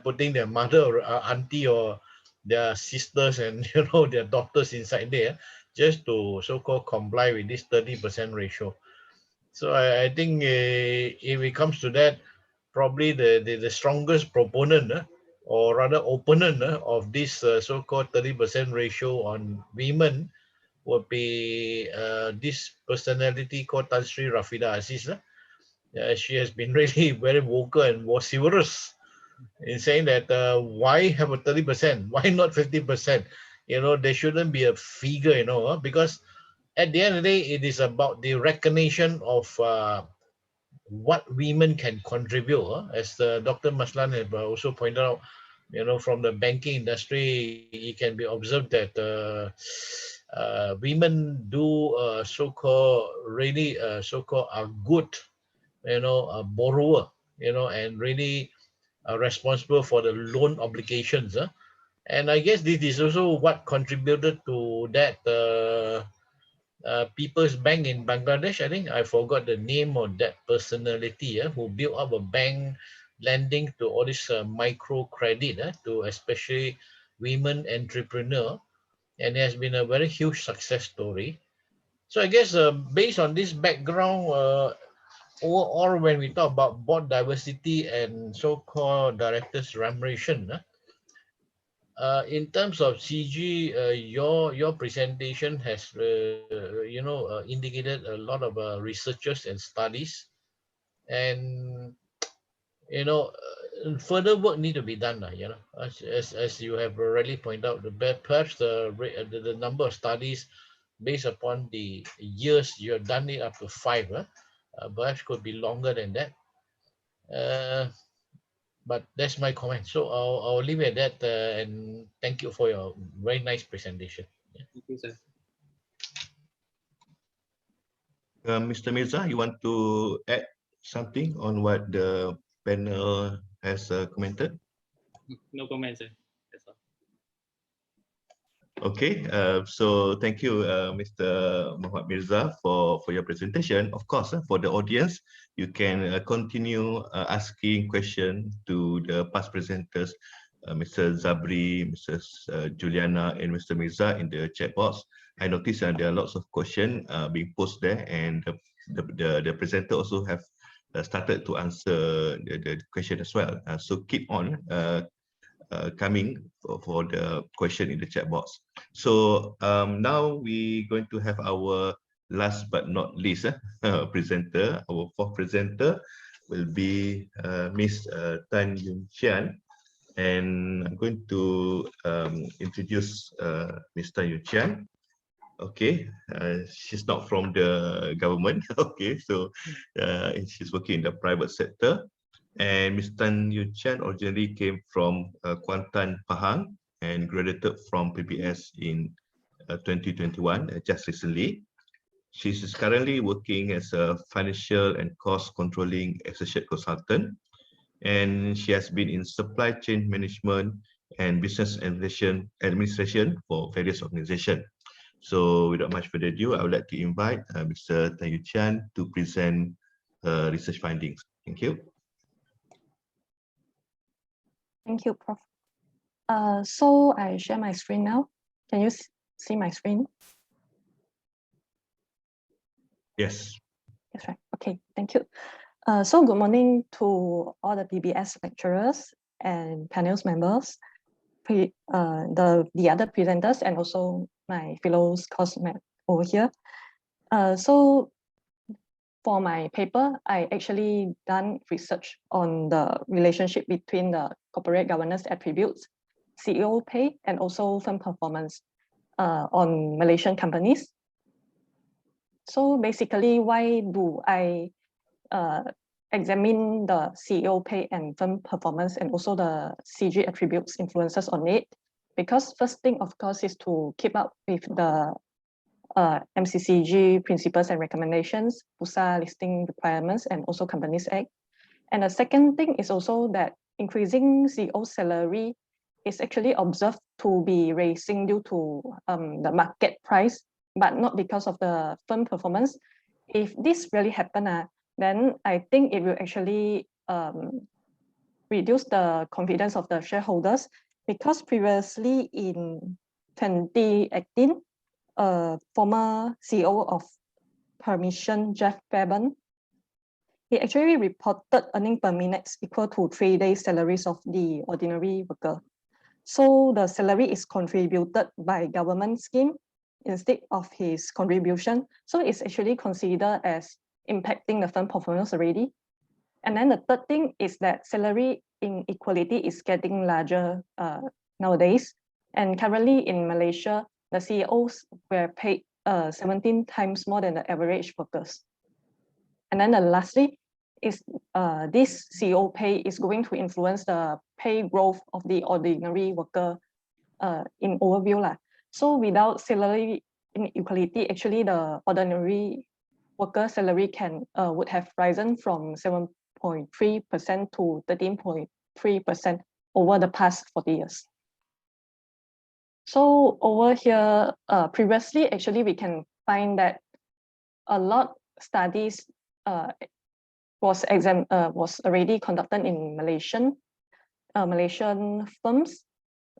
putting their mother or auntie or their sisters and their daughters inside there just to so-called comply with this 30% ratio. So I think if it comes to that, probably the strongest proponent or rather opponent of this so-called 30% ratio on women would be this personality called Tan Sri Rafida Aziz. She has been really very vocal and vociferous in saying that why have a 30%? Why not 50%? There shouldn't be a figure, because at the end of the day, it is about the recognition of what women can contribute. As Dr. Maslan has also pointed out, from the banking industry, it can be observed that women do so-called really so-called a good, a borrower, and really responsible for the loan obligations. And I guess this is also what contributed to that People's Bank in Bangladesh. I think I forgot the name of that personality who built up a bank lending to all this micro credit to especially women entrepreneur, and it has been a very huge success story. So I guess based on this background, overall, when we talk about board diversity and so-called directors remuneration, In terms of CG, your presentation has indicated a lot of researchers and studies, and further work need to be done. As you have already pointed out, perhaps the number of studies based upon the years you have done it up to 5, perhaps could be longer than that. But that's my comment. So I'll leave it at that, and thank you for your very nice presentation. Thank you, sir. Mr. Mirza, you want to add something on what the panel has commented? No comment, sir. That's all. Okay, so thank you, Mr. Muhammad Mirza, for your presentation. Of course, for the audience, you can continue asking questions to the past presenters, Mr. Zabri, Mrs. Juliana, and Mr. Mirza in the chat box. I noticed there are lots of questions being posted there, and the presenter also have started to answer the question as well. So keep on coming for the question in the chat box. So now we're going to have our last but not least presenter. Our fourth presenter will be Miss Tan Yun Chian. And I'm going to introduce Miss Tan Yun Chian. Okay, she's not from the government. Okay, so she's working in the private sector. And Ms. Tan Yu Chan originally came from Kuantan, Pahang, and graduated from PBS in 2021, just recently. She is currently working as a financial and cost controlling associate consultant, and she has been in supply chain management and business administration for various organizations. So without much further ado, I would like to invite Mr. Tan Yu Chan to present her research findings. Thank you. Thank you, Prof. So I share my screen now. Can you see my screen? Yes. That's right. Okay, thank you. So good morning to all the PBS lecturers and panels members, the other presenters, and also my fellow classmates over here. So for my paper, I actually done research on the relationship between the corporate governance attributes, CEO pay, and also firm performance on Malaysian companies. So basically, why do I examine the CEO pay and firm performance and also the CG attributes influences on it? Because first thing, of course, is to keep up with the MCCG principles and recommendations, PUSA listing requirements, and also Companies Act. And the second thing is also that increasing CEO salary is actually observed to be raising due to the market price, but not because of the firm performance. If this really happen, then I think it will actually reduce the confidence of the shareholders, because previously in 2018, former CEO of Permission, Jeff Fairburn, he actually reported earning per minute equal to 3 days salaries of the ordinary worker. So the salary is contributed by government scheme instead of his contribution. So it's actually considered as impacting the firm performance already. And then the third thing is that salary inequality is getting larger nowadays. And currently in Malaysia, the CEOs were paid 17 times more than the average workers. And then lastly is this CEO pay is going to influence the pay growth of the ordinary worker in overview. So without salary inequality, actually the ordinary worker salary would have risen from 7.3% to 13.3% over the past 40 years. So over here, previously, actually, we can find that a lot studies was already conducted in Malaysian firms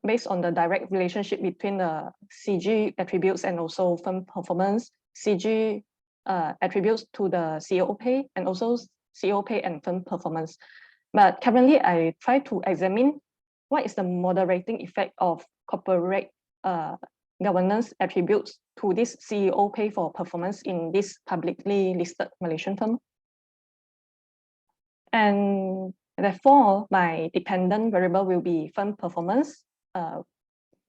based on the direct relationship between the CG attributes and also firm performance, CG attributes to the CEO pay, and also CEO pay and firm performance. But currently, I try to examine what is the moderating effect of corporate governance attributes to this CEO pay for performance in this publicly listed Malaysian firm. And therefore, my dependent variable will be firm performance.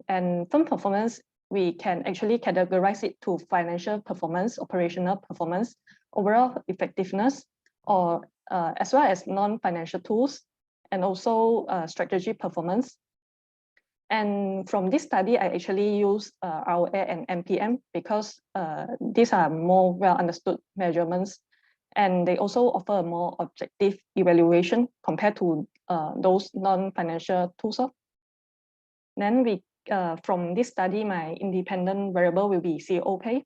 And firm performance, we can actually categorize it to financial performance, operational performance, overall effectiveness, or as well as non-financial tools, and also strategy performance. And from this study, I actually use ROA and MPM because these are more well understood measurements, and they also offer a more objective evaluation compared to those non-financial tools. Then from this study, my independent variable will be CEO pay.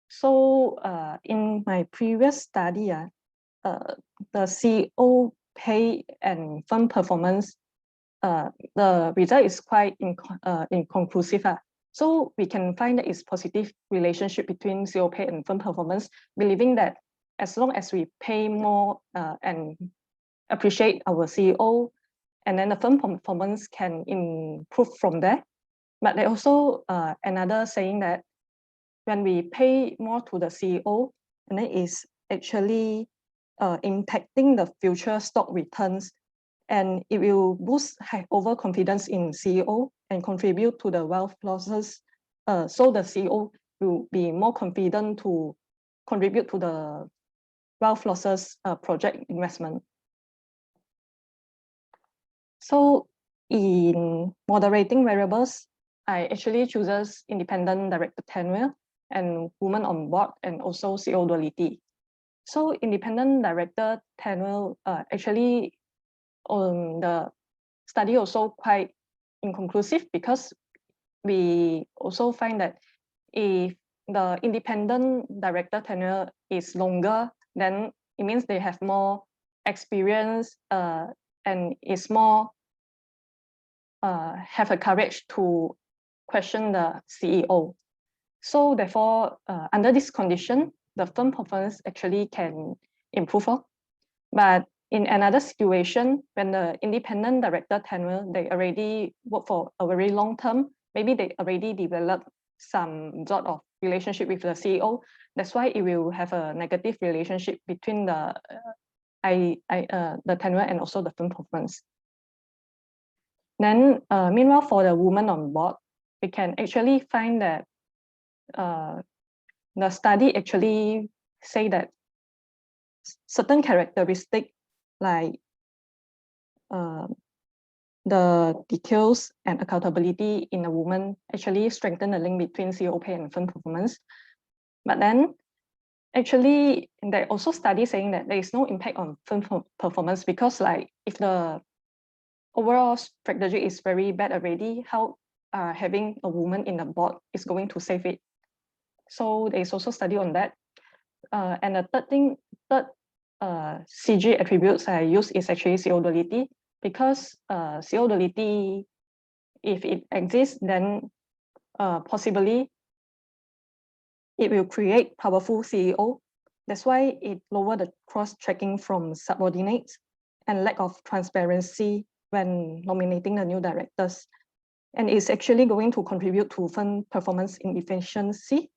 So in my previous study, the CEO pay and firm performance, the result is quite inconclusive. So we can find that it's positive relationship between CEO pay and firm performance, believing that as long as we pay more and appreciate our CEO, and then the firm performance can improve from there. But there also another saying that when we pay more to the CEO, and it is actually impacting the future stock returns, and it will boost overconfidence in CEO and contribute to the wealth losses. So the CEO will be more confident to contribute to the wealth losses project investment. So in moderating variables, I actually chooses independent director tenure and women on board, and also CEO duality. So independent director tenure actually on the study also quite inconclusive, because we also find that if the independent director tenure is longer, then it means they have more experience and is more have a courage to question the CEO. So therefore, under this condition, the firm performance actually can improve. But in another situation, when the independent director tenure, they already work for a very long term, maybe they already developed some sort of relationship with the CEO. That's why it will have a negative relationship between the tenure and also the firm performance. Then, meanwhile, for the woman on board, we can actually find that the study actually say that certain characteristics like the details and accountability in a woman actually strengthen the link between CEO pay and firm performance. But then actually there are also studies saying that there is no impact on firm performance, because like if the overall strategy is very bad already, how having a woman in the board is going to save it. So there is also study on that. And the third CG attributes I use is actually CEO duality, because CEO duality, if it exists, then possibly it will create powerful CEO. That's why it lower the cross-checking from subordinates and lack of transparency when nominating the new directors. And it's actually going to contribute to firm performance inefficiency.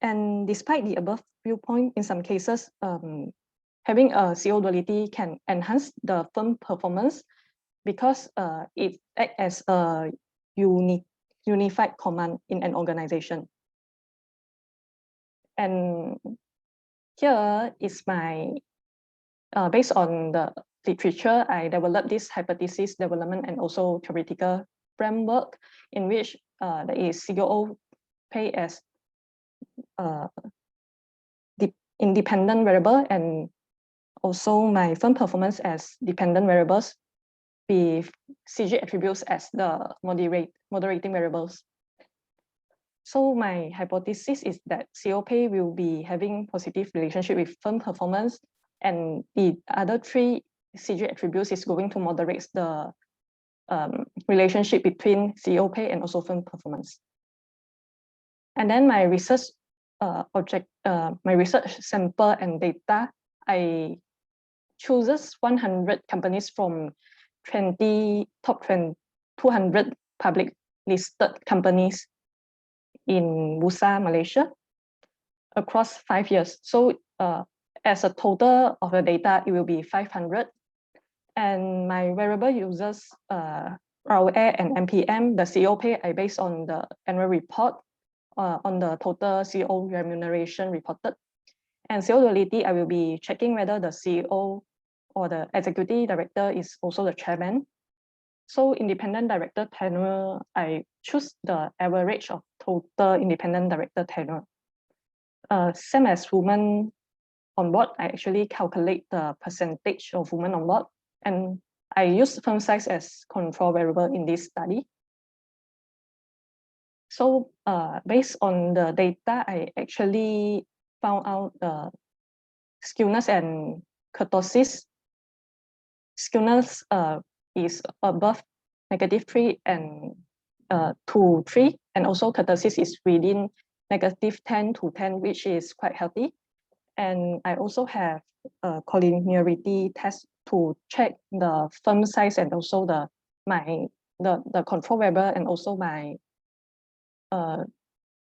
And despite the above viewpoint, in some cases, having a CEO duality can enhance the firm performance, because it acts as a unified command in an organization. And here is my, based on the literature, I developed this hypothesis development and also theoretical framework in which there is CEO pay as the independent variable, and also my firm performance as dependent variables, with CG attributes as the moderating variables. So my hypothesis is that CEO pay will be having positive relationship with firm performance, and the other three CG attributes is going to moderate the relationship between CEO pay and also firm performance. And then my research my research sample and data, I chooses 100 companies from 200 public listed companies in Bursa, Malaysia, across 5 years. So as a total of the data, it will be 500. And my variable uses ROA and NPM. The CEO pay I base on the annual report on the total CEO remuneration reported. And CEO duality, I will be checking whether the CEO or the executive director is also the chairman. So independent director tenure, I choose the average of total independent director tenure. Same as women on board, I actually calculate the percentage of women on board, and I use firm size as control variable in this study. So based on the data, I actually found out the skewness and kurtosis. Skewness is above -3 and to 3, and also kurtosis is within -10 to 10, which is quite healthy. And I also have a collinearity test to check the firm size and also the control variable and also my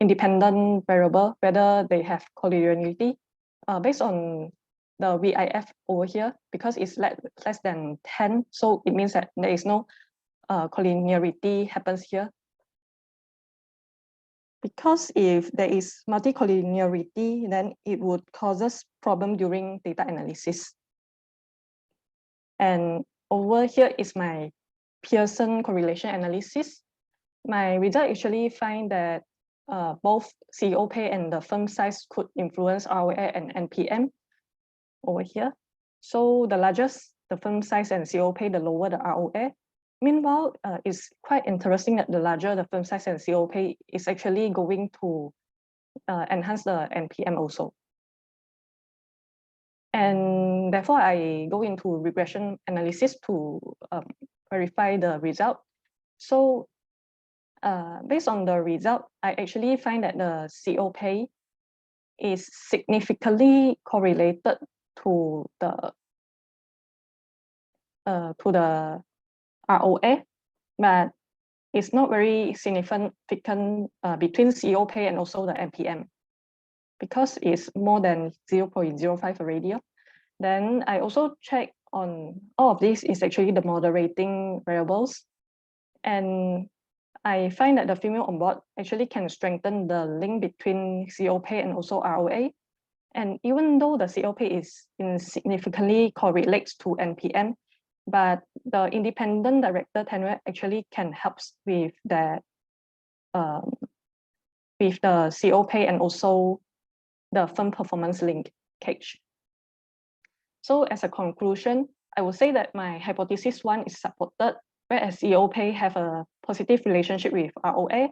independent variable, whether they have collinearity. Based on the VIF over here, because it's less than 10, so it means that there is no collinearity happens here. Because if there is multicollinearity, then it would causes problem during data analysis. And over here is my Pearson correlation analysis. My result actually find that both CEO pay and the firm size could influence ROA and NPM over here. So the largest the firm size and CEO pay, the lower the ROA. Meanwhile, it's quite interesting that the larger the firm size and CEO pay is actually going to enhance the NPM also. And therefore, I go into regression analysis to verify the result. So based on the result, I actually find that the CEO pay is significantly correlated to the ROA, but it's not very significant between CEO pay and also the NPM, because it's more than 0.05 already. Then I also check on all of this is actually the moderating variables. And I find that the female on board actually can strengthen the link between CEO pay and also ROA. And even though the CEO pay is insignificantly correlates to NPM, but the independent director tenure actually can help with the CO pay and also the firm performance linkage. So as a conclusion, I would say that my hypothesis 1 is supported, whereas CO pay have a positive relationship with ROA.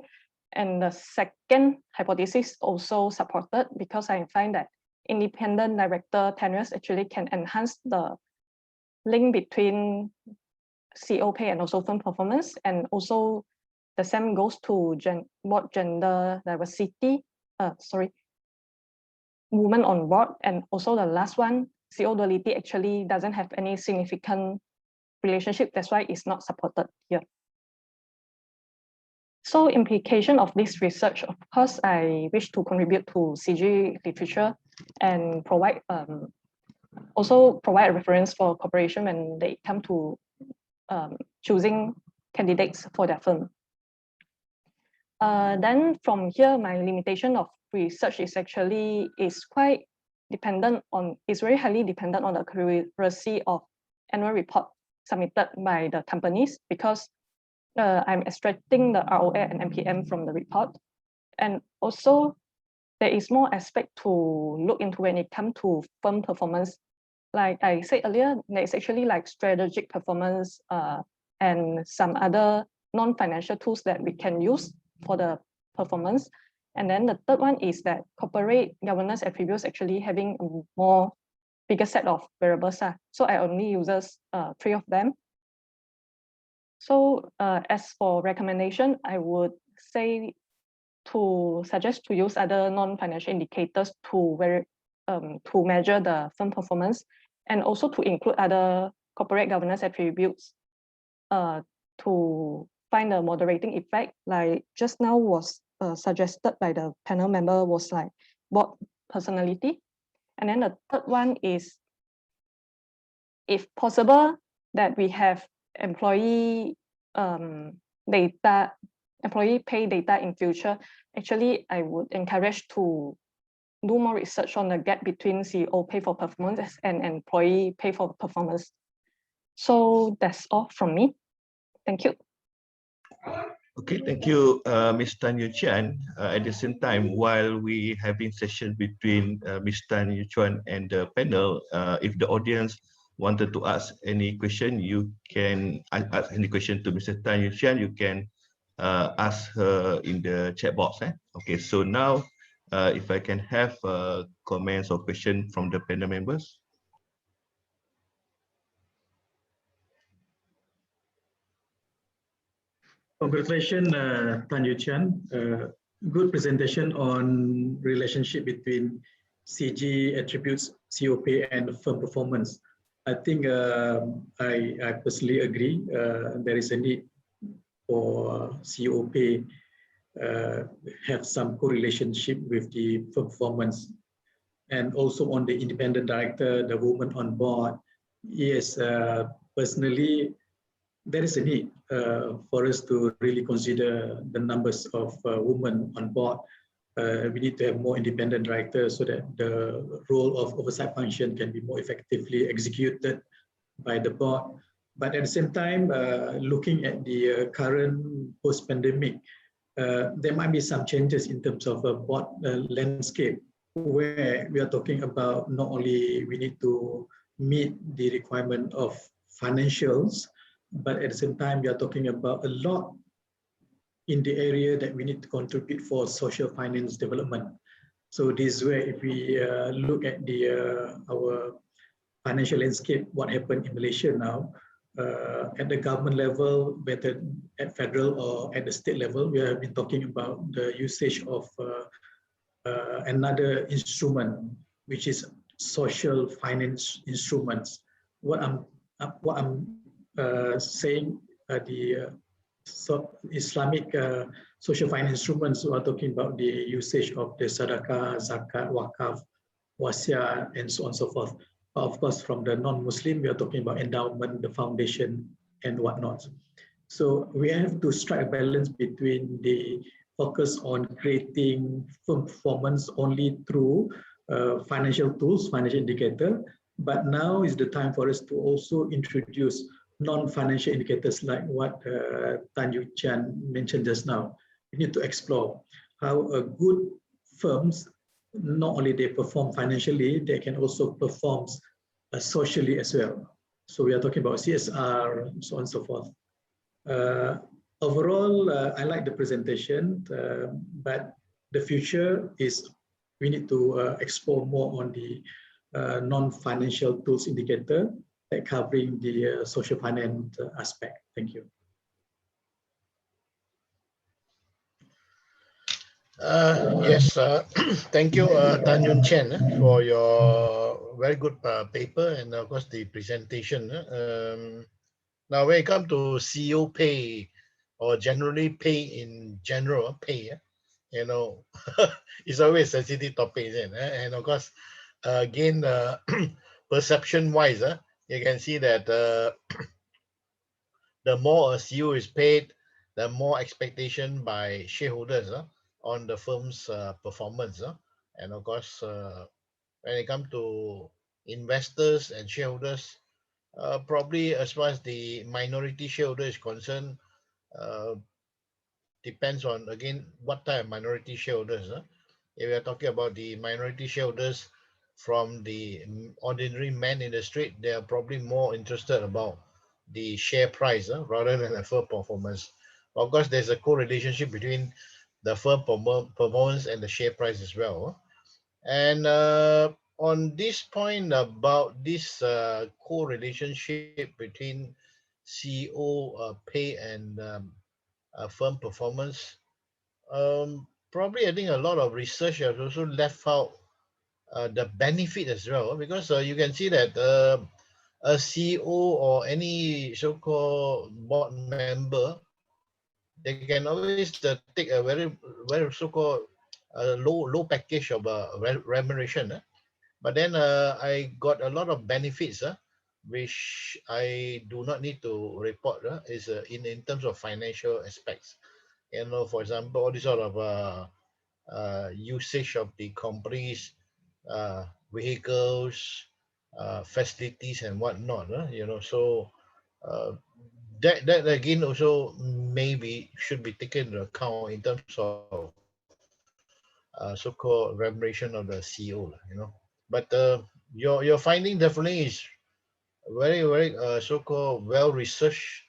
And the second hypothesis also supported, because I find that independent director tenures actually can enhance the link between CO pay and also firm performance. And also the same goes to gender diversity, women on board. And also the last one, CO duality actually doesn't have any significant relationship. That's why it's not supported here. So implication of this research, of course, I wish to contribute to CG literature and provide also provide a reference for corporation when they come to choosing candidates for their firm. Then from here, my limitation of research is actually quite dependent on, is very highly dependent on the accuracy of annual report submitted by the companies, because I'm extracting the ROA and NPM from the report. And also there is more aspect to look into when it comes to firm performance. Like I said earlier, there's actually like strategic performance and some other non-financial tools that we can use for the performance. And then the third one is that corporate governance attributes actually having a more bigger set of variables. So I only uses 3 of them. So as for recommendation, I would say to suggest to use other non-financial indicators to measure the firm performance, and also to include other corporate governance attributes to find a moderating effect, like just now was suggested by the panel member, was like board personality. And then the third one is, if possible, that we have employee data, employee pay data in future. Actually, I would encourage to do more research on the gap between CEO pay for performance and employee pay for performance. So that's all from me. Thank you. Okay, thank you, Ms. Tan Yu Chuan. At the same time, while we having session between Ms. Tan Yu Chuan and the panel, if the audience wanted to ask any question, you can ask any question to Mr. Tan Yu Chuan. You can ask her in the chat box. Okay, so now, if I can have comments or question from the panel members. Congratulations, Tan Yu Chuan. Good presentation on relationship between CG attributes, COP, and firm performance. I think I personally agree. There is a need for COP have some correlationship with the firm performance, and also on the independent director, the woman on board. Yes, personally, there is a need for us to really consider the numbers of women on board. We need to have more independent directors so that the role of oversight function can be more effectively executed by the board. But at the same time, looking at the current post-pandemic, there might be some changes in terms of a board landscape, where we are talking about not only we need to meet the requirement of financials, but at the same time, we are talking about a lot in the area that we need to contribute for social finance development. So this is where, if we look at the our financial landscape, what happened in Malaysia now, at the government level, whether at federal or at the state level, we have been talking about the usage of another instrument, which is social finance instruments. What I'm saying, the Islamic social finance instruments, we are talking about the usage of the sadaqah, zakat, wakaf, wasiat, and so on and so forth. Of course, from the non-Muslim, we are talking about endowment, the foundation, and whatnot. So we have to strike a balance between the focus on creating firm performance only through financial tools, financial indicator, but now is the time for us to also introduce non-financial indicators like what Tan Yu Chuan mentioned just now. We need to explore how a good firms, not only they perform financially, they can also perform socially as well. So we are talking about CSR, so on and so forth. Overall, I like the presentation, but the future is we need to explore more on the non-financial tools indicator, like covering the social finance aspect. Thank you. Yes, thank you, Tan Yun Chen, for your very good paper and of course the presentation. Now, when it comes to CEO pay or generally pay in general, you know, it's always a sensitive topic, isn't it? And of course, again, perception-wise, you can see that the more a CEO is paid, the more expectation by shareholders on the firm's performance. And of course, when it comes to investors and shareholders, probably as far as the minority shareholder is concerned, depends on, again, what type of minority shareholders. If we are talking about the minority shareholders from the ordinary man in the street, they are probably more interested about the share price rather than the firm performance. Of course, there's a correlationship between the firm performance and the share price as well. And on this point about this correlationship between CEO pay and firm performance, probably I think a lot of research has also left out the benefit as well, because you can see that a CEO or any so-called board member, they can always take a very so-called low package of remuneration. But then I got a lot of benefits which I do not need to report is in terms of financial aspects. You know, for example, all this sort of usage of the company's vehicles, facilities and whatnot. You know, so that again also maybe should be taken into account in terms of so-called remuneration of the CEO. You know, but your finding definitely is very so-called well researched,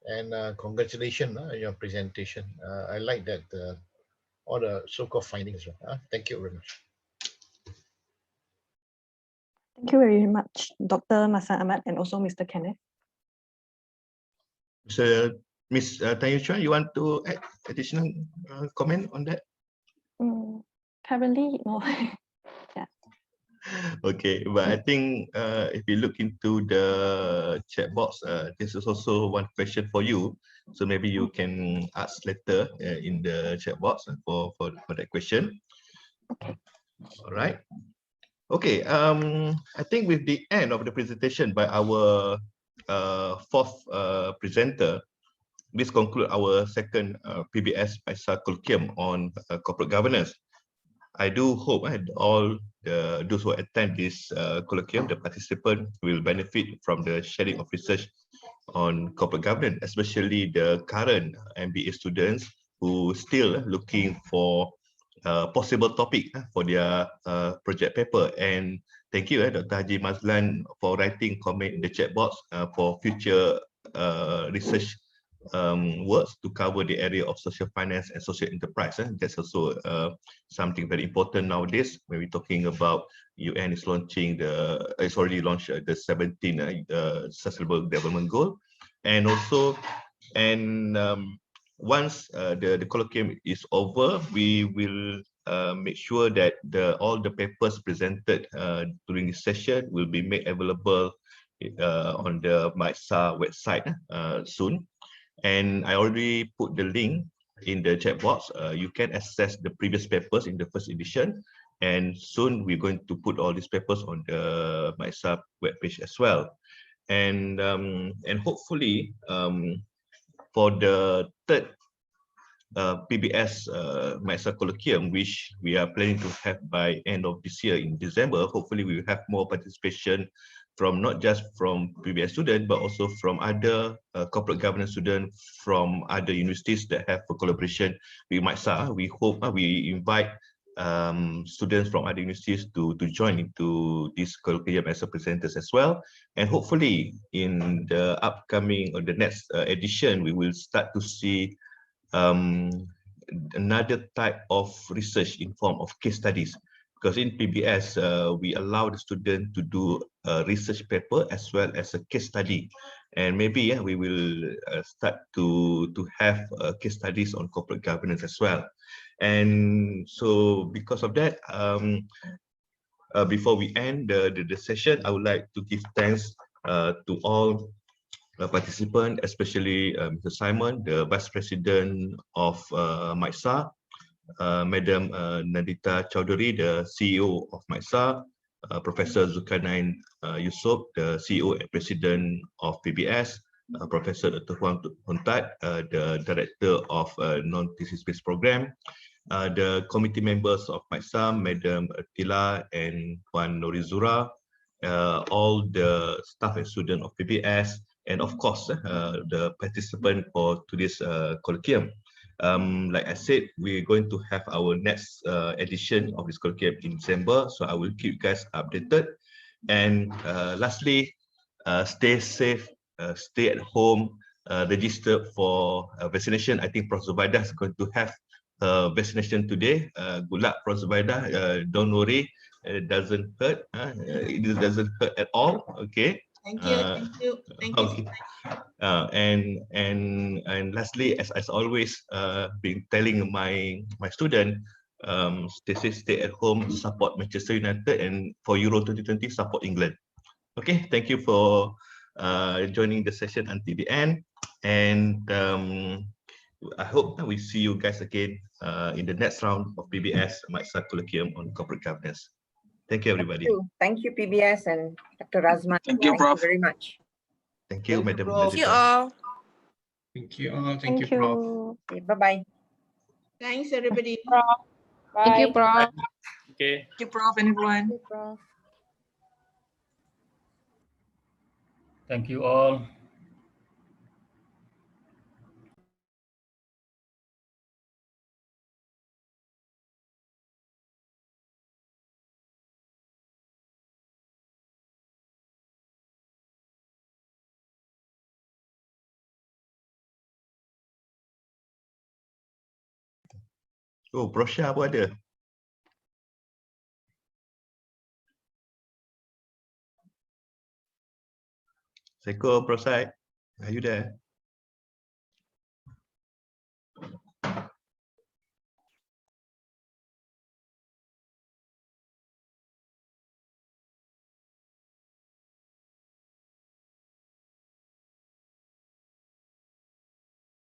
and congratulations on your presentation. I like that all the so-called findings. Thank you very much. Thank you very much, Dr. Masa Ahmad and also Mr. Kenneth. Ms. Tan Yu Chuan, you want to add additional comment on that? Currently, no. Yeah. Okay, but I think if you look into the chat box, this is also one question for you. So maybe you can ask later in the chat box for that question. Okay. All right. Okay, I think with the end of the presentation by our fourth presenter, this concludes our second PBS-MAICSA Colloquium on corporate governance. I do hope all those who attend this colloquium, the participant, will benefit from the sharing of research on corporate governance, especially the current MBA students who still looking for possible topic for their project paper. And thank you, Dr. Haji Mazlan, for writing comment in the chat box for future research works to cover the area of social finance and social enterprise. That's also something very important nowadays when we're talking about UN is launching it's already launched the 17 Sustainable Development Goal, and also once the colloquium is over, we will make sure that all the papers presented during this session will be made available on the MAICSA website soon. And I already put the link in the chat box. You can access the previous papers in the first edition, and soon we're going to put all these papers on the MAICSA webpage as well. And hopefully for the third PBS-MAICSA Colloquium, which we are planning to have by end of this year in December, hopefully we will have more participation from not just from PBS students, but also from other corporate governance students from other universities that have a collaboration with MAICSA. We hope we invite students from other universities to join into this colloquium as presenters as well. And hopefully in the upcoming or the next edition, we will start to see another type of research in form of case studies. Because in PBS, we allow the student to do a research paper as well as a case study. And maybe we will start to have case studies on corporate governance as well. And so because of that, before we end the session, I would like to give thanks to all participants, especially Mr. Simon, the Vice President of MAICSA, Madam Nadita Chowdhury, the CEO of MAICSA, Professor Zulkarnain Yusof, the CEO and President of PBS, Professor Dr. Huang Hontat, the Director of Non-Thesis-Based Program, the committee members of MAICSA, Madam Tila and Puan Norizura, all the staff and students of PBS, and of course, the participant for today's colloquium. Like I said, we're going to have our next edition of this colloquium in December, so I will keep you guys updated. And lastly, stay safe, stay at home, register for vaccination. I think Prof. Zubaida is going to have vaccination today. Good luck, Prof. Zubaida. Don't worry, it doesn't hurt. It doesn't hurt at all. Okay. Thank you. Thank you. Okay. And lastly, as always, been telling my student, stay safe, stay at home, support Manchester United, and for Euro 2020, support England. Okay, thank you for joining the session until the end. And I hope that we see you guys again in the next round of PBS-MAICSA Colloquium on Corporate Governance. Thank you, everybody. Thank you, PBS and Dr. Razman. Thank you, Prof. very much. Thank you, Madam. Prof. Thank you all. Thank you all. Thank you. Okay, bye-bye. Thanks, everybody. Thank you, Prof. Okay. Thank you, Prof, and everyone. Thank you all. Oh, brochure apa ada? Assalamualaikum, Prof. Syed. Are you there?